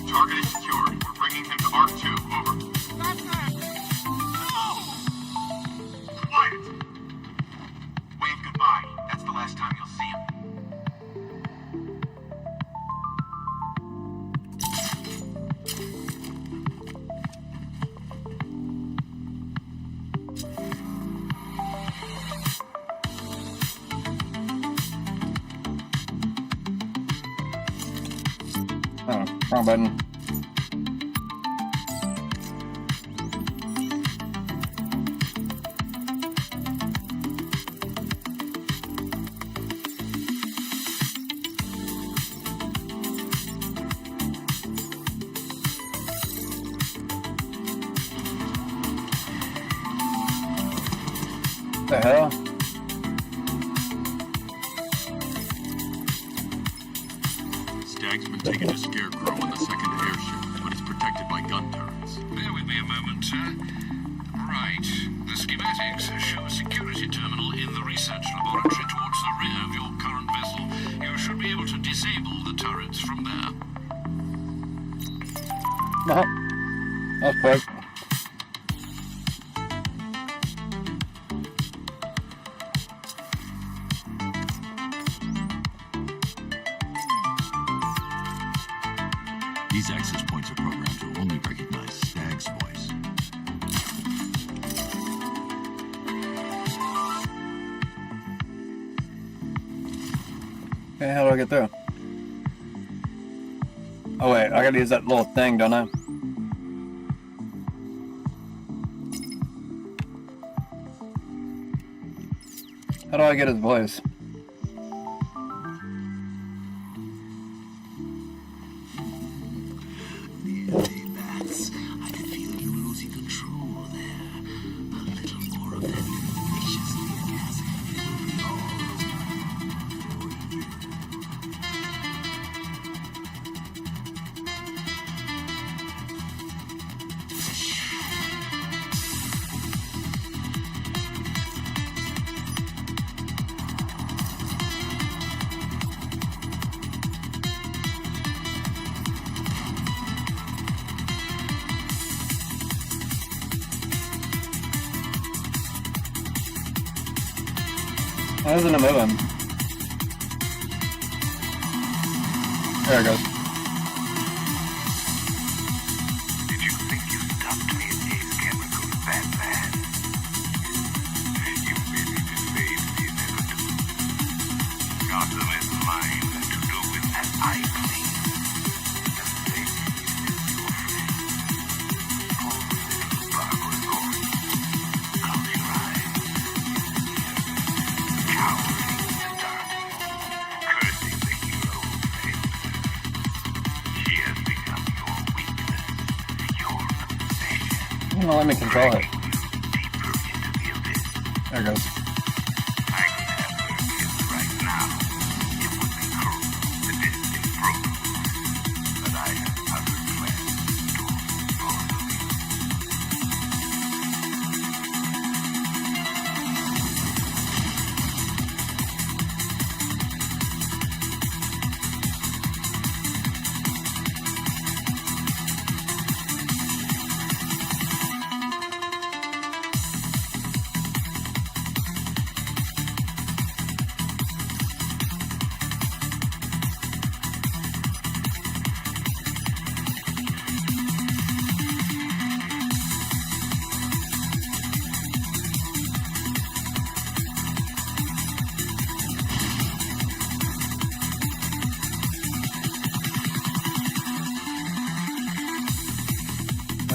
Target is secure. We're bringing him to Arc 2. Over. Quiet! Wave goodbye. That's the last time you'll see him. Oh, wrong button. What the hell? Stag's been taken to Scarecrow on the second airship, but it's protected by gun turrets. Bear with me a moment, sir. Right. The schematics show a security terminal in the research laboratory towards the rear of your current vessel. You should be able to disable the turrets from there. That's quick. These access points are programmed to only recognize Stag's voice. Okay, how do I get through? Oh wait, I gotta use that little thing, don't I? How do I get his voice? I could feel you losing control there. A little more of that vicious sarcasm all over. Why isn't it moving? There it goes. Did you think you stopped me in these chemicals, Batman? You really delayed the inevitable. Gotham is mine to do with as I please. The same is your friend. Oh, little Barbara Gordon. Close your eyes. Cowering in the dark. Cursing the hero who failed her. She has become your weakness. Your obsession. You don't let me control it. There it goes.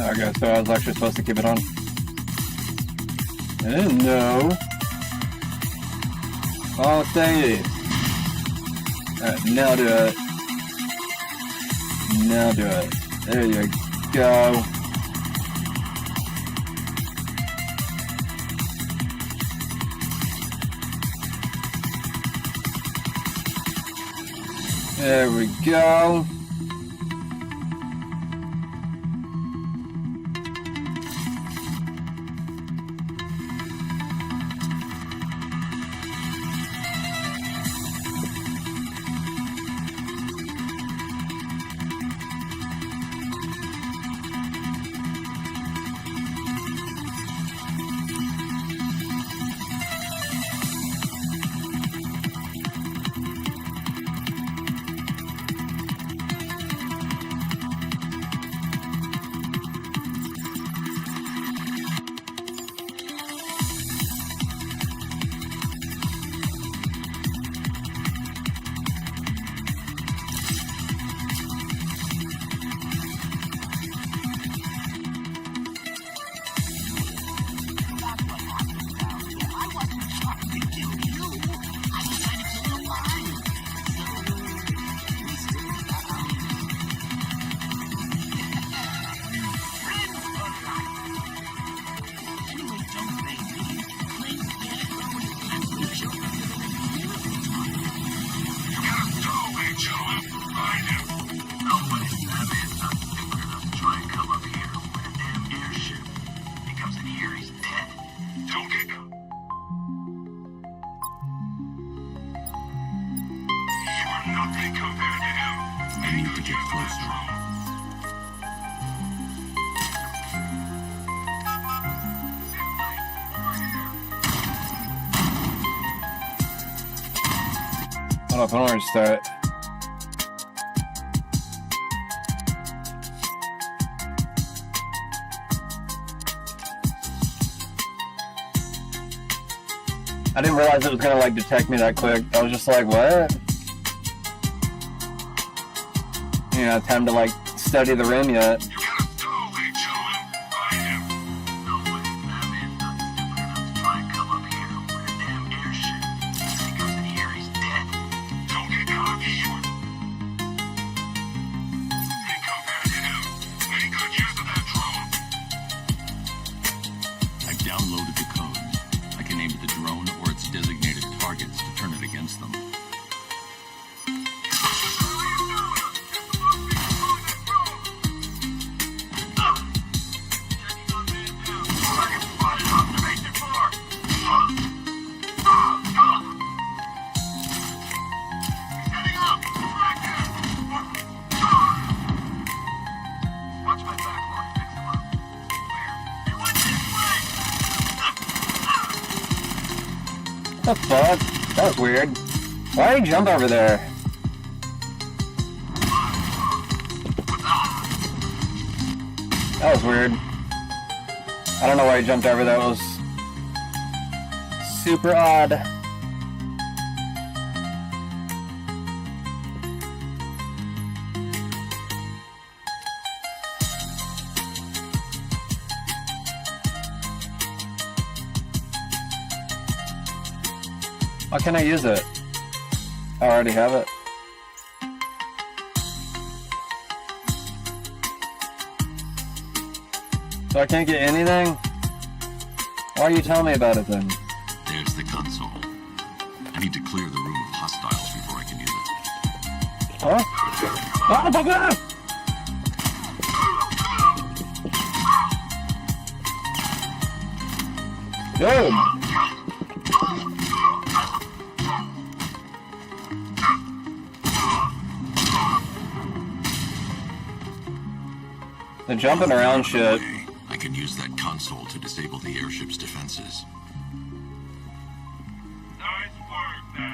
Okay, so I was actually supposed to keep it on. I didn't know. Oh, thank you. Alright, now do it. Now do it. There you go. There we go. I need to get closer. Hold up, I don't restart. I didn't realize it was gonna like detect me that quick. I was just like, what? You know, time to like study the rim yet. I downloaded the code. I can aim at the drone or its designated targets to turn it against them. What the fuck? That was weird. Why did he jump over there? That was weird. I don't know why he jumped over there. It was super odd. Why can't I use it? I already have it. So I can't get anything? Why are you telling me about it then? There's the console. I need to clear the room of hostiles before I can use it. Huh? Ah, fuck that! Dude! The jumping around shit. I can use that console to disable the airship's defenses.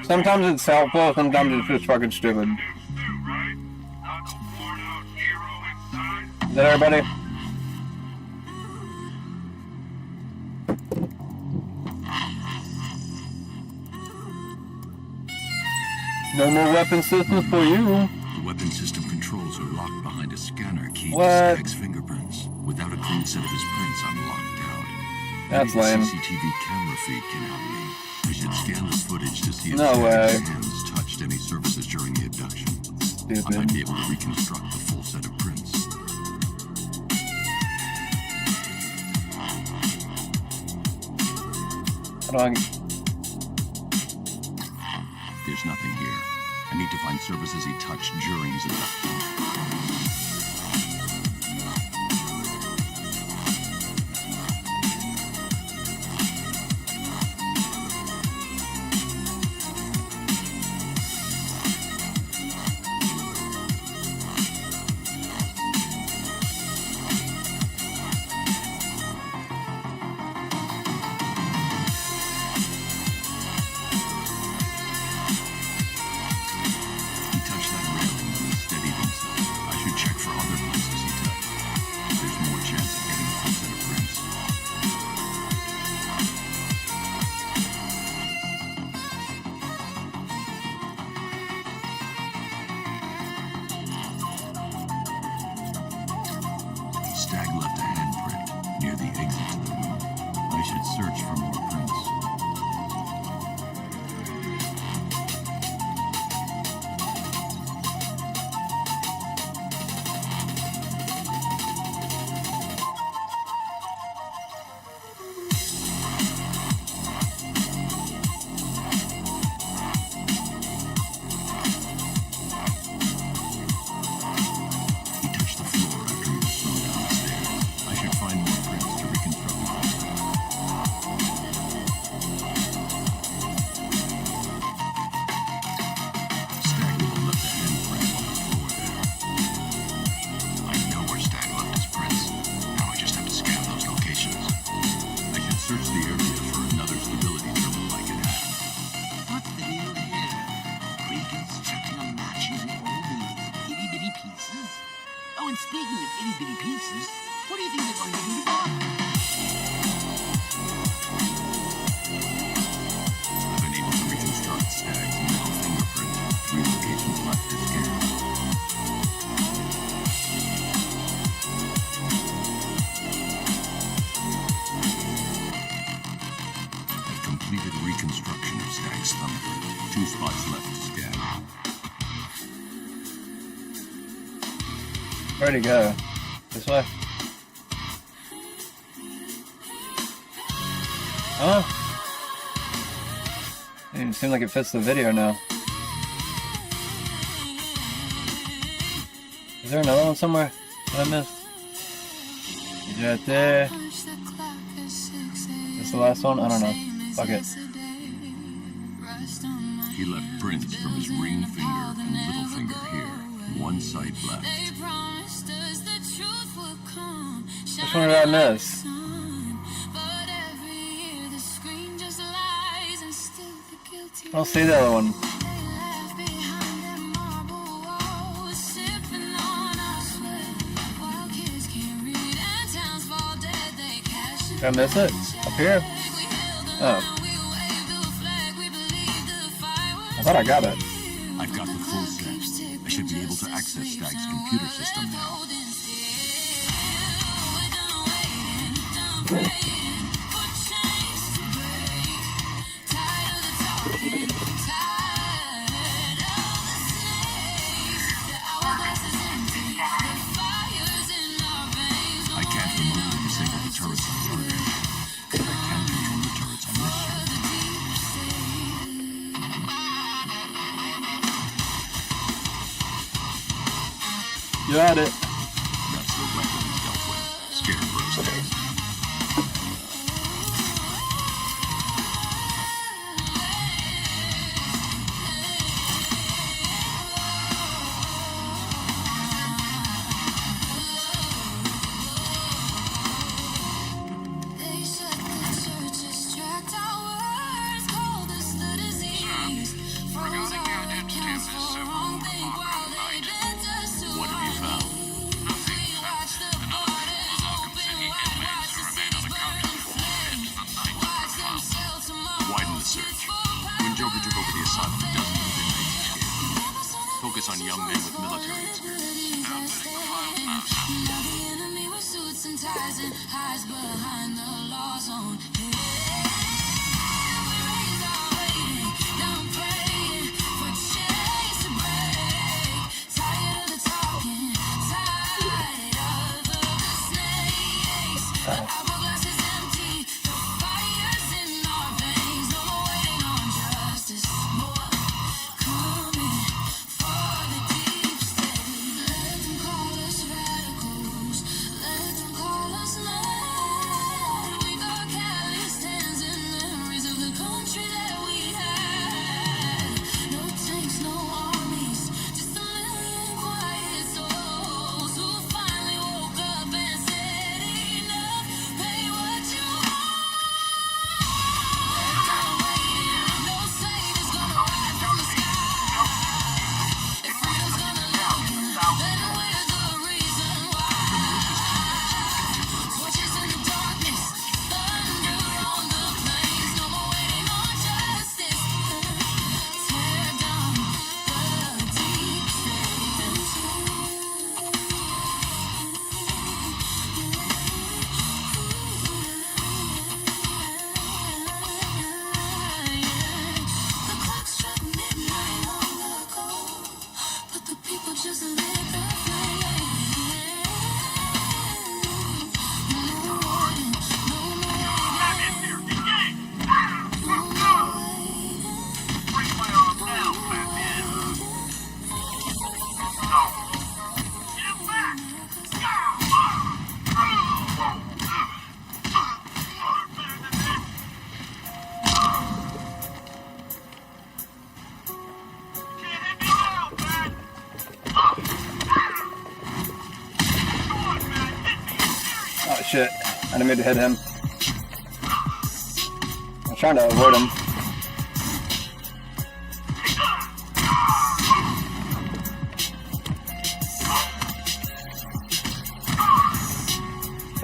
Sometimes it's helpful, sometimes it's just fucking stupid. Is that everybody? No more weapon systems for you. The weapon system controls are locked behind a scanner keyed to What? Stag's fingerprints. Without a clean set of his prints, I'm locked out. That's Maybe the lame. CCTV camera feed can help me. I should scan this footage to see if No way. Stag's hands touched any surfaces during the abduction. I might be able to reconstruct the full set of prints. Hold on. There's nothing here. I need to find surfaces he touched during his abduction. He touched that railing and he steadied himself. I should check for other places he touched. There's more chance of getting a full set of prints. Stag left a handprint near the exit to the room. I should search for more prints. He touched the floor after he was thrown down the stairs. I should find more prints to reconstruct the whole set. Oh, and speaking of itty-bitty pieces, what do you think they're going to do to the bottom? I've been able to reconstruct Stag's middle fingerprint. 3 locations left to scan. I've completed reconstruction of Stag's thumbprint. 2 spots left to scan. Where'd he go? This way? Huh? It doesn't seem like it fits the video now. Is there another one somewhere that I missed? He's right there. Is this the last one? I don't know. Fuck it. He left prints from his ring finger and little finger here. 1 site left. Which one did I miss? I don't see the other one. Did I miss it? Up here? Oh. I thought I got it. I've got the full set. I should be able to access Stag's computer system now. I can't remotely disable the turrets on target, but I can control the turrets on this ship. You had it. That's the weapon he's dealt with. Scarecrow Stag. What have you found? Widen the search. When Joker took over the asylum, dozens of inmates escaped. Focus on young men with military experience. Now the enemy with suits and ties and hides behind the law zone. Shit, I didn't mean to hit him. I'm trying to avoid him.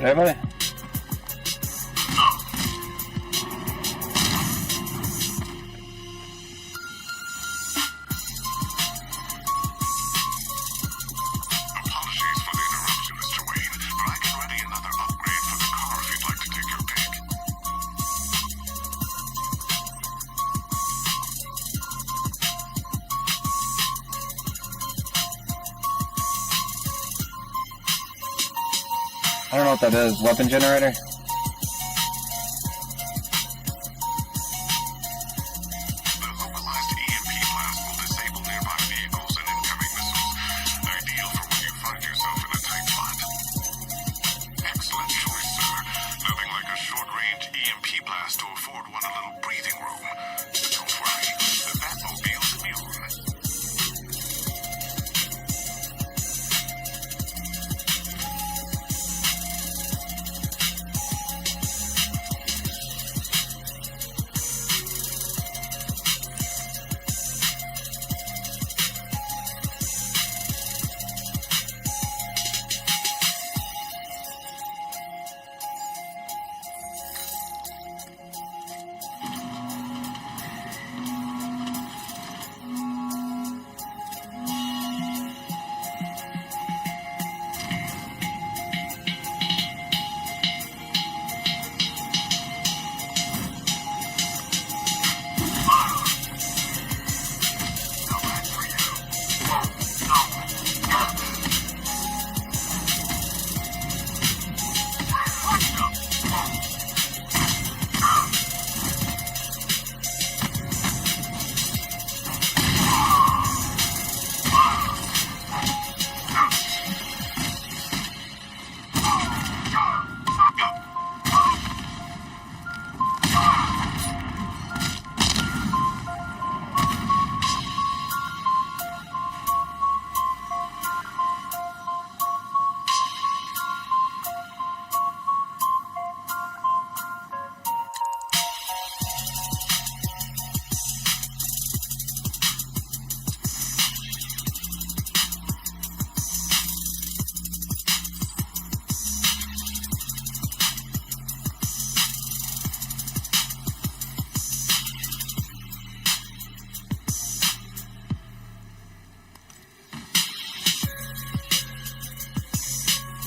Everybody? I don't know what that is. Weapon generator?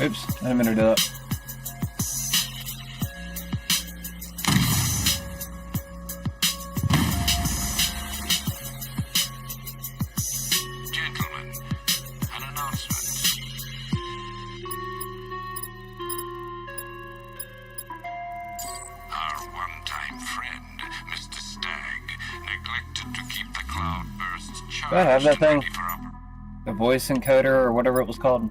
Oops, I didn't mean to do that. Gentlemen, an announcement. Our one-time friend, Mr. Stagg, neglected to keep the cloudbursts charged. Do I have that thing? ready for The voice encoder or whatever it was called.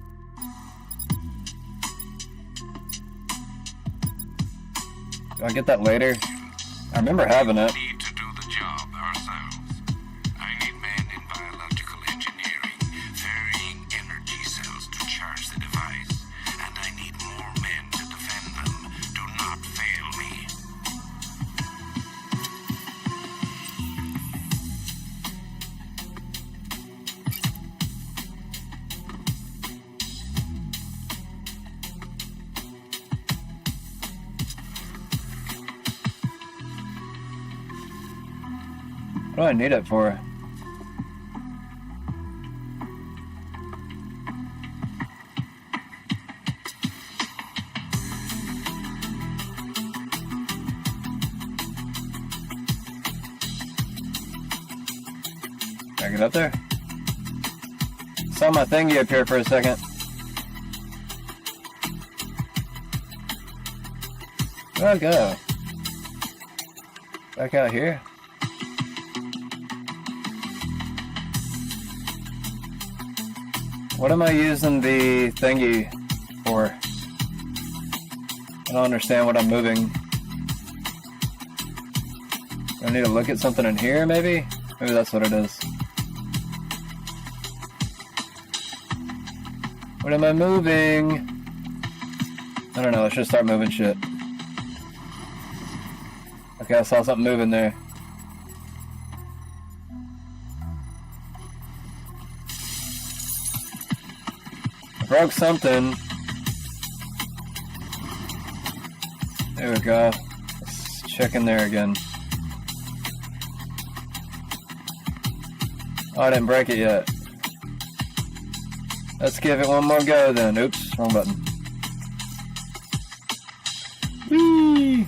Do I get that later? I remember having it. need to do the job ourselves. I need men in biological engineering, varying energy cells to charge the device, and I need more men to defend them. Do not fail me. What do I need it for? Can I get up there? Saw my thingy up here for a second. Where'd I go? Back out here? What am I using the thingy for? I don't understand what I'm moving. Do I need to look at something in here, maybe? Maybe that's what it is. What am I moving? I don't know, let's just start moving shit. Okay, I saw something moving there. I broke something. There we go. Let's check in there again. Oh, I didn't break it yet. Let's give it one more go then. Oops, wrong button. Whee!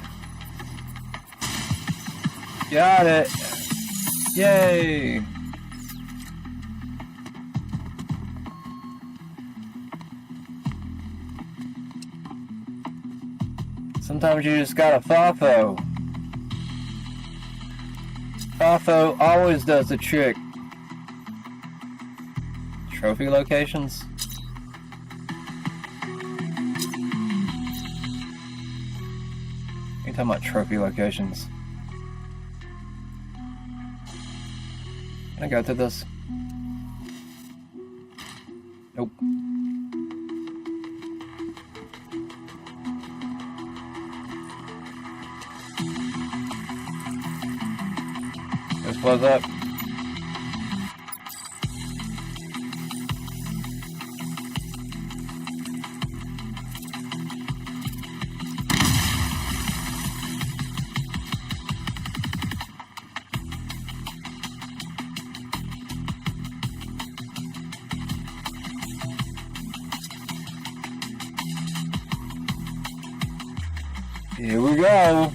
Got it! Yay! Sometimes you just gotta FOFO. FOFO always does the trick. Trophy locations? You're talking about trophy locations. Can I go through this? Nope. Let's close up. Here we go.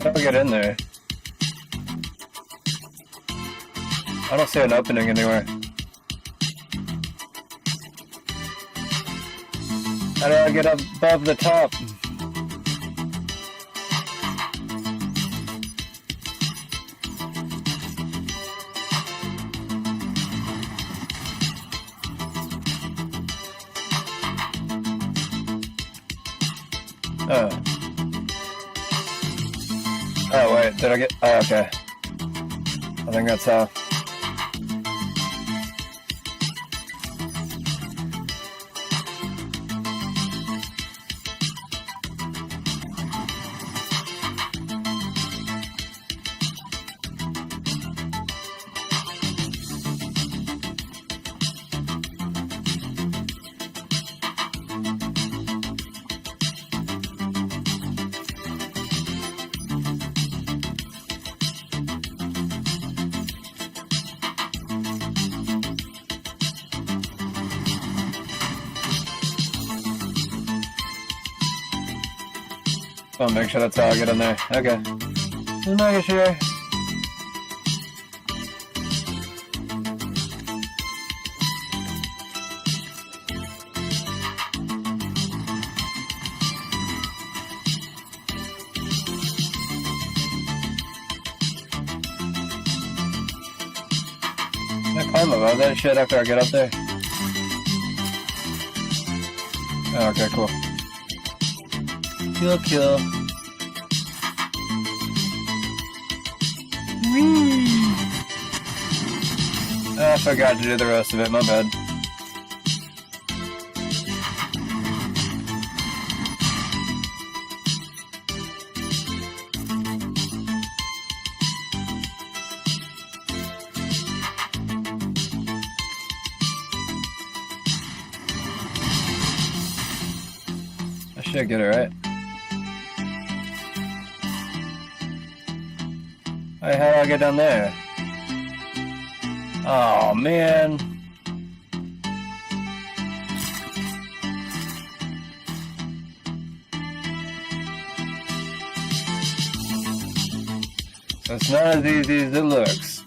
How do we get in there? I don't see an opening anywhere. How do I get up above the top? Oh. Oh wait, did I get... Oh, okay. I think that's how. I'll make sure that's how I get in there. Okay. Just making sure. Can I climb above that shit after I get up there? Oh, okay, cool. Kill. Whee! I forgot to do the rest of it, my bad. I should get it right. Hey, how do I get down there? Oh, man. So it's not as easy as it looks.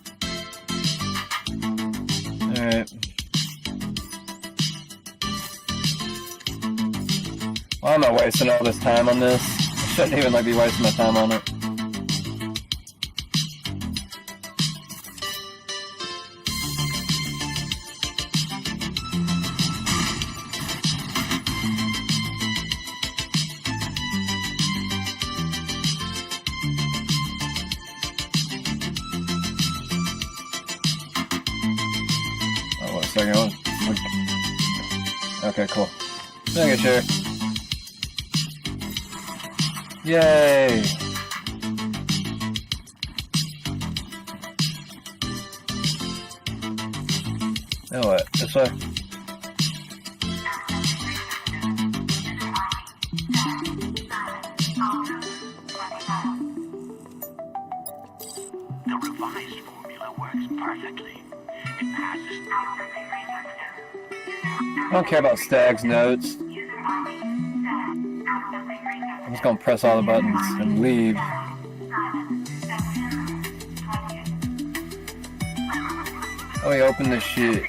Alright. Why am I wasting all this time on this? I shouldn't even be wasting my time on it. second. Okay, cool. Making sure. Yay! Now what? This way? The revised formula works perfectly. It passes I don't care about Stag's notes. I'm just gonna press all the buttons and leave. Oh, we open this shit.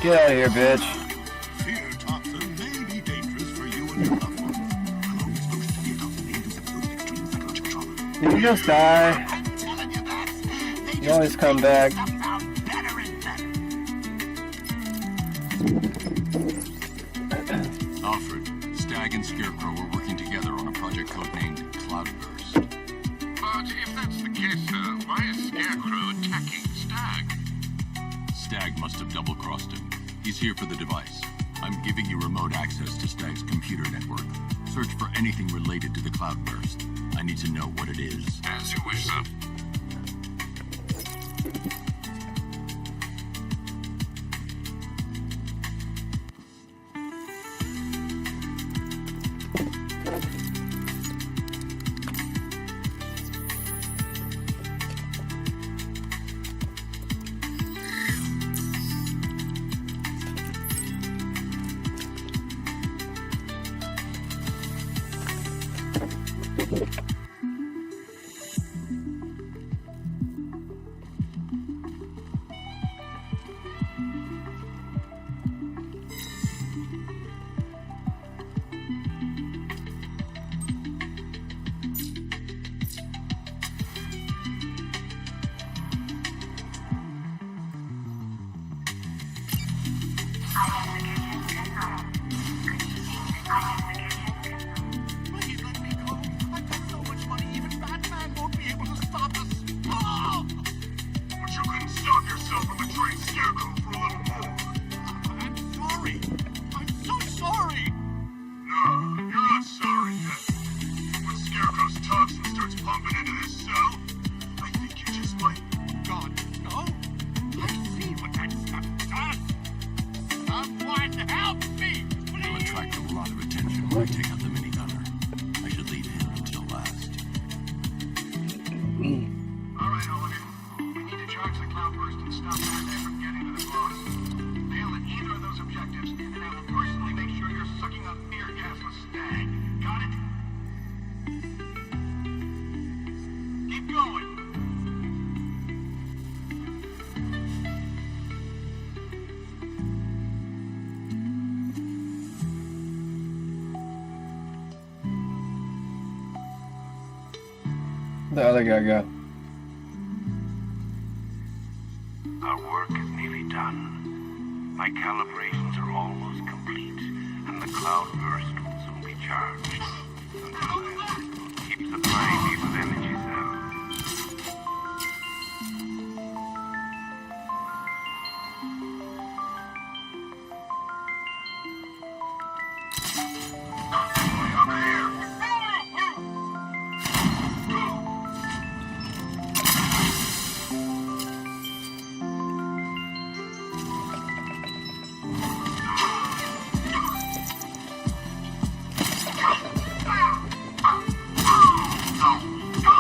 Get out of here, bitch. Fear toxin may be dangerous for you and your loved ones. Did you just die? You always come back. Alfred, Stag and Scarecrow were working together on a project codenamed Cloudburst. But if that's the case, why is Scarecrow attacking Stag? Stag must have double-crossed him. He's here for the device. I'm giving you remote access to Stag's computer network. Search for anything related to the Cloudburst. I need to know what it is. As you wish, sir. Please let me go. I've got so much money, even Batman won't be able to stop us. Oh! But you couldn't stop yourself from betraying Scarecrow for a little more. I'm sorry. I'm so sorry. No, you're not sorry yet. When Scarecrow's toxin starts pumping into this cell, I think you just might... God, no. I've seen what that stuff does. Someone help me, You'll attract a lot of attention when I take out the minigunner. I should leave him until last. All right, Owen. We need to charge the Cloudburst and stop Batman from getting to the boss. Fail at either of those objectives, and I will personally make sure you're sucking up fear gas with Stag. Got it? Keep going. The other guy go. Our work is nearly done. My calibrations are almost complete, and the Cloudburst will soon be charged. Until then, keep supplying me with energy cells. Go!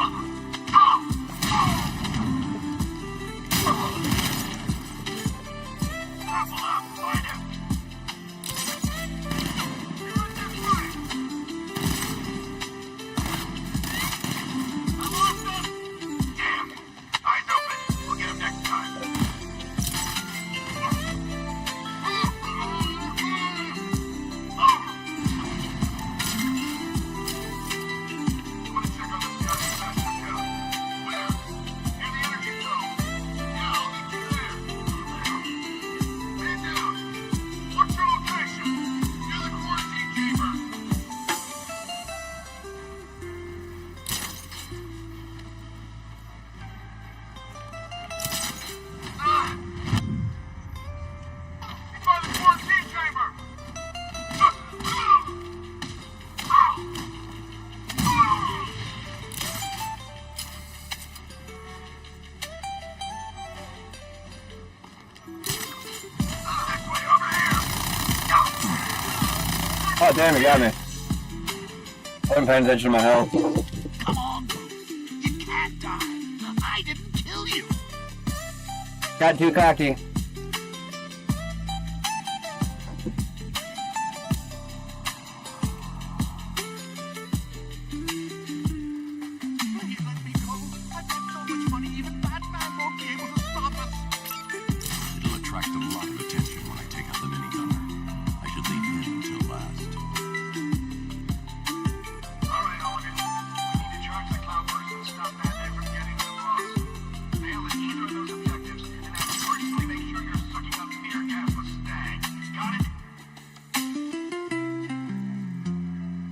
Oh, damn, you got me. I wasn't paying attention to my health. Come on, you can't die. I didn't kill you. Got too cocky. It'll attract a lot of attention when I take out the minigunner. I should leave him until last. All right, Hogan. We need to charge the cloudburst and stop that thing from getting to the boss. Fail at either of those objectives, and then personally make sure you're sucking up fear gas with Stag. Got it?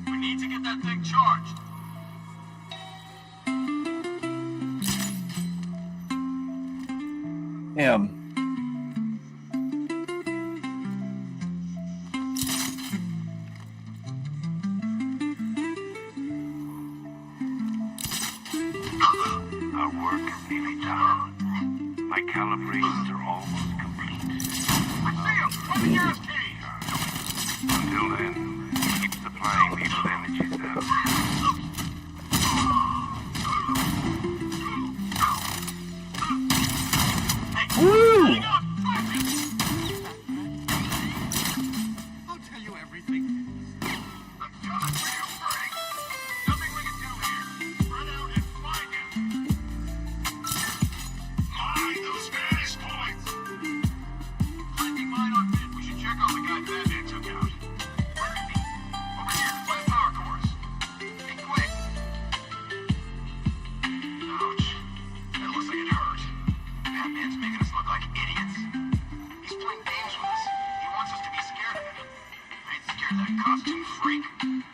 We need to get that thing charged. Damn. Our work is nearly done. My calibrations are almost complete. I see him! From the gas cage! Until then, keep supplying lethal energies out. Woo! I'll tell you everything. I'm coming for you, Frank. Nothing we can do here. Run out and find him. Mind those Spanish points. Plenty mine on bid. We should check on the guy Batman took out. Where is he? Over here, by the power course. Be quick. Ouch. That looks like it hurt. Batman's making us look like idiots. He's playing games with us. He wants us to be scared of him. I ain't scared of that costume freak.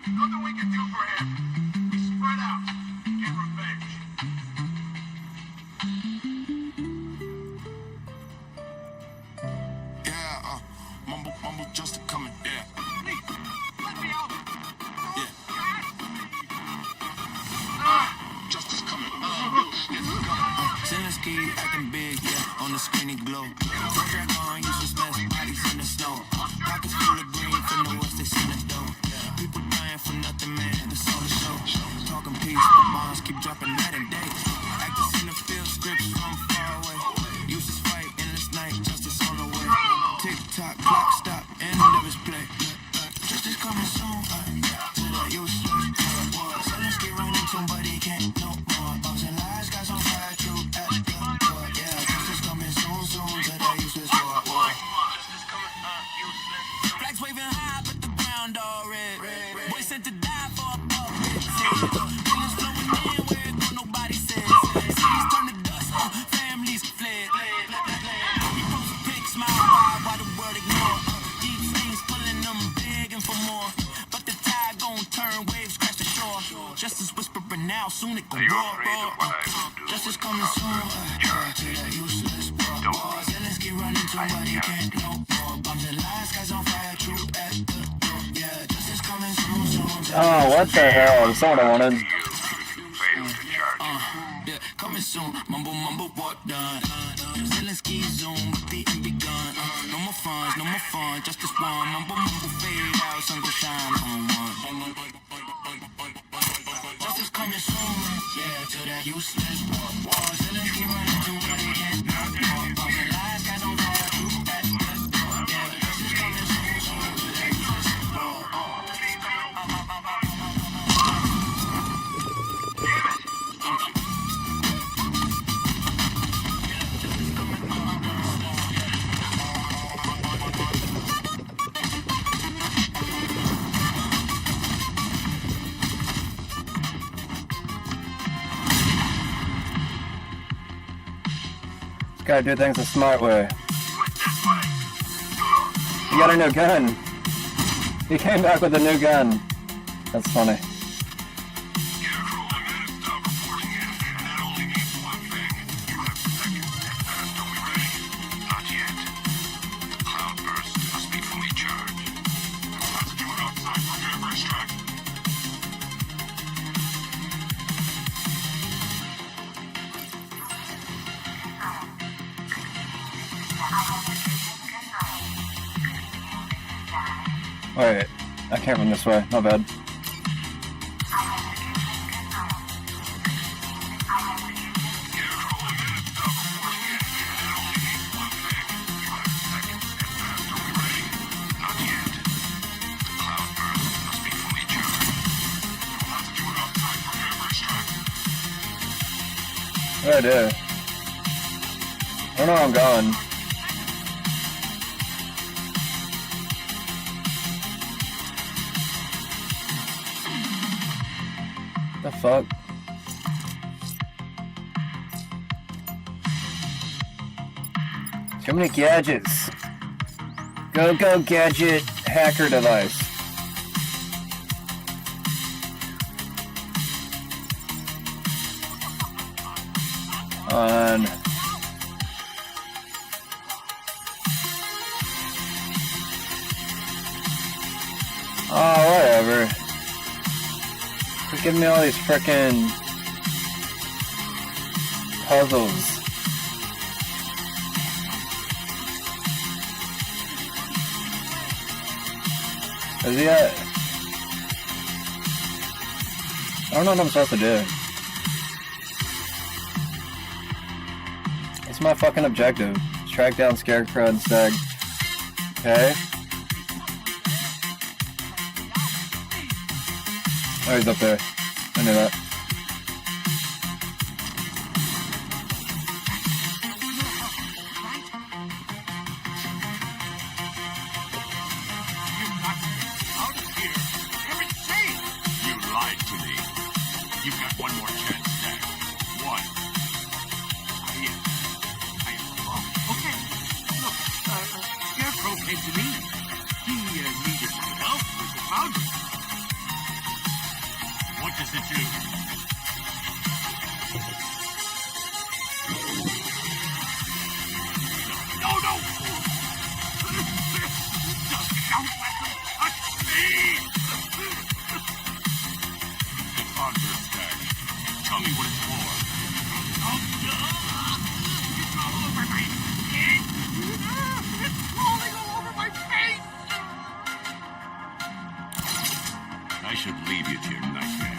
Nothing we can do for him. We spread out. Get revenge. Yeah, mumble just coming. Yeah. Let me out. Yeah. Justice coming. Zelensky acting big, yeah, on the screen he glow. One dragon, useless mess, bodies in the snow. Pockets full of green from the west, they send the dough. People dying for nothing, man, it's on the show. Talking peace, but bombs keep dropping night and day. Actors in the field, scripts from far away. Useless fight, endless night, justice on the way. Tick tock, clock stop, end of his play. Justice coming soon, to the useless. Zelensky running, somebody can't no more. Bombs and lies, guys on fire, true at the door. Yeah, justice coming soon to the useless war. Flags waving high, but the ground all red. Boys sent to die for a puppet. Feelings flowing in where it go, nobody says. Cities turn to dust, families fled. We post a pic, smile wide while the world ignore. Deep things pulling them, begging for more. But the tide gon' turn, waves crash the shore. Justice whispering now, soon it gon' roar. Justice coming soon, to the useless war. Zelensky running, somebody can't no more. Bombs and lies, guys on fire, true at the door. Yeah, justice coming soon. Oh, what the hell? That's not what I wanted. Yeah, coming soon. Mumble, what done? Zelensky zoom, with the end begun. No more funds, no more fun. Justice one. Mumble, fade out. Sun go shine on one. Justice coming soon. Yeah, to that useless war. Zelensky running to what he can't no more. Bombs and lies, guys on fire. True at the door. Yeah, justice coming soon to that useless war. Gotta do things the smart way. You got a new gun. He came back with a new gun. That's funny. Alright. I can't run this way. My bad. What do I do? I don't know where I'm going. The fuck? Too many gadgets. Go gadget hacker device. On. Oh, whatever. Just give me all these frickin' puzzles. Is he at? I don't know what I'm supposed to do. What's my fucking objective? Track down Scarecrow and Stag. Okay. Oh, he's up there. I knew that. I should leave you to your nightmare.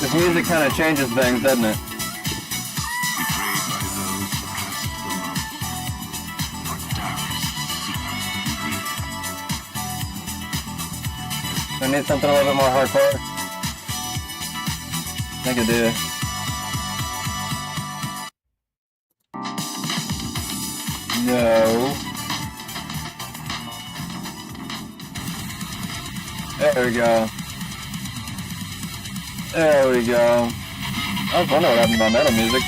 This music kind of changes things, doesn't it? I need something a little bit more hardcore. I think I do. No. There we go. There we go. I was wondering what happened to my metal music.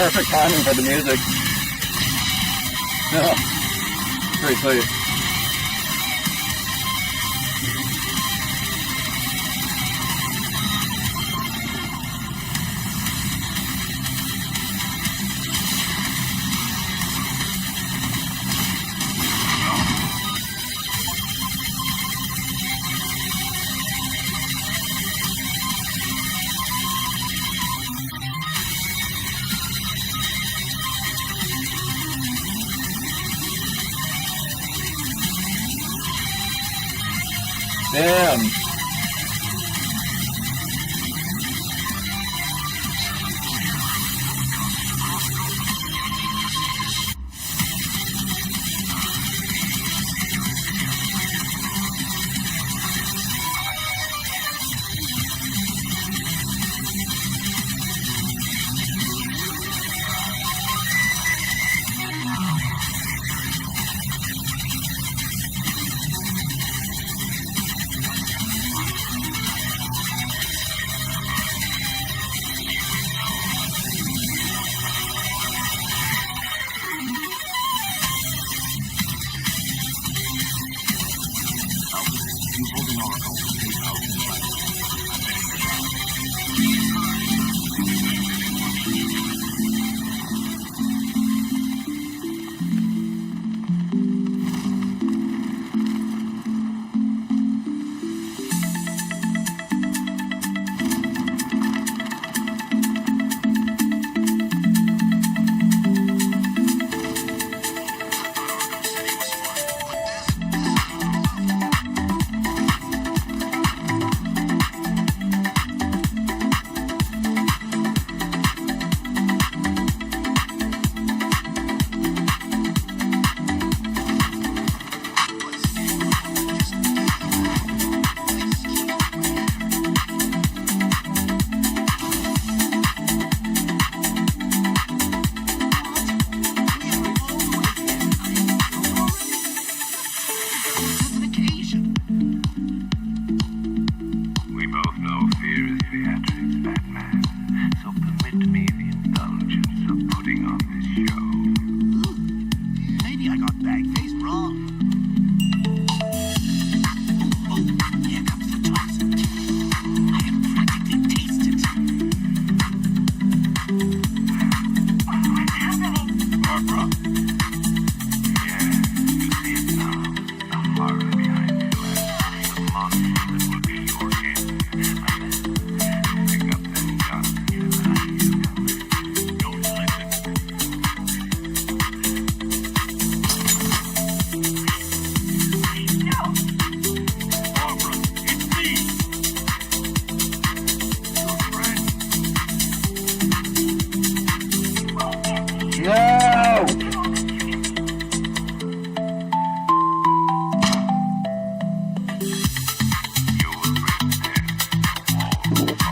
Perfect timing for the music. Yeah. Pretty sweet. Damn.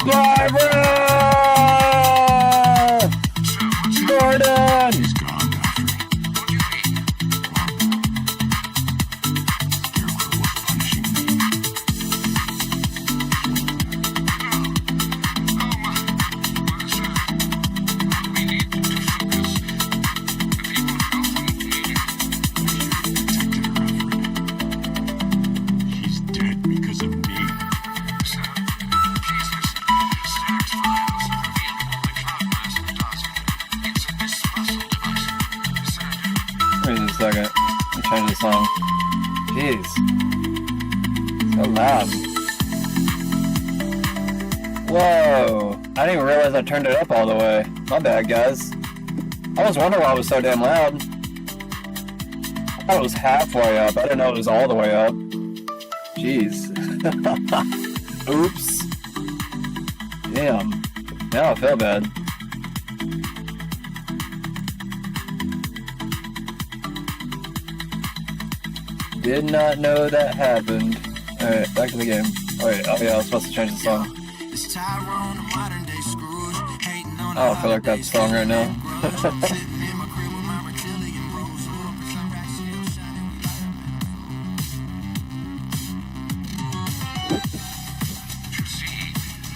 Barbara! Gordon! He's gone, Godfrey. Scarecrow was punishing me. He's dead because of me. Wait a second. Let me change the song. Jeez. So loud. Whoa. I didn't even realize I turned it up all the way. My bad, guys. I was wondering why it was so damn loud. I thought it was halfway up. I didn't know it was all the way up. Jeez. Oops. Damn. Now I feel bad. Did not know that happened. Alright, back to the game. Wait, oh yeah, I was supposed to change the song. I don't feel like that song right now.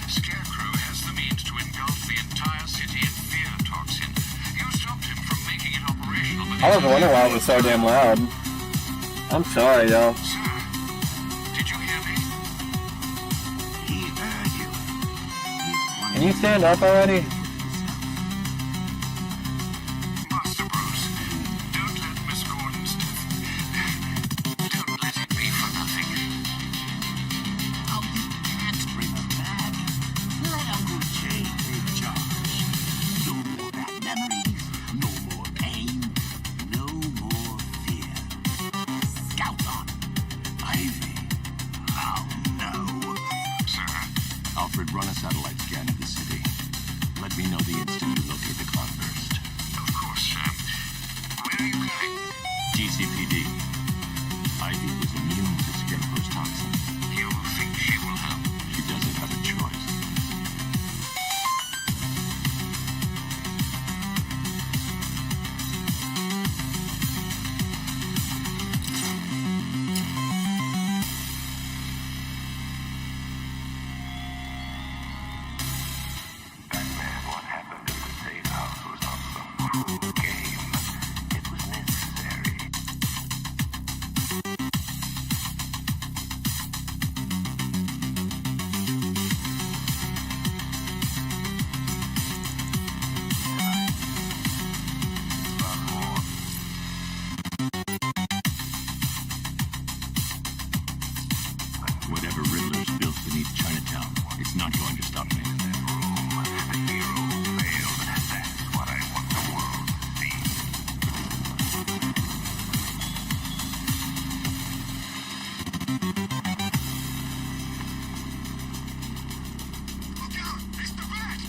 Scarecrow has the means to engulf the entire city in fear toxin. You stopped him from making it operational, but I was wondering why it was so damn loud. I'm sorry, though. did you hear me? He heard you. Can you stand up already? Master Bruce, don't let Miss Gordon's death. Don't let it be for nothing. Oh, you can't bring her back. Let Uncle Jay take charge. No more bad memories. No more pain. No more fear. Scout on. Ivy. Oh, no. Sir, Alfred, run a satellite scan of the city. Let me know the instant you locate the cloudburst. of course, where are you going? GCPD. Ivy is immune to Scarecrow's toxin. You think she will help? She doesn't have a choice. What happened in the safe house was not some cruel game. It was necessary. Whatever Riddler's built beneath Chinatown, it's not going to stop me. The hero failed. That's what I want the world to see. Look out! It's the rat!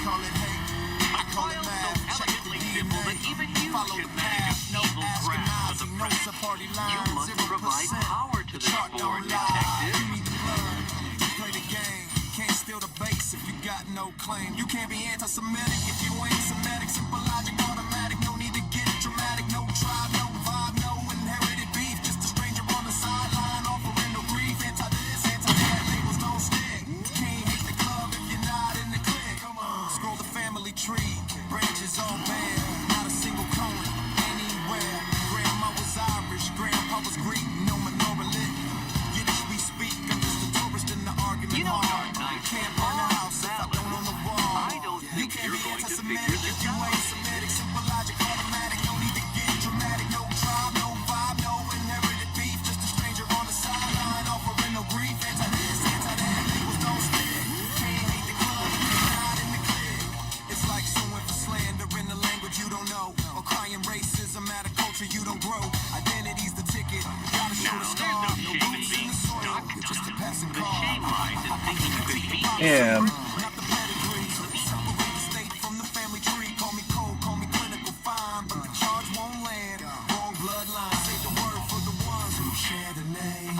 call it hate. I call it math. Check the DNA. Follow the path. No Ashkenazi, no party lines. You must provide power to the board, detective. You need the blood to play the game. Can't steal the base if you got no claim. You can't be anti-Semitic if you ain't Semitic. Simple logic, automatic. No need to get dramatic. No tribe, no vibe, no inherited beef. Just a stranger on the sideline offering no grief. Anti-this, anti-that. Labels don't stick. Can't hate the club if you're not in the clique. Come on. Scroll the family tree. Branches all bare. Not a single cone anywhere. Grandma was Irish. Grandpa was Greek. No menorah lit. Yiddish we speak. I'm just a tourist in the argument. You know, can't burn a house if I don't on the wall. I don't think you're going to figure this out. You ain't Semitic, simple logic, automatic. No need to get dramatic. No tribe, no vibe, no inherited beef. Just a stranger on the sideline offering no grief. Anti-this, anti-that. Labels don't stick. Can't hate the club if you're not in the clique. It's like suing for slander in the language you don't know, or crying racism at a culture you don't grow. Identity's the ticket. Gotta show the star. No boots in the soil. You're just a passing car. Yeah.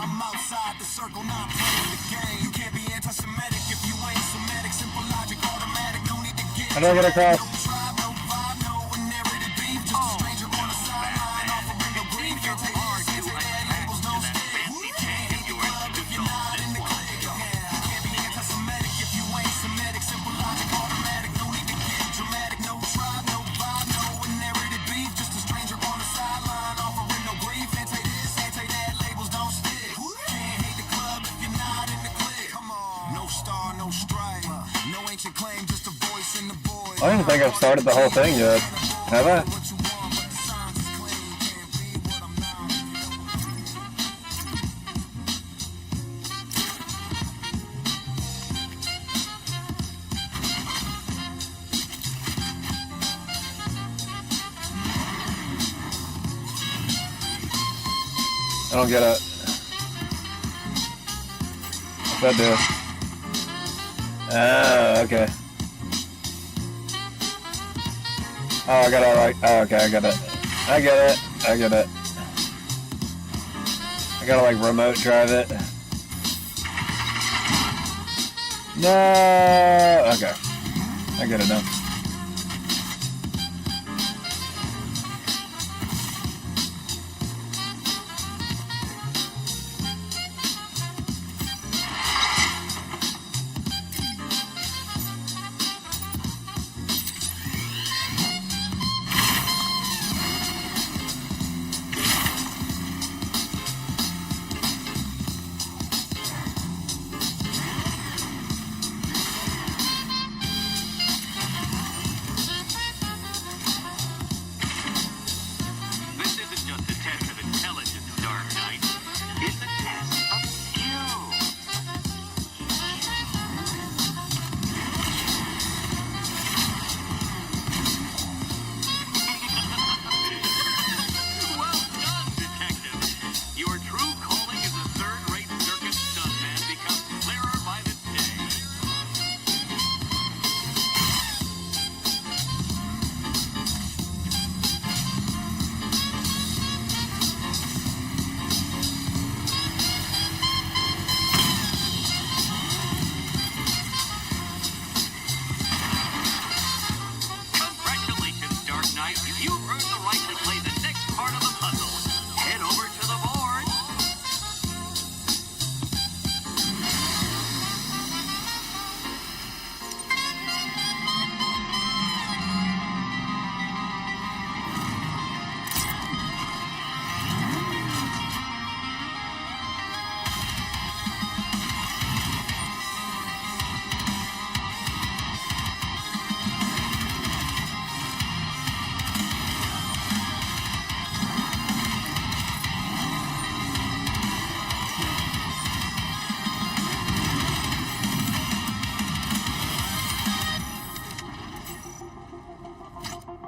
I'm outside the circle, not playing the game. You can't be anti-Semitic if you ain't Semitic. Simple logic, automatic. No need to get. How do I get across? No tribe, no vibe, no inherited beef. Just a stranger on the sideline offering no grief. Can't take hard, can't take that. Labels don't stick. Can't hate the club if you're not in the clique. You can't be anti-Semitic if you ain't Semitic. Simple logic, automatic. No need to get dramatic. No tribe, no vibe, no inherited beef. Just a stranger on the sideline offering no grief. Can't take this, can't take that. Labels don't stick. Can't hate the club if you're not in the clique. Come on. No star, no stripe. No ancient claim, just a voice in the void. I don't even think I've started the whole thing yet. Have I? I don't get it. What's that do? Oh, okay. Oh, I got it right. Oh, okay, I got it. I get it. I get it. I gotta like remote drive it. No. Okay. I get it now. This isn't just a test of intelligence, Dark Knight. It's a test of skill. Well done, Detective. Your true calling as a third-rate circus stuntman becomes clearer by the day. Congratulations, Dark Knight. You've earned the right to play the next part of the puzzle. Head over to the board.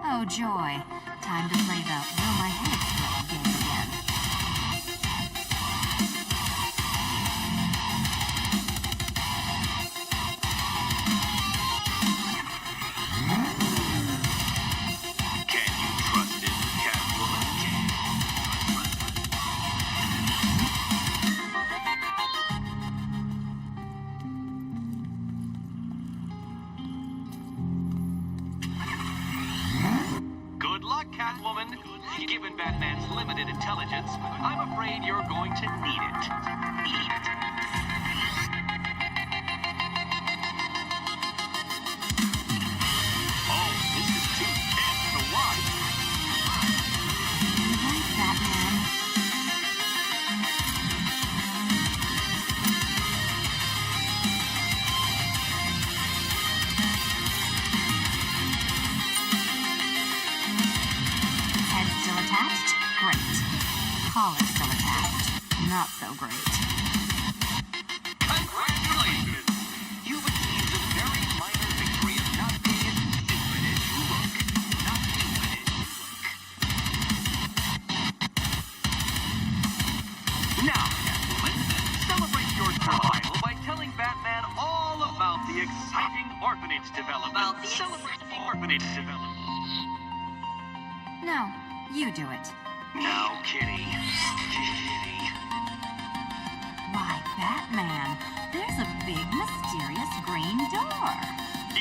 Oh, joy. Time to play the Will My Head Explode game again. Batman's limited intelligence, I'm afraid you're going to need it. Oh, this is too tense to watch. Batman. Head still attached? Great. Collar still attached? Not so great. Congratulations! You've achieved a very minor victory of not being as stupid as you look. Not stupid as you look. Now, gentlemen, celebrate your survival by telling Batman all about the exciting orphanage development. Celebrate the orphanage development. No, you do it. Now, Kitty. Kitty. Why, Batman, there's a big, mysterious green door.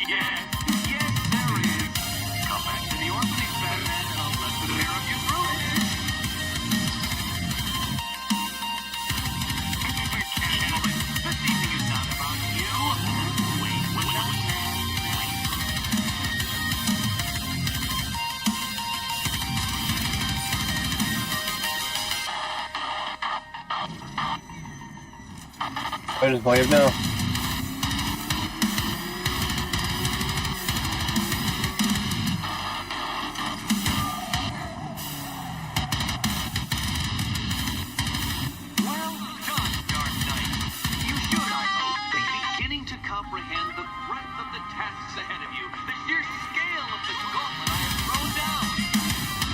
Yes, yes, there is. Come back to the orphanage, Batman, and I'll let the pair of you through it. Gentlemen, this evening is not about you. Wait. I just leave now. Well done, Dark Knight. You should, I hope, be beginning to comprehend the breadth of the tasks ahead of you, the sheer scale of the gauntlet I have thrown down.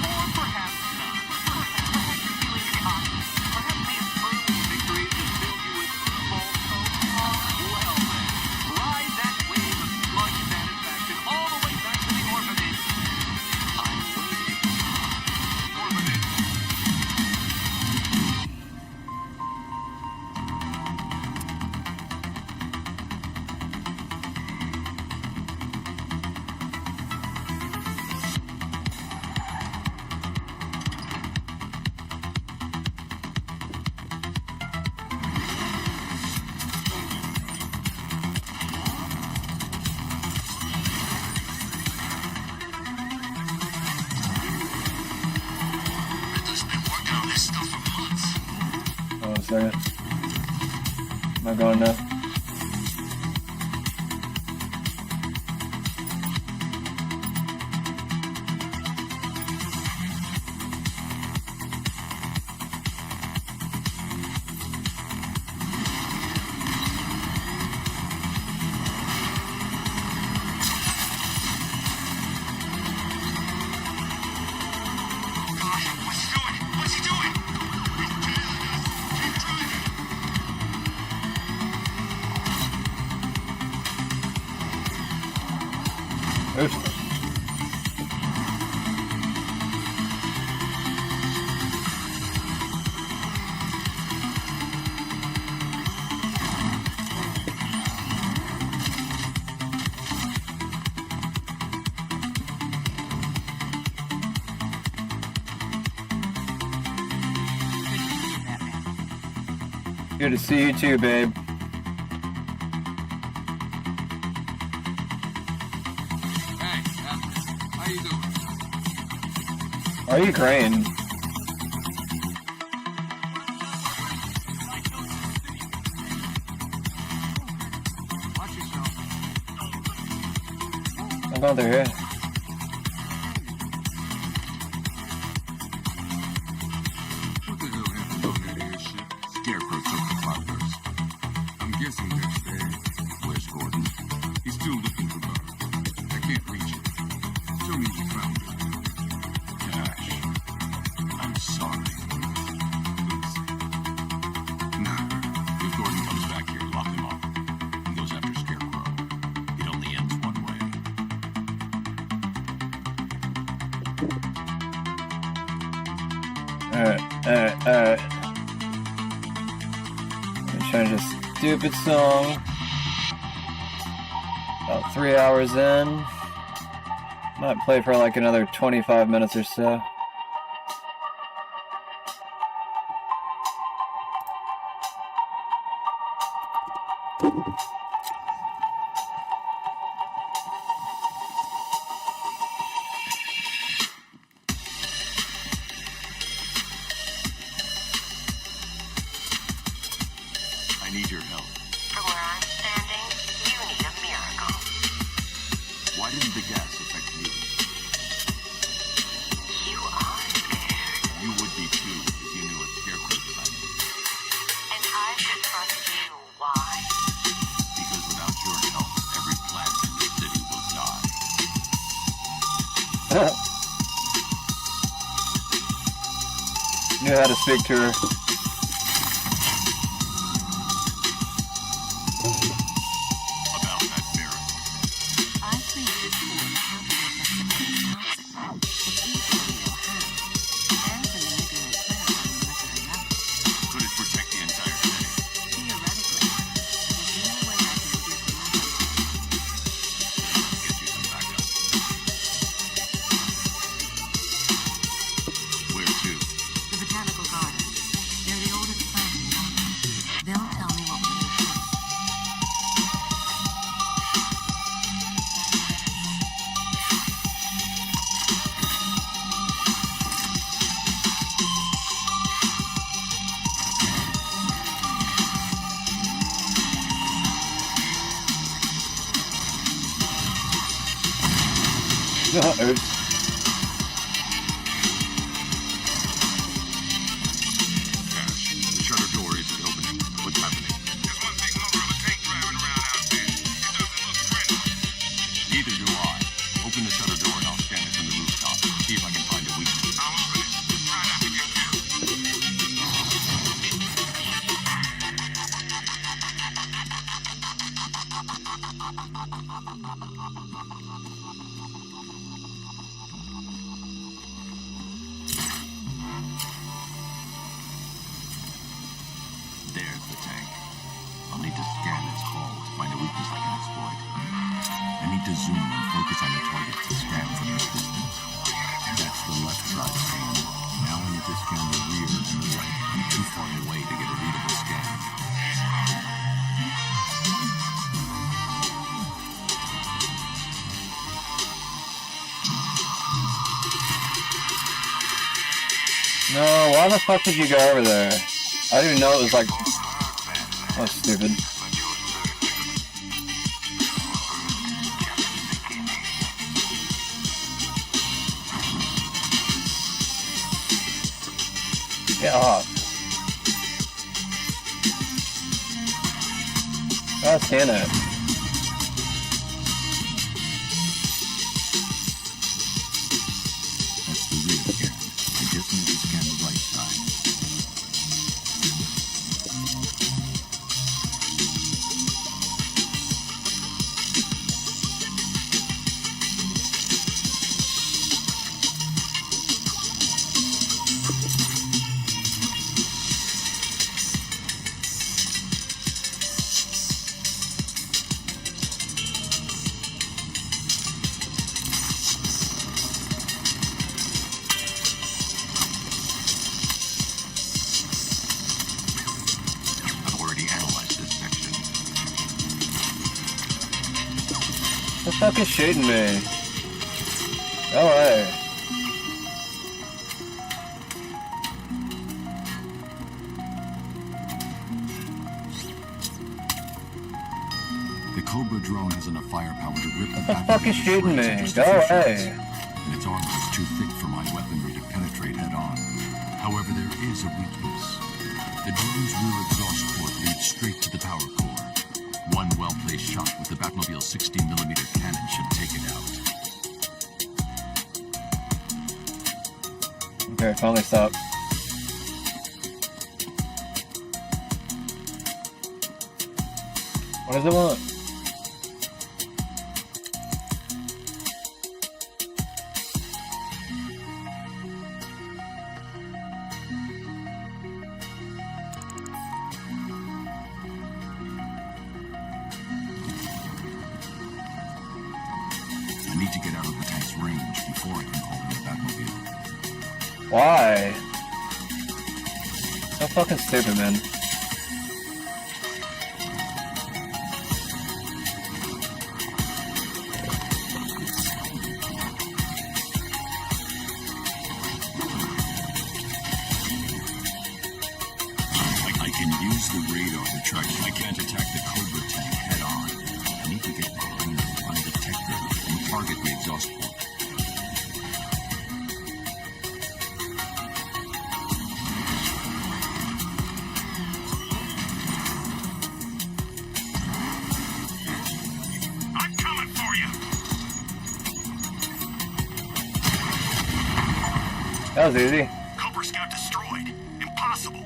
Or perhaps not. Perhaps you're feeling cocky. Perhaps these early victories have filled you with false hope. Well then, ride that wave of smug satisfaction all the way back to the orphanage. I'm waiting. The orphanage. Riddler's been working on this stuff for months. Hold on a second. Am I going now? What's he doing? He's tailing us. Keep driving. Oops. Good to see you too, babe. Hey, how you doing? Are you graying? Watch yourself. I'm going through here. What the hell happened on that airship? Scarecrow took the plot first. I'm guessing that's there. Where's Gordon? He's still looking for Bug. I can't reach it. Tell me you found it. Gosh, I'm sorry. Please. Nah, if Gordon comes back here, lock him up. He goes after Scarecrow. It only ends one way. Alright. Let me change this stupid song. About 3 hours in. Might play for like another 25 minutes or so. Why didn't the gas affect you? You are scared. You would be too if you knew a scarecrow planet. And I should trust you. Why? Because without your help, every plant in the city will die. Knew how to speak to her. About that miracle. I created four counter-effective toxins. It's easy in your hand. And to manipulate plants on a molecular level. Could it protect the entire city? Theoretically, there's no way I can reduce the number. Let's get you some backup. Where to? The botanical garden. They're the oldest plants in London. They'll tell me what we need to do. Oops. The shutter door isn't opening. What's happening? There's one big motor of a tank driving around out there. It doesn't look friendly. Neither do I. Open the shutter door and I'll scan it from the rooftop. See if I can find a weakness. I'll open it. Just try not to get killed. There's the tank. I'll need to scan its hull to find a weakness I can exploit. I need to zoom and focus on the target to scan from this distance. That's the left side scan. Now I need to scan the rear and the right. I'm too far away to get a readable scan. No, why the fuck did you go over there? I didn't even know it was like... That's stupid. Get off. God damn it. That's the rear scan. I just need to scan the right side. I've already analyzed this section. The fuck is shooting me? Alright. The Cobra drone has enough firepower to rip the What the fuck is shooting me? Go away. And its armor is too thick for my weaponry to penetrate head-on. However, there is a weakness. The drone's rear exhaust port leads straight to the power core. One well-placed shot with the Batmobile's 16mm cannon should take it out. Okay, finally stop. What does it want? I need to get out of the tank's range before I can call in the Batmobile. Why? So fucking stupid, man. I can use the radar to track. I can't attack the Cobra tank head on. I need to get behind it undetected and Target the exhaust port. I'm coming for you. That was easy. Cobra Scout destroyed. Impossible.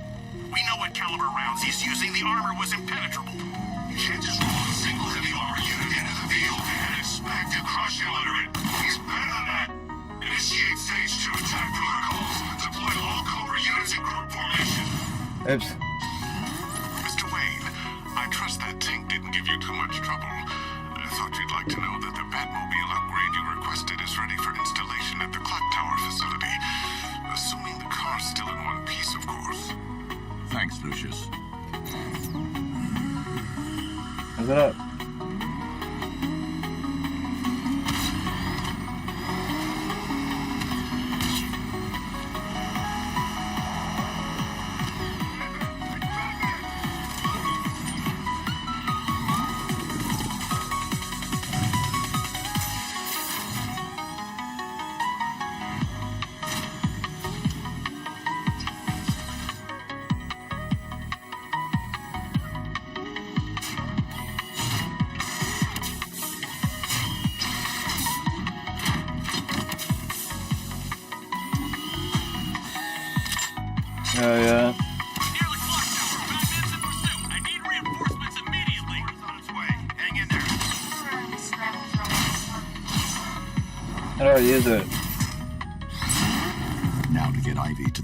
We know what caliber rounds he's using. The armor was impenetrable. You can't just roll a single heavy armor unit into the field and expect to crush him under it. He's better than that. Initiate stage 2 attack protocols. Deploy all Cobra units in group formation. Oops. Mr. Wayne, I trust that tank didn't give you too much trouble. I thought you'd like to know that the Batmobile upgrade you requested is ready for installation at the clock tower facility. Assuming the car's still in one piece, of course. Thanks, Lucius. How's it up? Oh yeah. How do I use it? Now to get Ivy to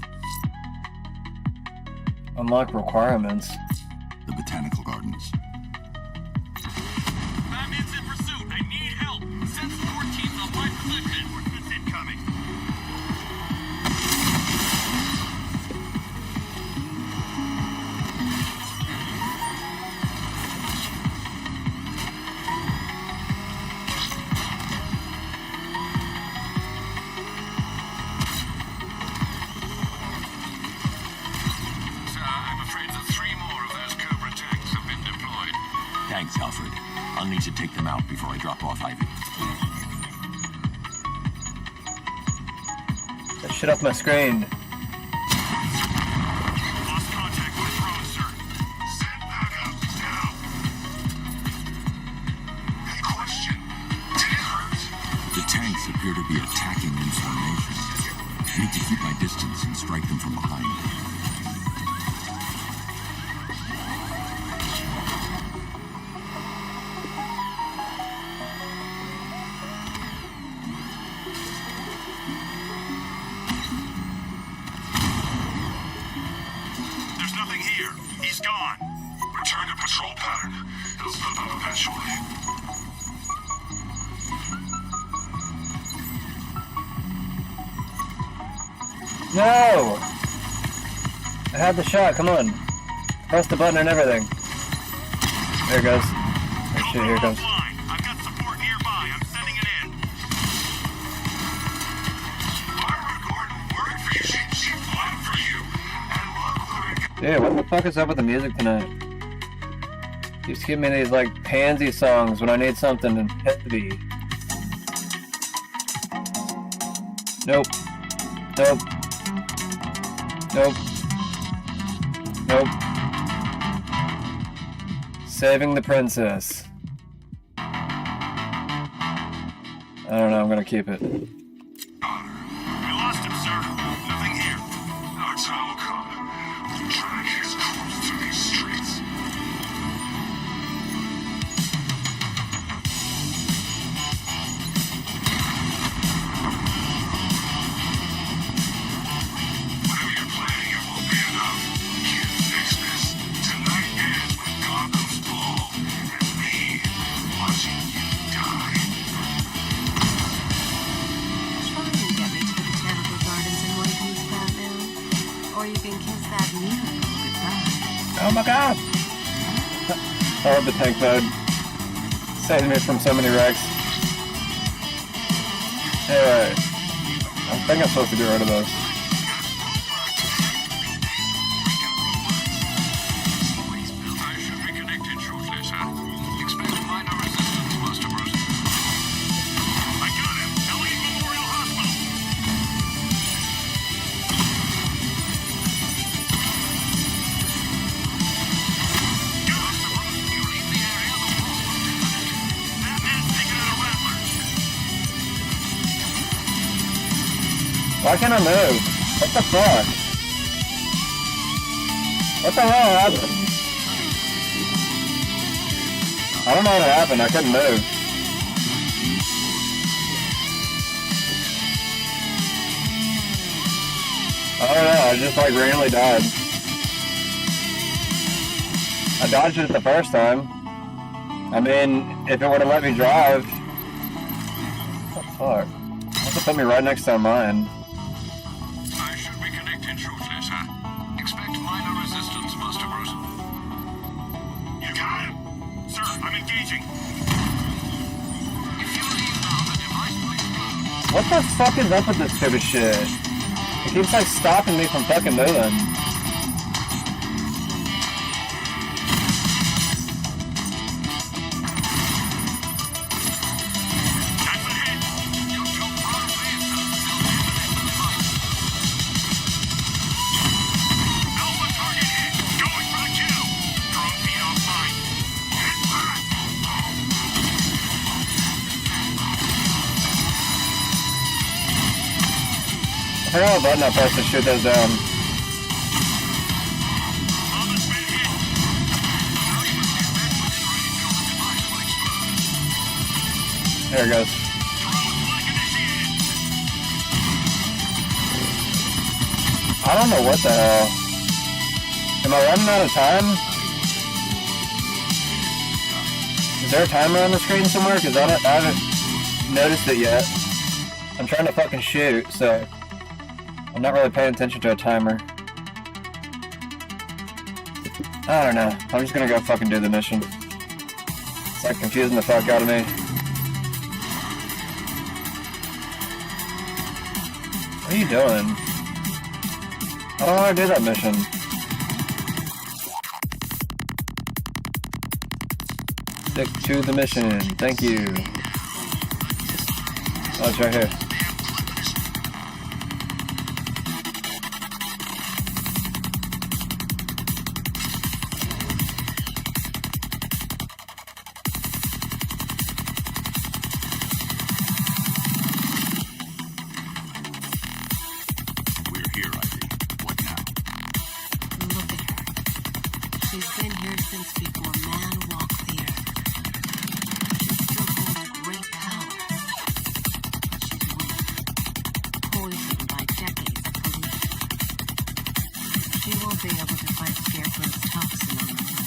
Unlock requirements. the botanical gardens. Batman's in pursuit. I need help. Send support teams on my position. Reinforcements incoming. I'm afraid that 3 more of those Cobra tanks have been deployed. Thanks, Alfred. I'll need to take them out before I drop off Ivy. That shit off my screen. Lost contact with drone, sir. Send back up now. Hey, question. Did it hurt? The tanks appear to be attacking in formation. I need to keep my distance and strike them from behind. There's nothing here. He's gone. Return to patrol pattern. He'll slip up eventually. No! I had the shot, come on. Press the button and everything. There it goes. Oh shit, here it comes. I've got support nearby. I'm sending it in. Barbara Gordon worked for you. She fought for you. And look where it got. Yeah, what the fuck is up with the music tonight? Keeps giving me these like pansy songs when I need something heavy. Nope. Nope. Nope. Nope. Saving the princess. I don't know, I'm gonna keep it. We lost him, sir. Nothing here. Our time will come. We'll drag his corpse through these streets. Whatever you're planning, it won't be enough. Can't fix this. Tonight ends with Gotham's ball and me watching you die. Try and get me to the botanical gardens in one piece, Batman. Or you can kiss that miracle goodbye. Oh my god! I love the tank mode. Saves me from so many wrecks. Anyway, I think I'm supposed to get rid of those. I should be connected shortly, sir. Expect minor resistance, Master Bruce. Why can't I move? What the fuck? What the hell happened? I don't know what happened. I couldn't move. I don't know. I just like randomly died. I dodged it the first time. I mean, if it would have let me drive. What the fuck? That's to put me right next to mine. I should be connected shortly, sir. Expect minor resistance, Master Bruce. You got him! Sir, I'm engaging. If you leave now, the device will explode. What the fuck is up with this stupid shit? It keeps like stopping me from fucking moving. I forgot what button I pressed to shoot those down. There it goes. I don't know what the hell. Am I running out of time? Is there a timer on the screen somewhere? Because I haven't noticed it yet. I'm trying to fucking shoot, so I'm not really paying attention to a timer. I don't know. I'm just gonna go fucking do the mission. It's like confusing the fuck out of me. What are you doing? I don't want to do that mission. Stick to the mission. Thank you. Oh, it's right here. She's been here since before man walked the earth. She still holds great power. But she's weak, poisoned by decades of pollution. She won't be able to fight Scarecrow's toxin on her own.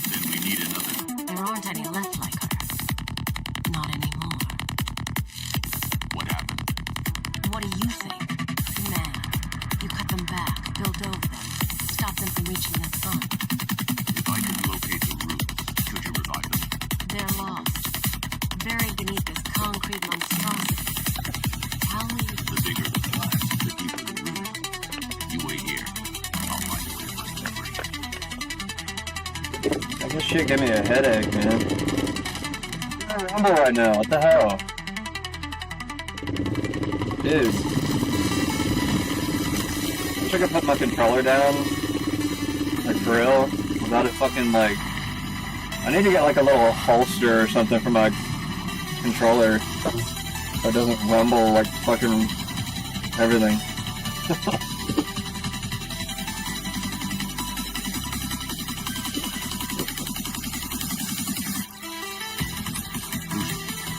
Then we need another. There aren't any left like her. Not anymore. What happened? What do you think? Man, you cut them back, built over them, stop them from reaching the sun. If I could locate the roots, could you revive them? They're lost, buried beneath this concrete monstrosity. How will you... The bigger the blast, the deeper the roots. You wait here. I'll find a way to burst that break. I guess shit gave me a headache, man. I don't remember right now. What the hell? Dude. I wish I could put my controller down. Like, for real. Without it fucking, like... I need to get, like, a little holster or something for my controller. So it doesn't rumble, like, fucking everything.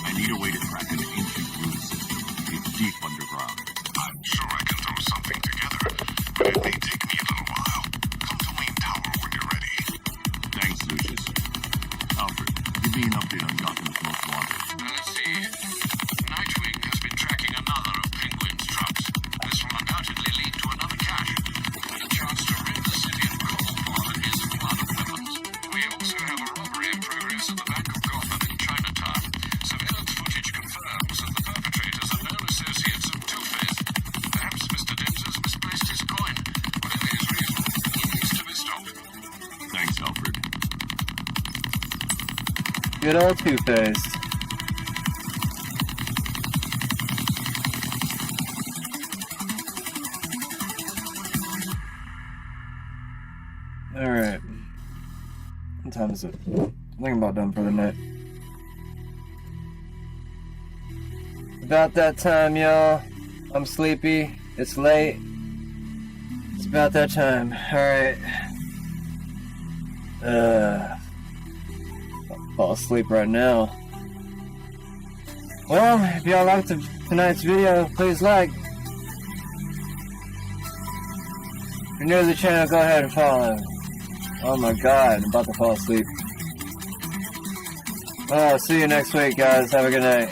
I need a way to track an ancient root system. It's deep underground. I'm sure I can throw something together, but it may take me a little while. Come to Wayne Tower when you're ready. Thanks, Lucius. Alfred, give me an update on Gotham's Most Wanted. Let's see. Nightwing has been tracking another of Penguin's trucks. This will undoubtedly lead to another cache. A chance to rid the city of Coldwater and his flood of weapons. We also have a robbery in progress at the Bank of Gotham in Chinatown. Surveillance footage confirms that the perpetrators are known associates of Two-Face. Perhaps Mr. Dibs has misplaced his coin. Whatever his reason, he needs to be stopped. Thanks, Alfred. Good old Two-Face. Alright. What time is it? I think I'm about done for the night. About that time, y'all. I'm sleepy. It's late. It's about that time. Alright. I'll fall asleep right now. Well, if y'all liked tonight's video, please like. If you're new to the channel, go ahead and follow. Oh my god, I'm about to fall asleep. Oh, see you next week, guys. Have a good night.